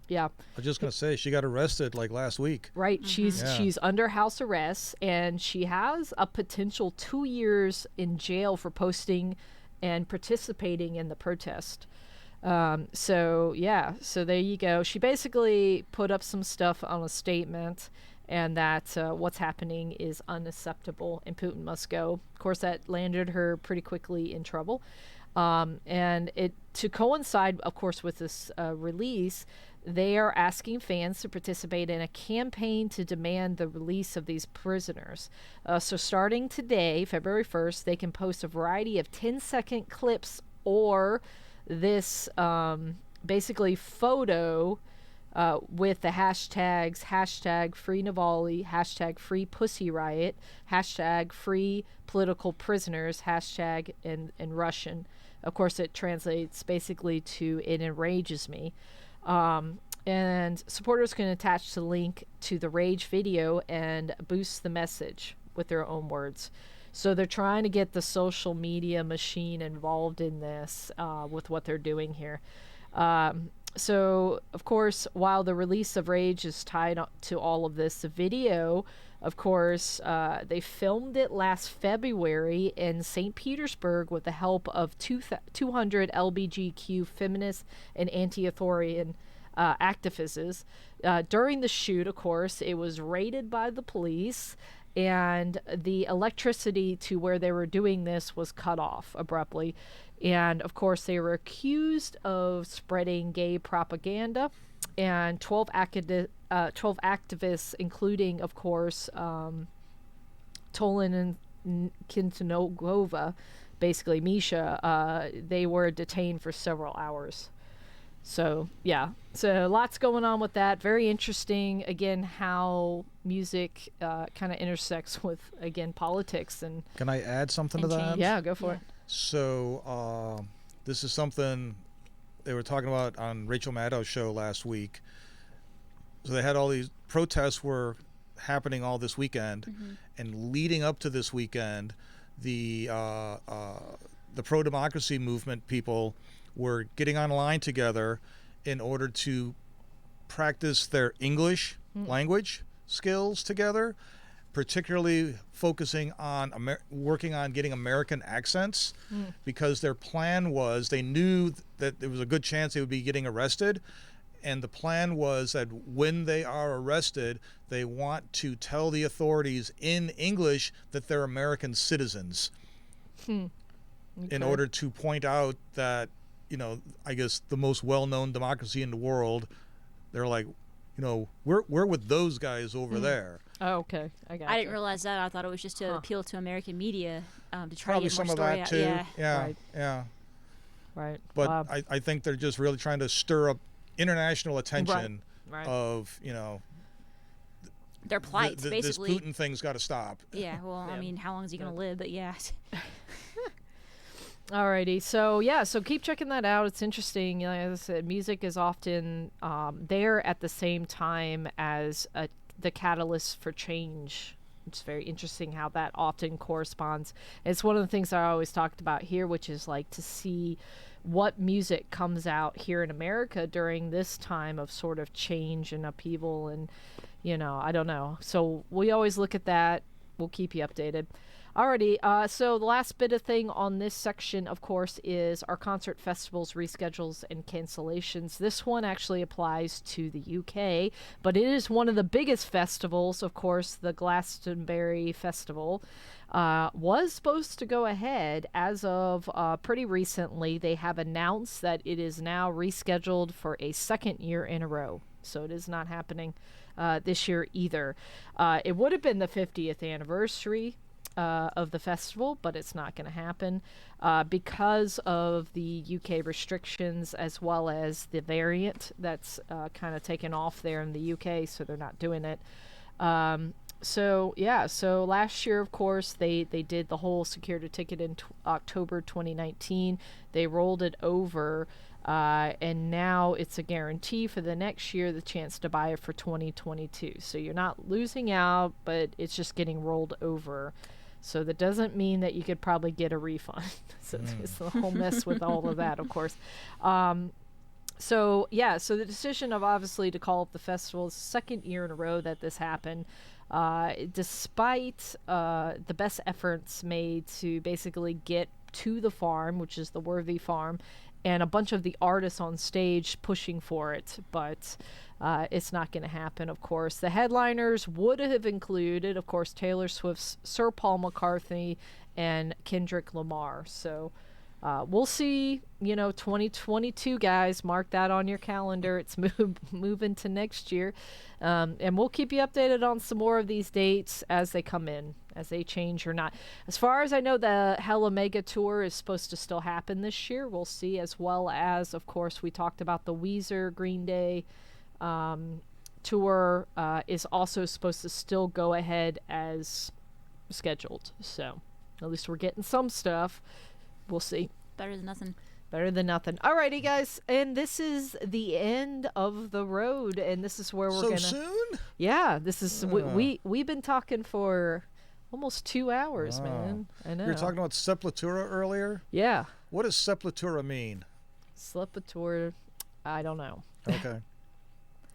Yeah. I was just gonna say she got arrested like last week. Right. Mm-hmm. She's under house arrest, and she has a potential 2 years in jail for posting and participating in the protest. So there you go. She basically put up some stuff on a statement, and that what's happening is unacceptable and Putin must go. Of course, that landed her pretty quickly in trouble. And it to coincide, of course, with this release, they are asking fans to participate in a campaign to demand the release of these prisoners. So starting today, February 1st, they can post a variety of 10-second clips or this basically photo with the hashtags #Free Navalny, #Free Riot, #Free Political Prisoners, in Russian. Of course, it translates basically to "It enrages me." And supporters can attach the link to the Rage video and boost the message with their own words. So they're trying to get the social media machine involved in this with what they're doing here. So, of course, while the release of Rage is tied to all of this, the video, of course, they filmed it last February in St. Petersburg with the help of 200 LGBTQ feminists and anti-authoritarian activists. During the shoot, of course, it was raided by the police, and the electricity to where they were doing this was cut off abruptly. And, of course, they were accused of spreading gay propaganda, and 12 activists, including, of course, Tolan and Kintonogova, basically Misha, they were detained for several hours. So, yeah. So, lots going on with that. Very interesting, again, how music kind of intersects with, again, politics. And Can I add something to that? yeah, go for it. So this is something they were talking about on Rachel Maddow's show last week. So they had all these protests were happening all this weekend, and leading up to this weekend, the pro-democracy movement people were getting online together in order to practice their English language skills together, particularly focusing on working on getting American accents, because their plan was, they knew that there was a good chance they would be getting arrested, and the plan was that when they are arrested, they want to tell the authorities in English that they're American citizens, in order to point out that, you know, I guess the most well-known democracy in the world, they're like, you know, we're with those guys over there. Oh, okay. I got I didn't realize that. I thought it was just to appeal to American media to try Probably to get more some of story that out. too. Yeah. Right. Yeah. Right. But Wow. I think they're just really trying to stir up international attention Right. of, you know, Their plight, this basically. Putin thing's got to stop. Yeah, well, I mean, how long is he going to live? But yeah. Alrighty, so keep checking that out. It's interesting. You know, as I said, music is often there at the same time as the catalyst for change. It's very interesting how that often corresponds. It's one of the things I always talked about here, which is like to see what music comes out here in America during this time of sort of change and upheaval, and, you know, I don't know. So we always look at that. We'll keep you updated. Alrighty, so the last bit of thing on this section, of course, is our concert festivals, reschedules, and cancellations. This one actually applies to the UK, but it is one of the biggest festivals, of course, the Glastonbury Festival. Was supposed to go ahead as of pretty recently. They have announced that it is now rescheduled for a second year in a row. So it is not happening this year either. It would have been the 50th anniversary of the festival, but it's not going to happen because of the UK restrictions as well as the variant that's kind of taken off there in the UK, so they're not doing it. So last year, of course, they did the whole secured a ticket in October 2019. They rolled it over, and now it's a guarantee for the next year, the chance to buy it for 2022. So you're not losing out, but it's just getting rolled over. So that doesn't mean that you could probably get a refund. So it's the whole mess with all of that, of course. So the decision of obviously to call up the festival is the second year in a row that this happened. Despite the best efforts made to basically get to the farm, which is the Worthy Farm, and a bunch of the artists on stage pushing for it, but it's not going to happen, of course. The headliners would have included, of course, Taylor Swift's Sir Paul McCartney and Kendrick Lamar. So we'll see, 2022, guys. Mark that on your calendar. It's moving to next year. And we'll keep you updated on some more of these dates as they come in, as they change or not. As far as I know, the Hella Mega Tour is supposed to still happen this year. We'll see, as well as, of course, we talked about the Weezer Green Day tour is also supposed to still go ahead as scheduled. So at least we're getting some stuff. We'll see. Better than nothing. Better than nothing. Alrighty, guys, and this is the end of the road, and this is where we're gonna. So soon? Yeah, this is we've been talking for almost 2 hours, man. I know. You were talking about Sepultura earlier. Yeah. What does Sepultura mean? Sepultura, I don't know. Okay.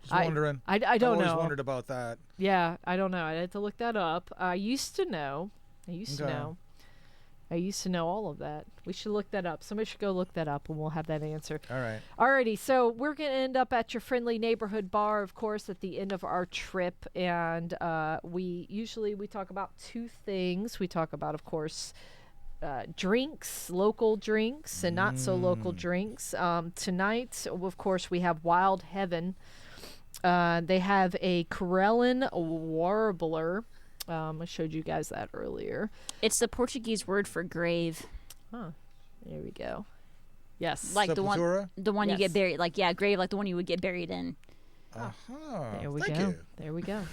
Just wondering. I don't know. I always wondered about that. Yeah, I don't know. I had to look that up. I used to know. I used to know all of that. We should look that up. Somebody should go look that up, and we'll have that answer. All right. Alrighty, so we're going to end up at your friendly neighborhood bar, of course, at the end of our trip. And we talk about two things. We talk about, of course, drinks, local drinks, and not so local drinks. Tonight, of course, we have Wild Heaven. They have a Karelian warbler. I showed you guys that earlier. It's the Portuguese word for grave. Huh. There we go. Yes. Like Sepultura? the one Yes. you get buried, grave, like the one you would get buried in. There we Thank go. you. There we go.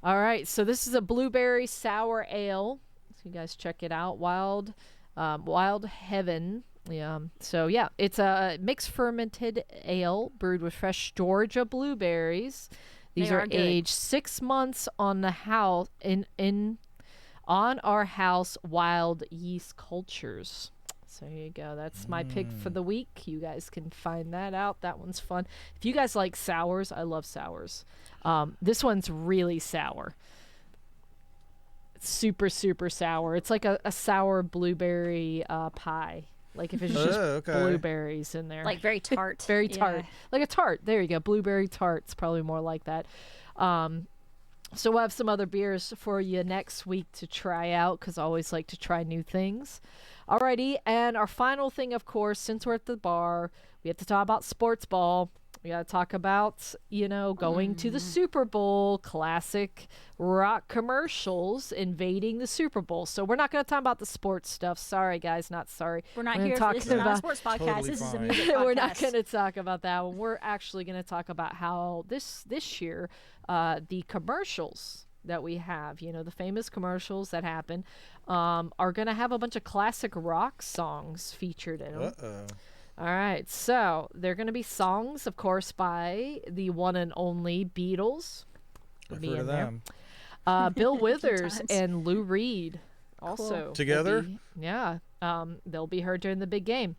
All right. So this is a blueberry sour ale. So you guys check it out. Wild Heaven. Yeah. So yeah, it's a mixed fermented ale brewed with fresh Georgia blueberries. These They are are good. aged 6 months on the house on our house wild yeast cultures. So here you go. That's my pick for the week. You guys can find that out. That one's fun. If you guys like sours, I love sours. This one's really sour. It's super, super sour. It's like a sour blueberry pie. Like if it's just blueberries in there. Like very tart. Very tart. Yeah. Like a tart. There you go. Blueberry tart. It's probably more like that. So we'll have some other beers for you next week to try out, because I always like to try new things. Alrighty, and our final thing, of course, since we're at the bar, we have to talk about sports ball. We got to talk about, going to the Super Bowl, classic rock commercials invading the Super Bowl. So we're not going to talk about the sports stuff. Sorry, guys, not sorry. We're not gonna here. talk This is not a about- sports podcast. Totally This is a fine. music podcast. We're not going to talk about that one. We're actually going to talk about how this year, the commercials that we have, the famous commercials that happen, are going to have a bunch of classic rock songs featured in them. Uh-oh. All right, so they're going to be songs, of course, by the one and only Beatles. I've Be heard in of there. them. Bill Withers times. and Lou Reed also. will Together? be- yeah, they'll be heard during the big game.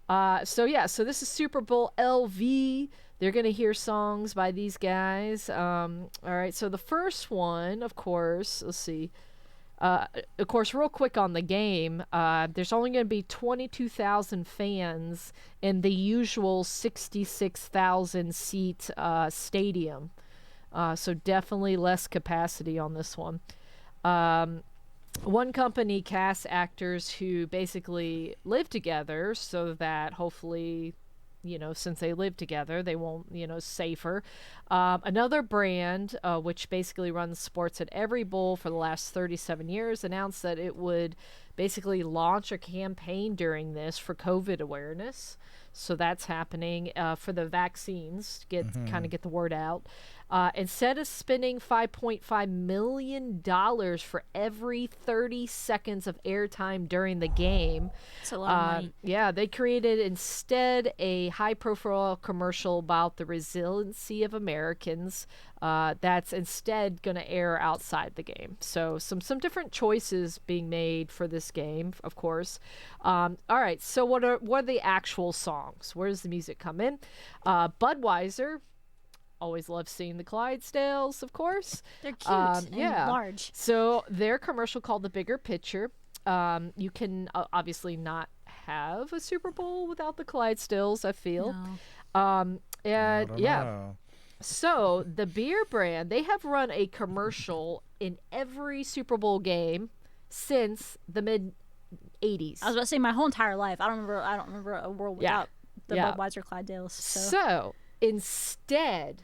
So this is Super Bowl LV. They're going to hear songs by these guys. All right, so the first one, of course, let's see. Of course, real quick on the game, there's only going to be 22,000 fans in the usual 66,000 seat stadium. So definitely less capacity on this one. One company casts actors who basically live together so that hopefully, since they live together, they won't, safer. Another brand, which basically runs sports at every bowl for the last 37 years, announced that it would basically launch a campaign during this for COVID awareness. So that's happening for the vaccines to kind of get the word out. Instead of spending $5.5 million for every 30 seconds of airtime during the game, That's a lot of money. yeah, they created instead a high-profile commercial about the resiliency of Americans that's instead going to air outside the game. So some different choices being made for this game, of course. All right, so what are the actual songs? Where does the music come in? Budweiser. Always love seeing the Clydesdales, of course. They're cute and large. So their commercial called The Bigger Picture. You can obviously not have a Super Bowl without the Clydesdales, I feel. No. And yeah. Know. So the beer brand, they have run a commercial in every Super Bowl game since the mid 80s. I was about to say my whole entire life. I don't remember a world without the Budweiser Clydesdales. So instead,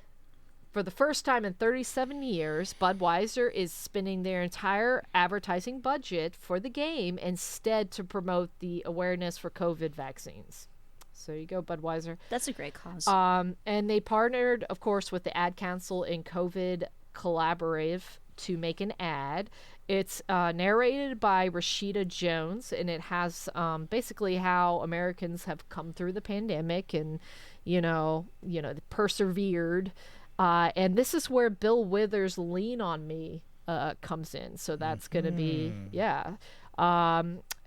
for the first time in 37 years, Budweiser is spending their entire advertising budget for the game instead to promote the awareness for COVID vaccines. So there you go, Budweiser. That's a great cause. And they partnered, of course, with the Ad Council and COVID Collaborative to make an ad. It's narrated by Rashida Jones, and it has basically how Americans have come through the pandemic and, persevered. And this is where Bill Withers' Lean on Me comes in. So that's going to be,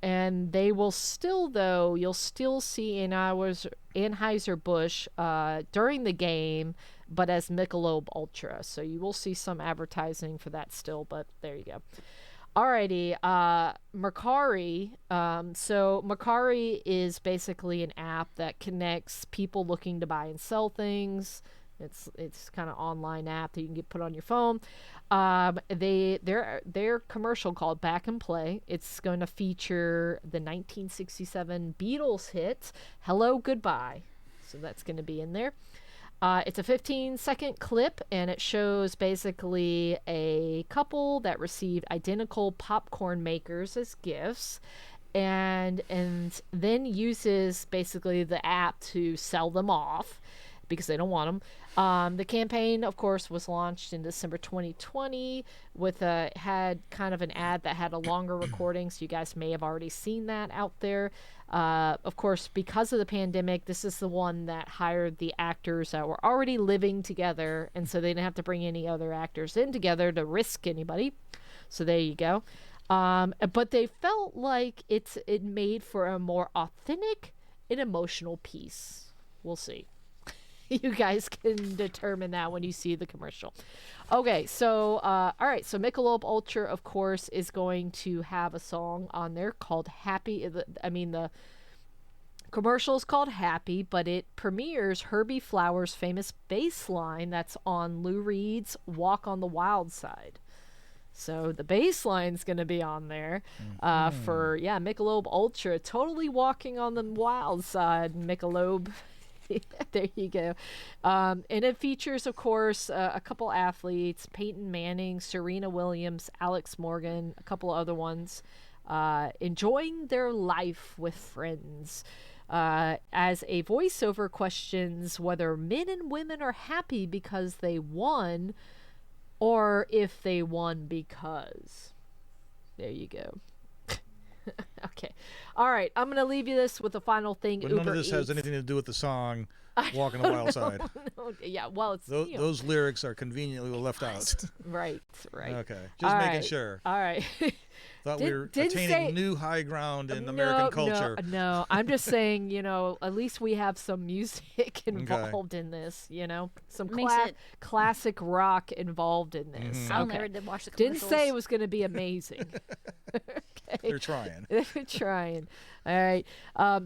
and they will still, though, you'll still see Anheuser-Busch during the game, but as Michelob Ultra. So you will see some advertising for that still, but there you go. Alrighty, Mercari. So Mercari is basically an app that connects people looking to buy and sell things. It's kind of online app that you can get put on your phone. Their commercial called Back and Play. It's going to feature the 1967 Beatles hit Hello Goodbye. So that's going to be in there. It's a 15-second clip, and it shows basically a couple that received identical popcorn makers as gifts, and then uses basically the app to sell them off because they don't want them. The campaign, of course, was launched in December 2020 had kind of an ad that had a longer recording, so you guys may have already seen that out there. Of course, because of the pandemic, this is the one that hired the actors that were already living together, and so they didn't have to bring any other actors in together to risk anybody. So there you go. But they felt like it made for a more authentic and emotional piece. We'll see. You guys can determine that when you see the commercial. Okay, so all right, so Michelob Ultra, of course, is going to have a song on there called Happy. The commercial is called Happy, but it premieres Herbie Flower's famous bass line that's on Lou Reed's Walk on the Wild Side. So the bass line's going to be on there for Michelob Ultra, totally walking on the wild side, Michelob. There you go. And it features, of course, a couple athletes, Peyton Manning, Serena Williams, Alex Morgan, a couple other ones, enjoying their life with friends. As a voiceover questions whether men and women are happy because they won or if they won because. There you go. Okay. All right. I'm going to leave you this with the final thing. But none of this has anything to do with the song Walk on the Wild Side. No, yeah, well, it's... Those lyrics are conveniently left out. Right. Okay. Just making sure. All right. Thought we were Didn't attaining say- new high ground in American culture. No, I'm just saying, at least we have some music involved in this, some Makes it- classic rock involved in this. Mm-hmm. I'll Okay. never did watch the Didn't commercials. say it was going to be amazing. They're trying. They're trying. All right.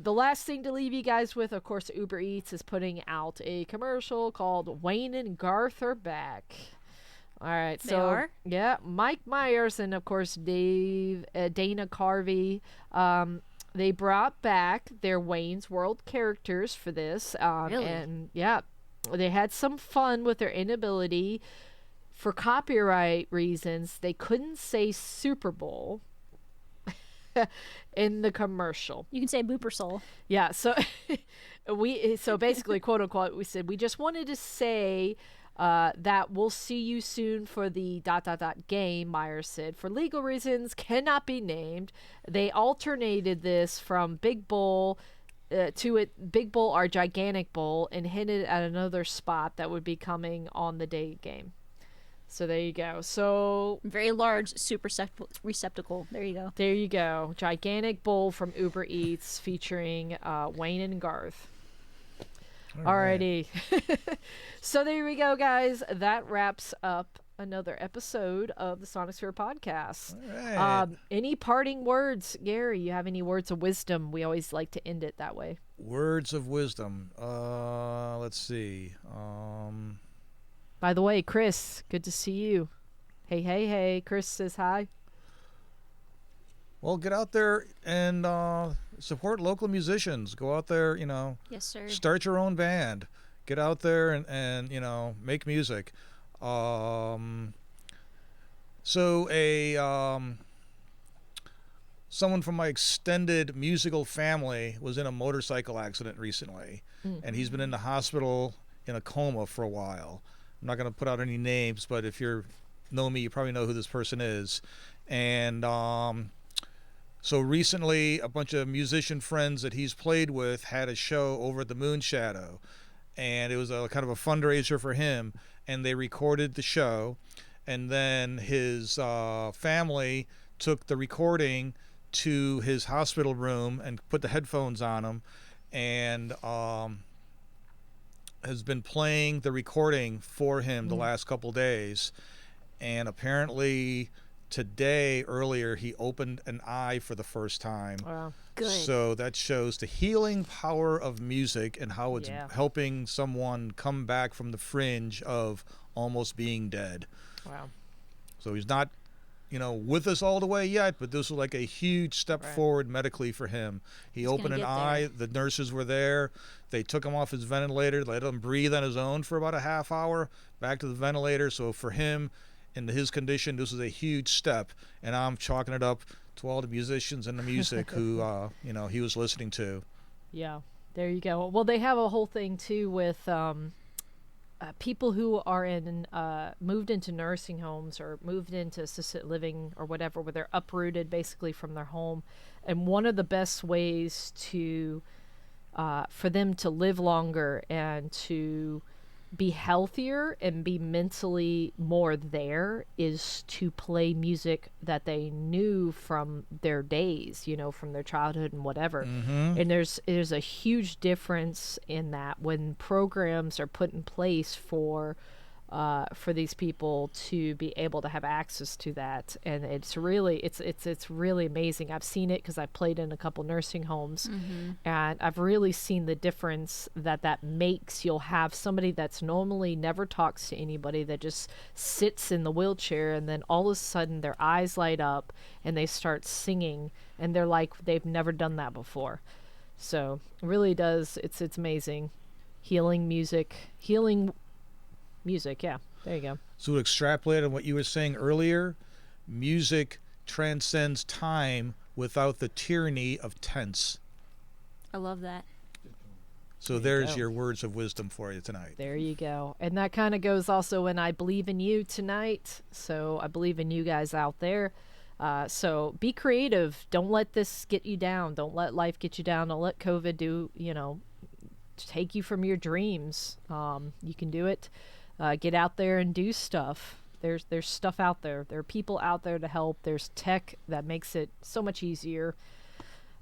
The last thing to leave you guys with, of course, Uber Eats is putting out a commercial called Wayne and Garth Are Back. All right. They So, are? yeah, Mike Myers and, of course, Dana Carvey. They brought back their Wayne's World characters for this. Really? And, yeah, they had some fun with their inability. For copyright reasons, they couldn't say Super Bowl in the commercial. You can say Booper Soul. Yeah, so so basically, quote unquote, we said we just wanted to say that we'll see you soon for the ... game. Myers said, for legal reasons, cannot be named. They alternated this from Big Bull to it Big Bull or Gigantic Bull, and hinted at another spot that would be coming on the day game. So there you go. So Very large super receptacle. There you go. there you go. Gigantic Bull from Uber Eats featuring Wayne and Garth. Alrighty. So there we go, guys. That wraps up another episode of the Sonic Sphere podcast. All right. Any parting words, Gary? You have any words of wisdom? We always like to end it that way. Words of wisdom. Let's see. By the way, Chris, good to see you. Hey. Chris says hi. Well, get out there and support local musicians. Go out there, Yes, sir. start your own band. Get out there and make music. Someone from my extended musical family was in a motorcycle accident recently, and he's been in the hospital in a coma for a while. I'm not going to put out any names, but if you know me, you probably know who this person is. And so recently, a bunch of musician friends that he's played with had a show over at the Moon Shadow, and it was a kind of a fundraiser for him, and they recorded the show, and then his family took the recording to his hospital room and put the headphones on him, and has been playing the recording for him the last couple days. And apparently earlier he opened an eye for the first time. Wow. Good. So that shows the healing power of music and how it's Yeah. helping someone come back from the fringe of almost being dead. Wow. So he's not with us all the way yet, but this was like a huge step Right. forward medically for him. He opened gonna an get eye. The nurses were there. They took him off his ventilator, let him breathe on his own for about a half hour, back to the ventilator. So for him, in his condition, this was a huge step. And I'm chalking it up to all the musicians and the music who, he was listening to. Yeah, there you go. Well, they have a whole thing too with people who are moved into nursing homes or moved into assisted living or whatever, where they're uprooted basically from their home. And one of the best ways to for them to live longer and to be healthier and be mentally more there is to play music that they knew from their days, from their childhood and whatever. And there's a huge difference in that when programs are put in place for these people to be able to have access to that. And it's really amazing. I've seen it because I've played in a couple nursing homes, and I've really seen the difference that makes. You'll have somebody that's normally never talks to anybody, that just sits in the wheelchair, and then all of a sudden their eyes light up and they start singing, and they're like they've never done that before. So it really does. It's amazing. Healing music, yeah, there you go. So to extrapolate on what you were saying earlier, music transcends time without the tyranny of tense. I love that. So There you there's go. your words of wisdom for you tonight. There you go. And that kind of goes also in I believe in you tonight. So I believe in you guys out there. So be creative. Don't let this get you down. Don't let life get you down. Don't let COVID take you from your dreams. You can do it. Get out there and do stuff. There's stuff out there. There are people out there to help. There's tech that makes it so much easier.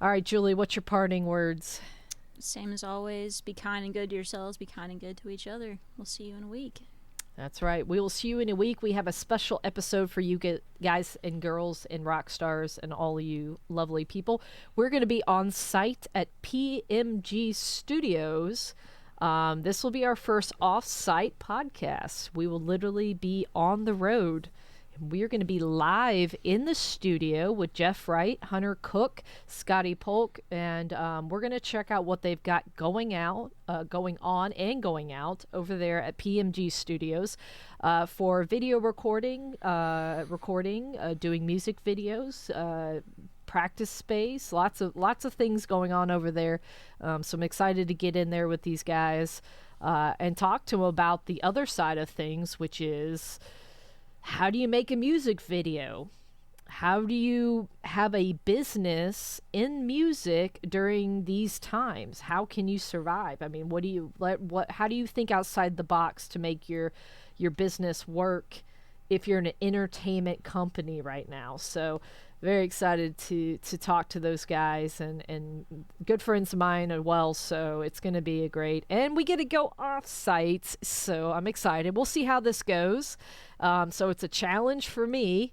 All right, Julie, what's your parting words? Same as always. Be kind and good to yourselves. Be kind and good to each other. We'll see you in a week. That's right. We will see you in a week. We have a special episode for you guys and girls and rock stars and all of you lovely people. We're going to be on site at PMG Studios. This will be our first off-site podcast. We will literally be on the road. We're going to be live in the studio with Jeff Wright, Hunter Cook, Scotty Polk, and we're going to check out what they've got going on over there at PMG Studios for video recording, doing music videos, practice space, lots of things going on over there. So I'm excited to get in there with these guys and talk to them about the other side of things, which is, how do you make a music video? How do you have a business in music during these times? How can you survive? I mean, how do you think outside the box to make your business work if you're an entertainment company right now? So very excited to talk to those guys and good friends of mine as well. So it's going to be and we get to go off site. So I'm excited. We'll see how this goes. So it's a challenge for me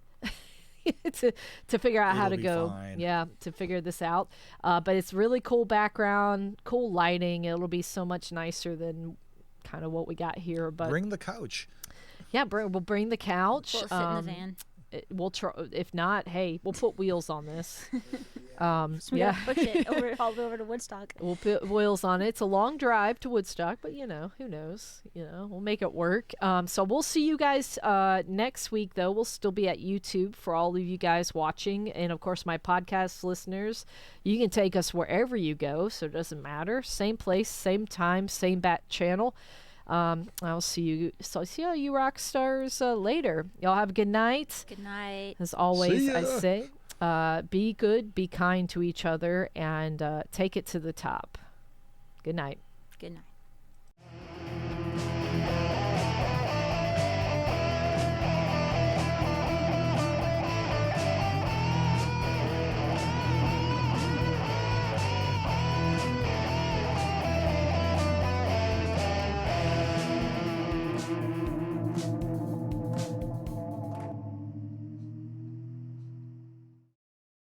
to figure out how to go. Fine. Yeah, to figure this out. But it's really cool background, cool lighting. It'll be so much nicer than kind of what we got here. But bring the couch. Yeah, we'll bring the couch. Will it fit in the van? We'll try. If not, hey, we'll put wheels on this. So we gotta push it all the way over to Woodstock. We'll put wheels on it. It's a long drive to Woodstock, but who knows? We'll make it work. So we'll see you guys next week. Though we'll still be at YouTube for all of you guys watching, and of course my podcast listeners. You can take us wherever you go, so it doesn't matter. Same place, same time, same channel. I'll see you. So see all you rock stars later. Y'all have a good night. Good night. As always, I say, be good, be kind to each other, and take it to the top. Good night. Good night.